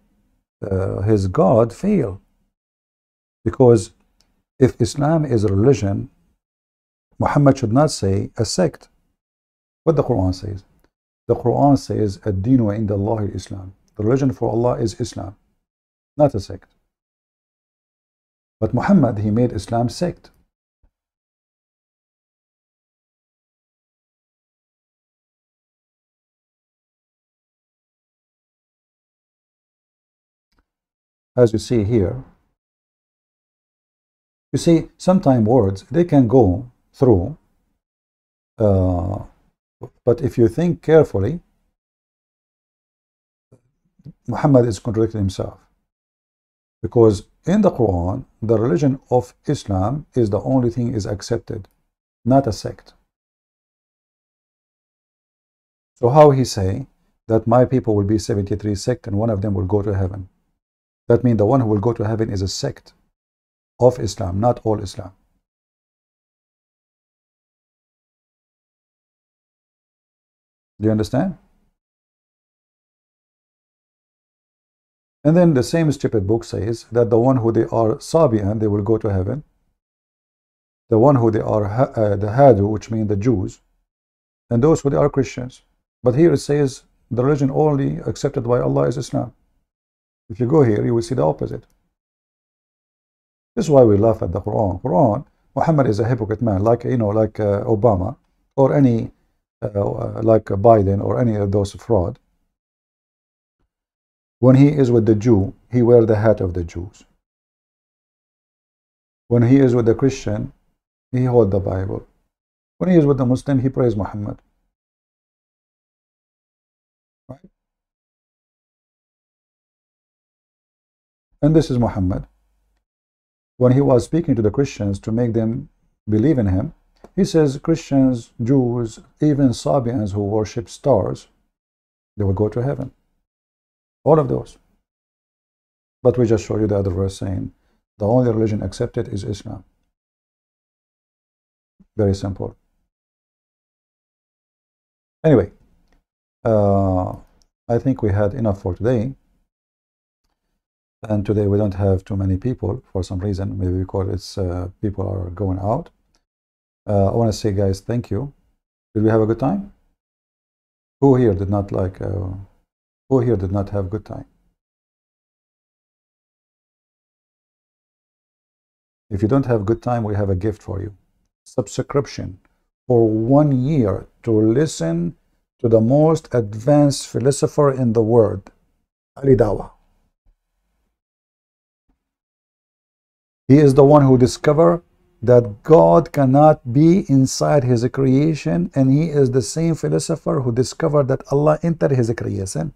his God failed. Because if Islam is a religion, Muhammad should not say a sect. What the Quran says? The Quran says, Ad-Dinu inda Allah Islam. The religion for Allah is Islam, not a sect. But Muhammad, he made Islam sect. As you see here, you see, sometimes words, they can go through, but if you think carefully, Muhammad is contradicting himself. Because in the Quran, the religion of Islam is the only thing is accepted, not a sect. So how he say that my people will be 73 sect and one of them will go to heaven? That means the one who will go to heaven is a sect of Islam, not all Islam. Do you understand? And then the same stupid book says that the one who they are Sabi'an, they will go to heaven. The one who they are the Hadu, which means the Jews, and those who they are Christians. But here it says the religion only accepted by Allah is Islam. If you go here, you will see the opposite. This is why we laugh at the Quran. Muhammad is a hypocrite man, like like Obama or any like Biden or any of those fraud. When he is with the Jew, he wears the hat of the Jews. When he is with the Christian, he holds the Bible. When he is with the Muslim, he prays Muhammad. Right? And this is Muhammad. When he was speaking to the Christians to make them believe in him, he says Christians, Jews, even Sabians who worship stars, they will go to heaven. All of those. But we just showed you the other verse saying the only religion accepted is Islam. Very simple. Anyway, I think we had enough for today. And today we don't have too many people for some reason, maybe because it's people are going out. I want to say, guys, thank you. Did we have a good time? Who here did not like? Who here did not have a good time? If you don't have good time, we have a gift for you. Subscription for 1 year to listen to the most advanced philosopher in the world, Ali Dawa. He is the one who discovered that God cannot be inside his creation, and he is the same philosopher who discovered that Allah entered his creation.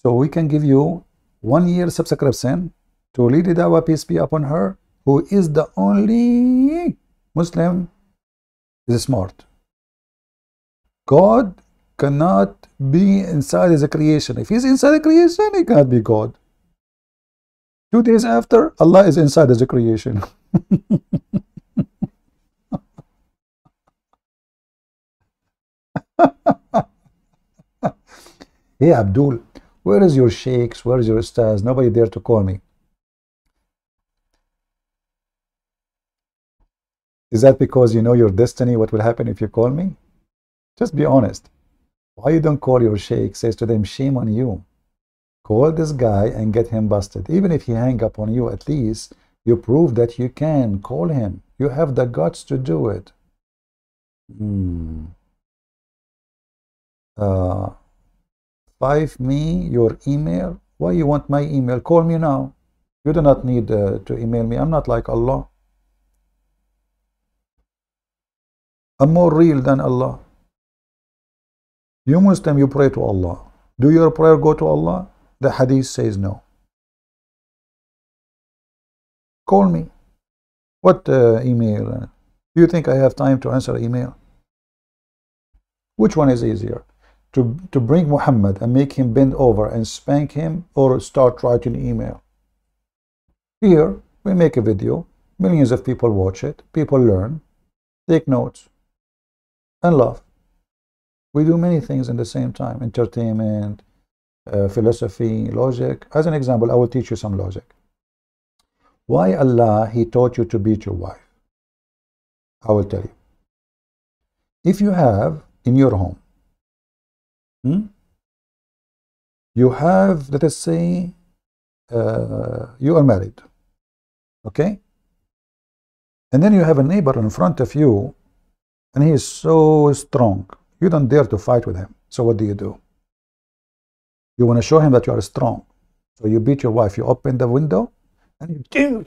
So we can give you 1 year subscription to Lady Dawa, peace be upon her, who is the only Muslim is smart. God cannot be inside his creation. If he's inside the creation, he cannot be God. 2 days after, Allah is inside his creation. Hey Abdul, where is your sheikhs? Where is your stars? Nobody there to call me. Is that because you know your destiny, what will happen if you call me? Just be honest. Why you don't call your sheikh? Says to them, shame on you. Call this guy and get him busted. Even if he hang up on you, at least you prove that you can call him. You have the guts to do it. Five me your email. Why you want my email? Call me now. You do not need to email me. I'm not like Allah. I'm more real than Allah. You Muslim, you pray to Allah. Do your prayer go to Allah? The hadith says no. Call me. What email? Do you think I have time to answer email? Which one is easier? To bring Muhammad and make him bend over and spank him, or start writing email? Here, we make a video. Millions of people watch it. People learn, take notes, and laugh. We do many things in the same time. Entertainment, philosophy, logic. As an example, I will teach you some logic. Why Allah, He taught you to beat your wife? I will tell you. If you have in your home, you have, let us say, you are married, okay? And then you have a neighbor in front of you, and he is so strong. You don't dare to fight with him. So what do? You want to show him that you are strong. So you beat your wife. You open the window, and you and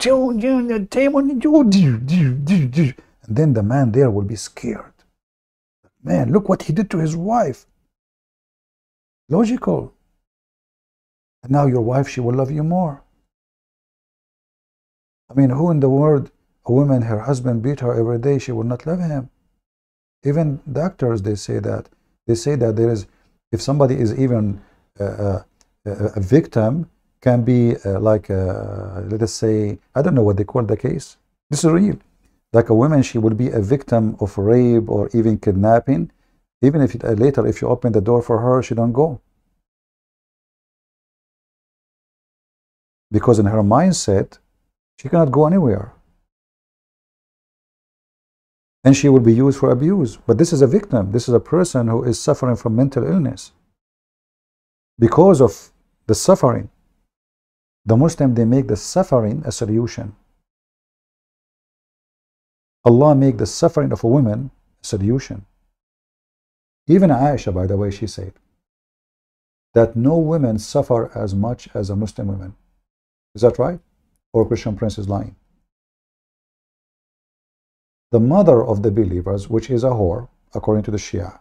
then the man there will be scared. Man, look what he did to his wife. Logical. And now your wife, she will love you more. I mean, who in the world, a woman, her husband beat her every day, she will not love him? Even doctors, they say that. They say that there is, if somebody is even a victim, can be let us say, I don't know what they call the case. This is real. Like a woman, she will be a victim of rape or even kidnapping. Even if later, if you open the door for her, she don't go. Because in her mindset, she cannot go anywhere. And she will be used for abuse. But this is a victim. This is a person who is suffering from mental illness. Because of the suffering, the Muslim, they make the suffering a solution. Allah make the suffering of a woman a solution. Even Aisha, by the way, she said that no women suffer as much as a Muslim woman. Is that right? Or Christian Prince is lying? The mother of the believers, which is a whore, according to the Shia,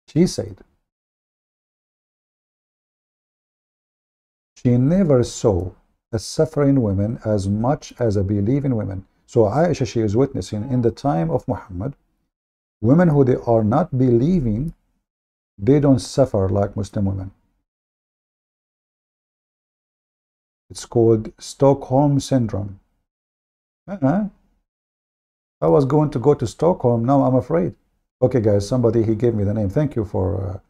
she said she never saw a suffering women as much as a believing women. So Aisha, she is witnessing in the time of Muhammad, women who they are not believing, they don't suffer like Muslim women. It's called Stockholm Syndrome. I was going to go to Stockholm, now I'm afraid. Okay guys, somebody, he gave me the name. Thank you for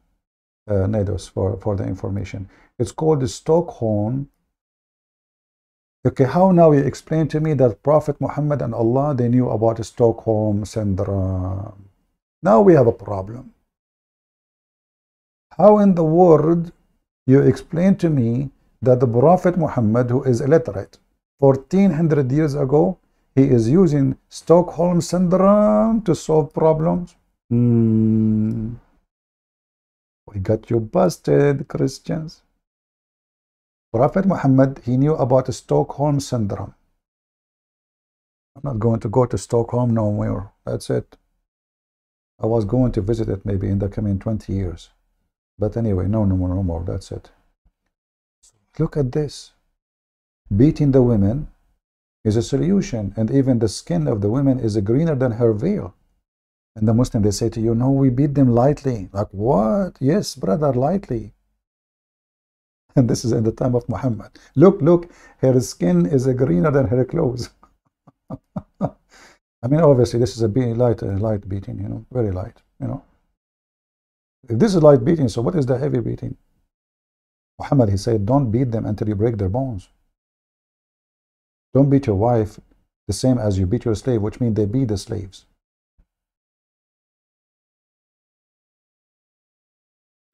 Nados for the information. It's called the Stockholm. Okay, how now you explain to me that Prophet Muhammad and Allah, they knew about the Stockholm Syndrome. Now we have a problem. How in the world you explain to me that the Prophet Muhammad, who is illiterate, 1400 years ago, he is using Stockholm Syndrome to solve problems? We got you busted, Christians. Prophet Muhammad, he knew about the Stockholm Syndrome. I'm not going to go to Stockholm no more. That's it. I was going to visit it maybe in the coming 20 years. But anyway, no more. That's it. Look at this. Beating the women is a solution, and even the skin of the women is greener than her veil. And the Muslim, they say to you, no, we beat them lightly. Like what? Yes, brother, lightly. And this is in the time of Muhammad. Look, her skin is greener than her clothes. I mean, obviously, this is a light beating, you know, very light, you know. If this is light beating, so what is the heavy beating? Muhammad, he said, don't beat them until you break their bones. Don't beat your wife the same as you beat your slave, which means they beat the slaves.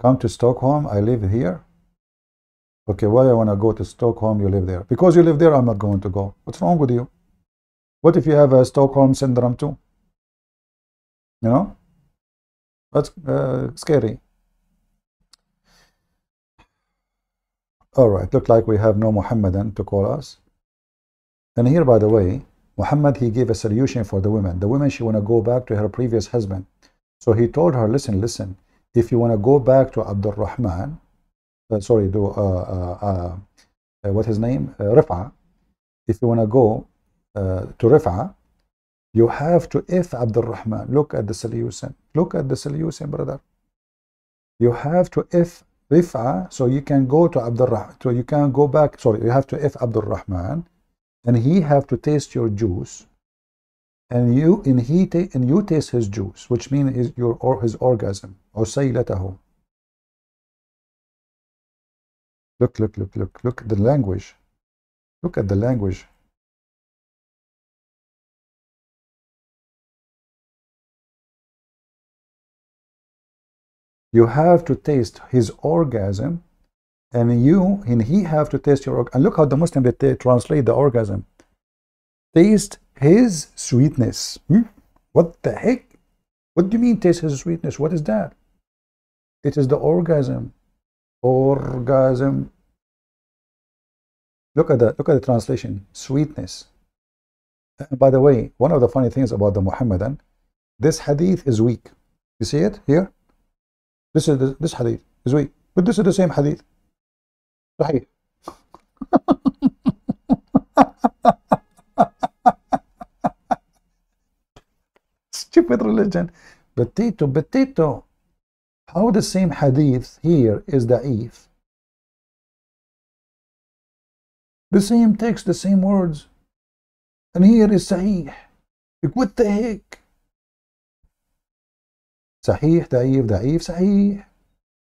Come to Stockholm, I live here. Okay, why I want to go to Stockholm, you live there? Because you live there, I'm not going to go. What's wrong with you? What if you have a Stockholm Syndrome too? You know? That's scary. Alright, look like we have no Muhammadan to call us. And here, by the way, Muhammad, he gave a solution for the women. The women, she want to go back to her previous husband. So he told her, listen, if you want to go back to Abdul Rahman, what his name? Rif'a. If you want to go to Rif'a, you have to if Abdul Rahman. Look at the solution. Look at the solution, brother. You have to if Rif'a, so you can go to Abdul Rahman. So you can go back. Sorry, you have to if Abdul Rahman, and he have to taste your juice, and you taste his juice, which means his orgasm, or saylatahu. Look at the language. Look at the language. You have to taste his orgasm, and he have to taste your orgasm. And look how the Muslim, they translate the orgasm. Taste his sweetness. What the heck? What do you mean taste his sweetness? What is that? It is the orgasm. Orgasm. Look at the translation. Sweetness. And by the way, one of the funny things about the Muhammadan, this hadith is weak. You see it here? this hadith is weak, but this is the same hadith. Sahih. Stupid religion. Potato. How the same hadith here is da'if? The same text, the same words. And here is sahih. Like, what the heck? Sahih, da'if, da'if, sahih.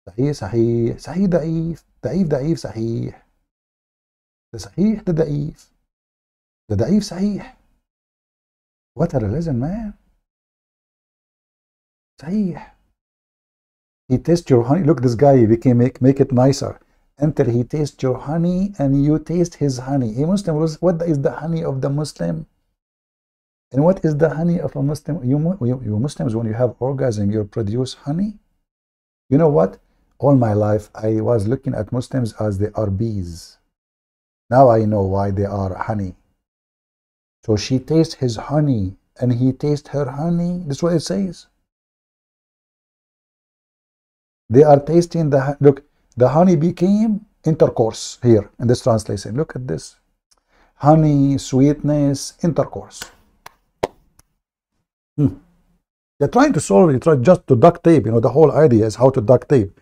Sahih, sahih, sahih, da'if, da'if, da'if, sahih. The sahih, the da'if. The da'if, sahih. What a religion, man. Sahih. He tastes your honey. Look, this guy, we can make it nicer. Until he tastes your honey and you taste his honey. A Muslim, what is the honey of the Muslim? And what is the honey of a Muslim? You Muslims, when you have orgasm, you produce honey. You know what? All my life, I was looking at Muslims as they are bees. Now I know why they are honey. So she tastes his honey and he tastes her honey. That's what it says. They are tasting the, look, the honey became intercourse here in this translation. Look at this. Honey, sweetness, intercourse. They're trying to solve it, try just to duct tape. You know, the whole idea is how to duct tape.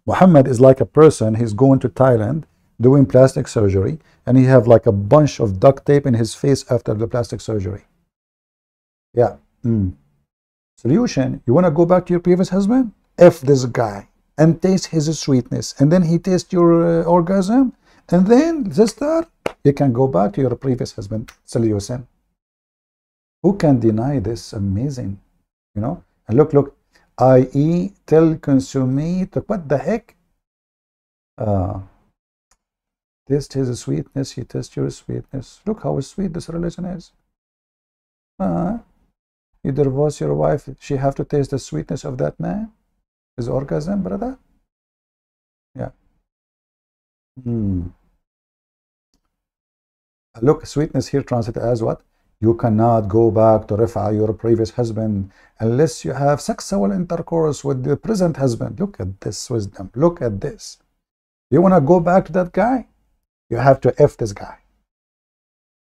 Muhammad is like a person, he's going to Thailand doing plastic surgery, and he have like a bunch of duct tape in his face after the plastic surgery. Yeah. Solution, you want to go back to your previous husband? F this guy and taste his sweetness, and then he tastes your orgasm, and then sister, you can go back to your previous husband. Solution. Who can deny this? Amazing, you know. And look, i.e. tell consummate. What the heck? Taste his sweetness, he tastes your sweetness. Look how sweet this religion is. You divorce your wife, she have to taste the sweetness of that man, his orgasm, brother. Yeah. Look, sweetness here translated as what? You cannot go back to Rifa, your previous husband, unless you have sexual intercourse with the present husband. Look at this wisdom. Look at this. You want to go back to that guy? You have to F this guy.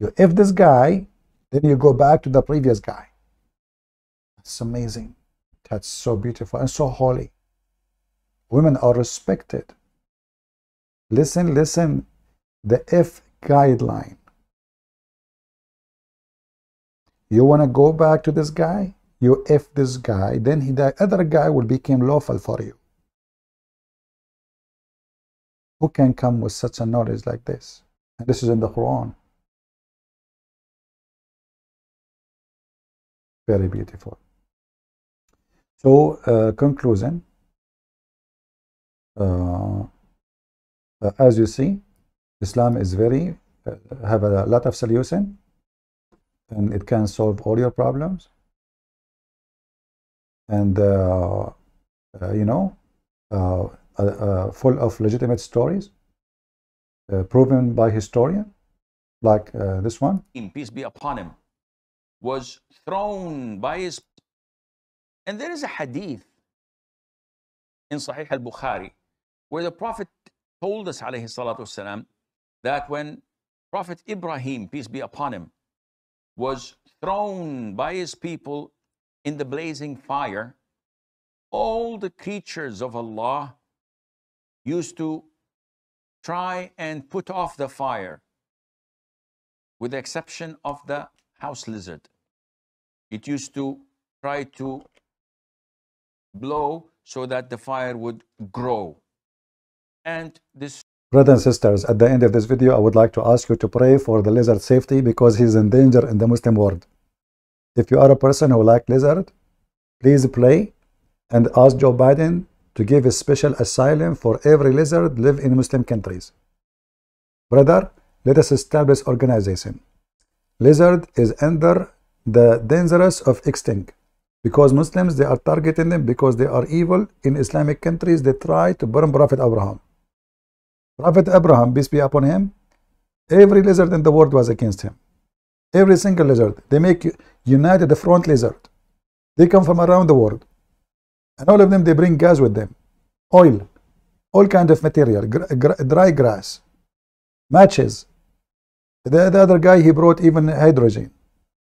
You F this guy, then you go back to the previous guy. That's amazing. That's so beautiful and so holy. Women are respected. Listen. The F guideline. You want to go back to this guy? You F this guy, then the other guy will become lawful for you. Who can come with such a knowledge like this? And this is in the Quran. Very beautiful. So, conclusion. As you see, Islam is very, have a lot of solution. And it can solve all your problems, and you know, full of legitimate stories, proven by historian, like this one. Peace be upon him, was thrown by his, and there is a hadith in Sahih al-Bukhari where the Prophet told us, alayhi salatu wasalam, that when Prophet Ibrahim, peace be upon him, was thrown by his people in the blazing fire, all the creatures of Allah used to try and put off the fire, with the exception of the house lizard. It used to try to blow so that the fire would grow. And this, brothers and sisters, at the end of this video, I would like to ask you to pray for the lizard safety, because he's in danger in the Muslim world. If you are a person who likes lizard, please pray and ask Joe Biden to give a special asylum for every lizard live in Muslim countries. Brother, let us establish organization. Lizard is under the dangerous of extinct, because Muslims, they are targeting them because they are evil. In Islamic countries, they try to burn Prophet Abraham. Prophet Abraham, peace be upon him, every lizard in the world was against him. Every single lizard. They make united the front lizard. They come from around the world. And all of them, they bring gas with them. oil, all kind of material, dry grass, matches. The other guy, he brought even hydrogen.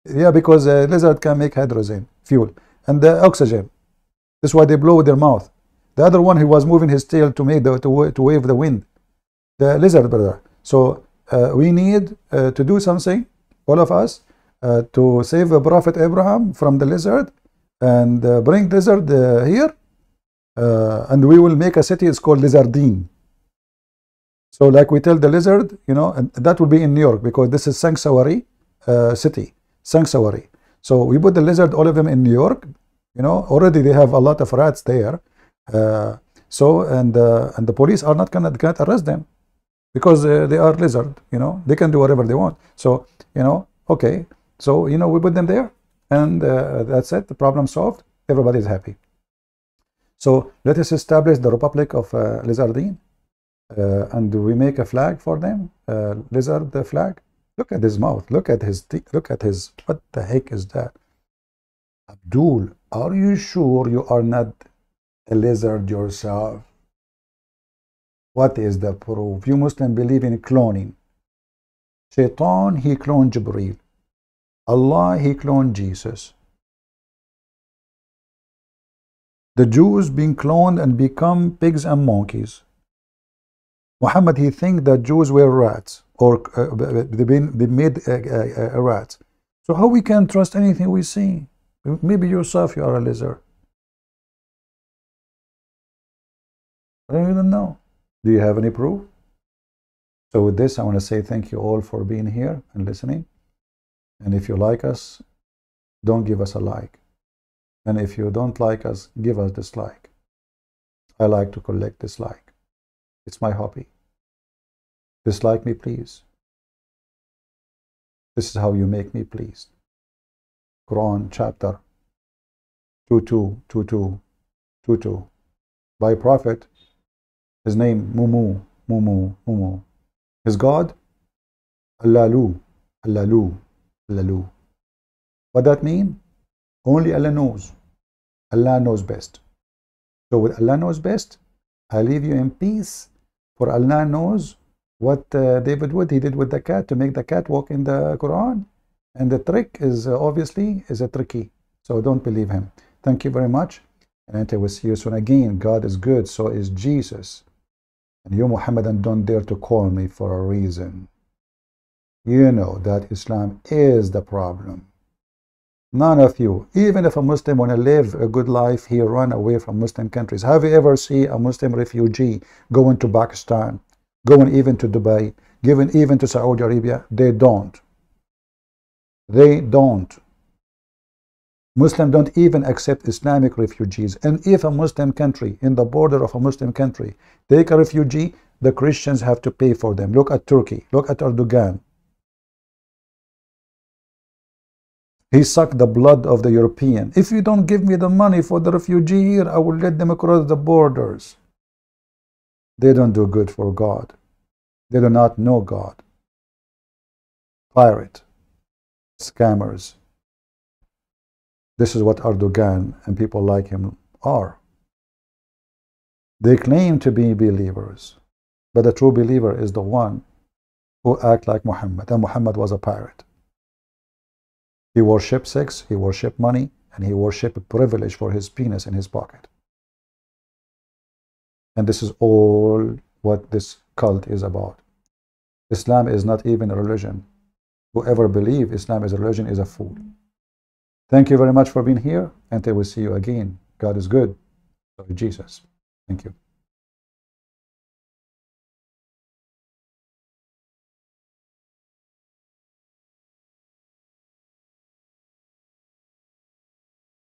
Yeah, because a lizard can make hydrogen fuel and the oxygen. That's why they blow with their mouth. The other one, he was moving his tail to make to wave the wind. The lizard, brother. So we need to do something, all of us, to save the Prophet Abraham from the lizard and bring lizard here, and we will make a city. It's called Lizardine. So like we tell the lizard, you know, and that will be in New York because this is sanctuary city, sanctuary. So we put the lizard, all of them in New York. You know, already they have a lot of rats there. And the police are not gonna arrest them because they are lizard. You know, they can do whatever they want. So you know, okay. So you know, we put them there, and that's it. The problem solved. Everybody is happy. So let us establish the Republic of Lizardine, and we make a flag for them. Lizard flag. Look at his mouth. Look at his teeth. Look at his. What the heck is that? Abdul, are you sure you are not a lizard yourself? What is the proof? You Muslims believe in cloning. Shaitan, he cloned Jibreel. Allah, he cloned Jesus. The Jews being cloned and become pigs and monkeys. Muhammad, he think that Jews were rats, or they made rats. So how we can trust anything we see? Maybe yourself you are a lizard. I don't know. Do you have any proof? So with this, I want to say thank you all for being here and listening. And if you like us, don't give us a like. And if you don't like us, give us dislike. I like to collect dislike. It's my hobby. Dislike me, please. This is how you make me pleased. Quran chapter 22. By Prophet, his name Mumu. His God, Allalu. What that mean? Only Allah knows. Allah knows best. So with Allah knows best, I leave you in peace. For Allah knows what David Wood, he did with the cat to make the cat walk in the Quran. And the trick is obviously is a tricky. So don't believe him. Thank you very much. And I will see you soon again. God is good, so is Jesus. And you Muhammadan don't dare to call me for a reason. You know that Islam is the problem. None of you, even if a Muslim want to live a good life, he run away from Muslim countries. Have you ever seen a Muslim refugee going to Pakistan, going even to Dubai, going even to Saudi Arabia? They don't. They don't. Muslims don't even accept Islamic refugees. And if a Muslim country, in the border of a Muslim country, take a refugee, the Christians have to pay for them. Look at Turkey. Look at Erdogan. He sucked the blood of the European. If you don't give me the money for the refugee here, I will let them across the borders. They don't do good for God. They do not know God. Pirate. Scammers. This is what Erdogan and people like him are. They claim to be believers, but the true believer is the one who act like Muhammad, and Muhammad was a pirate. He worshipped sex, he worshipped money, and he worshipped privilege for his penis in his pocket. And this is all what this cult is about. Islam is not even a religion. Whoever believes Islam is a religion is a fool. Thank you very much for being here. Until we see you again. God is good. So is Jesus. Thank you.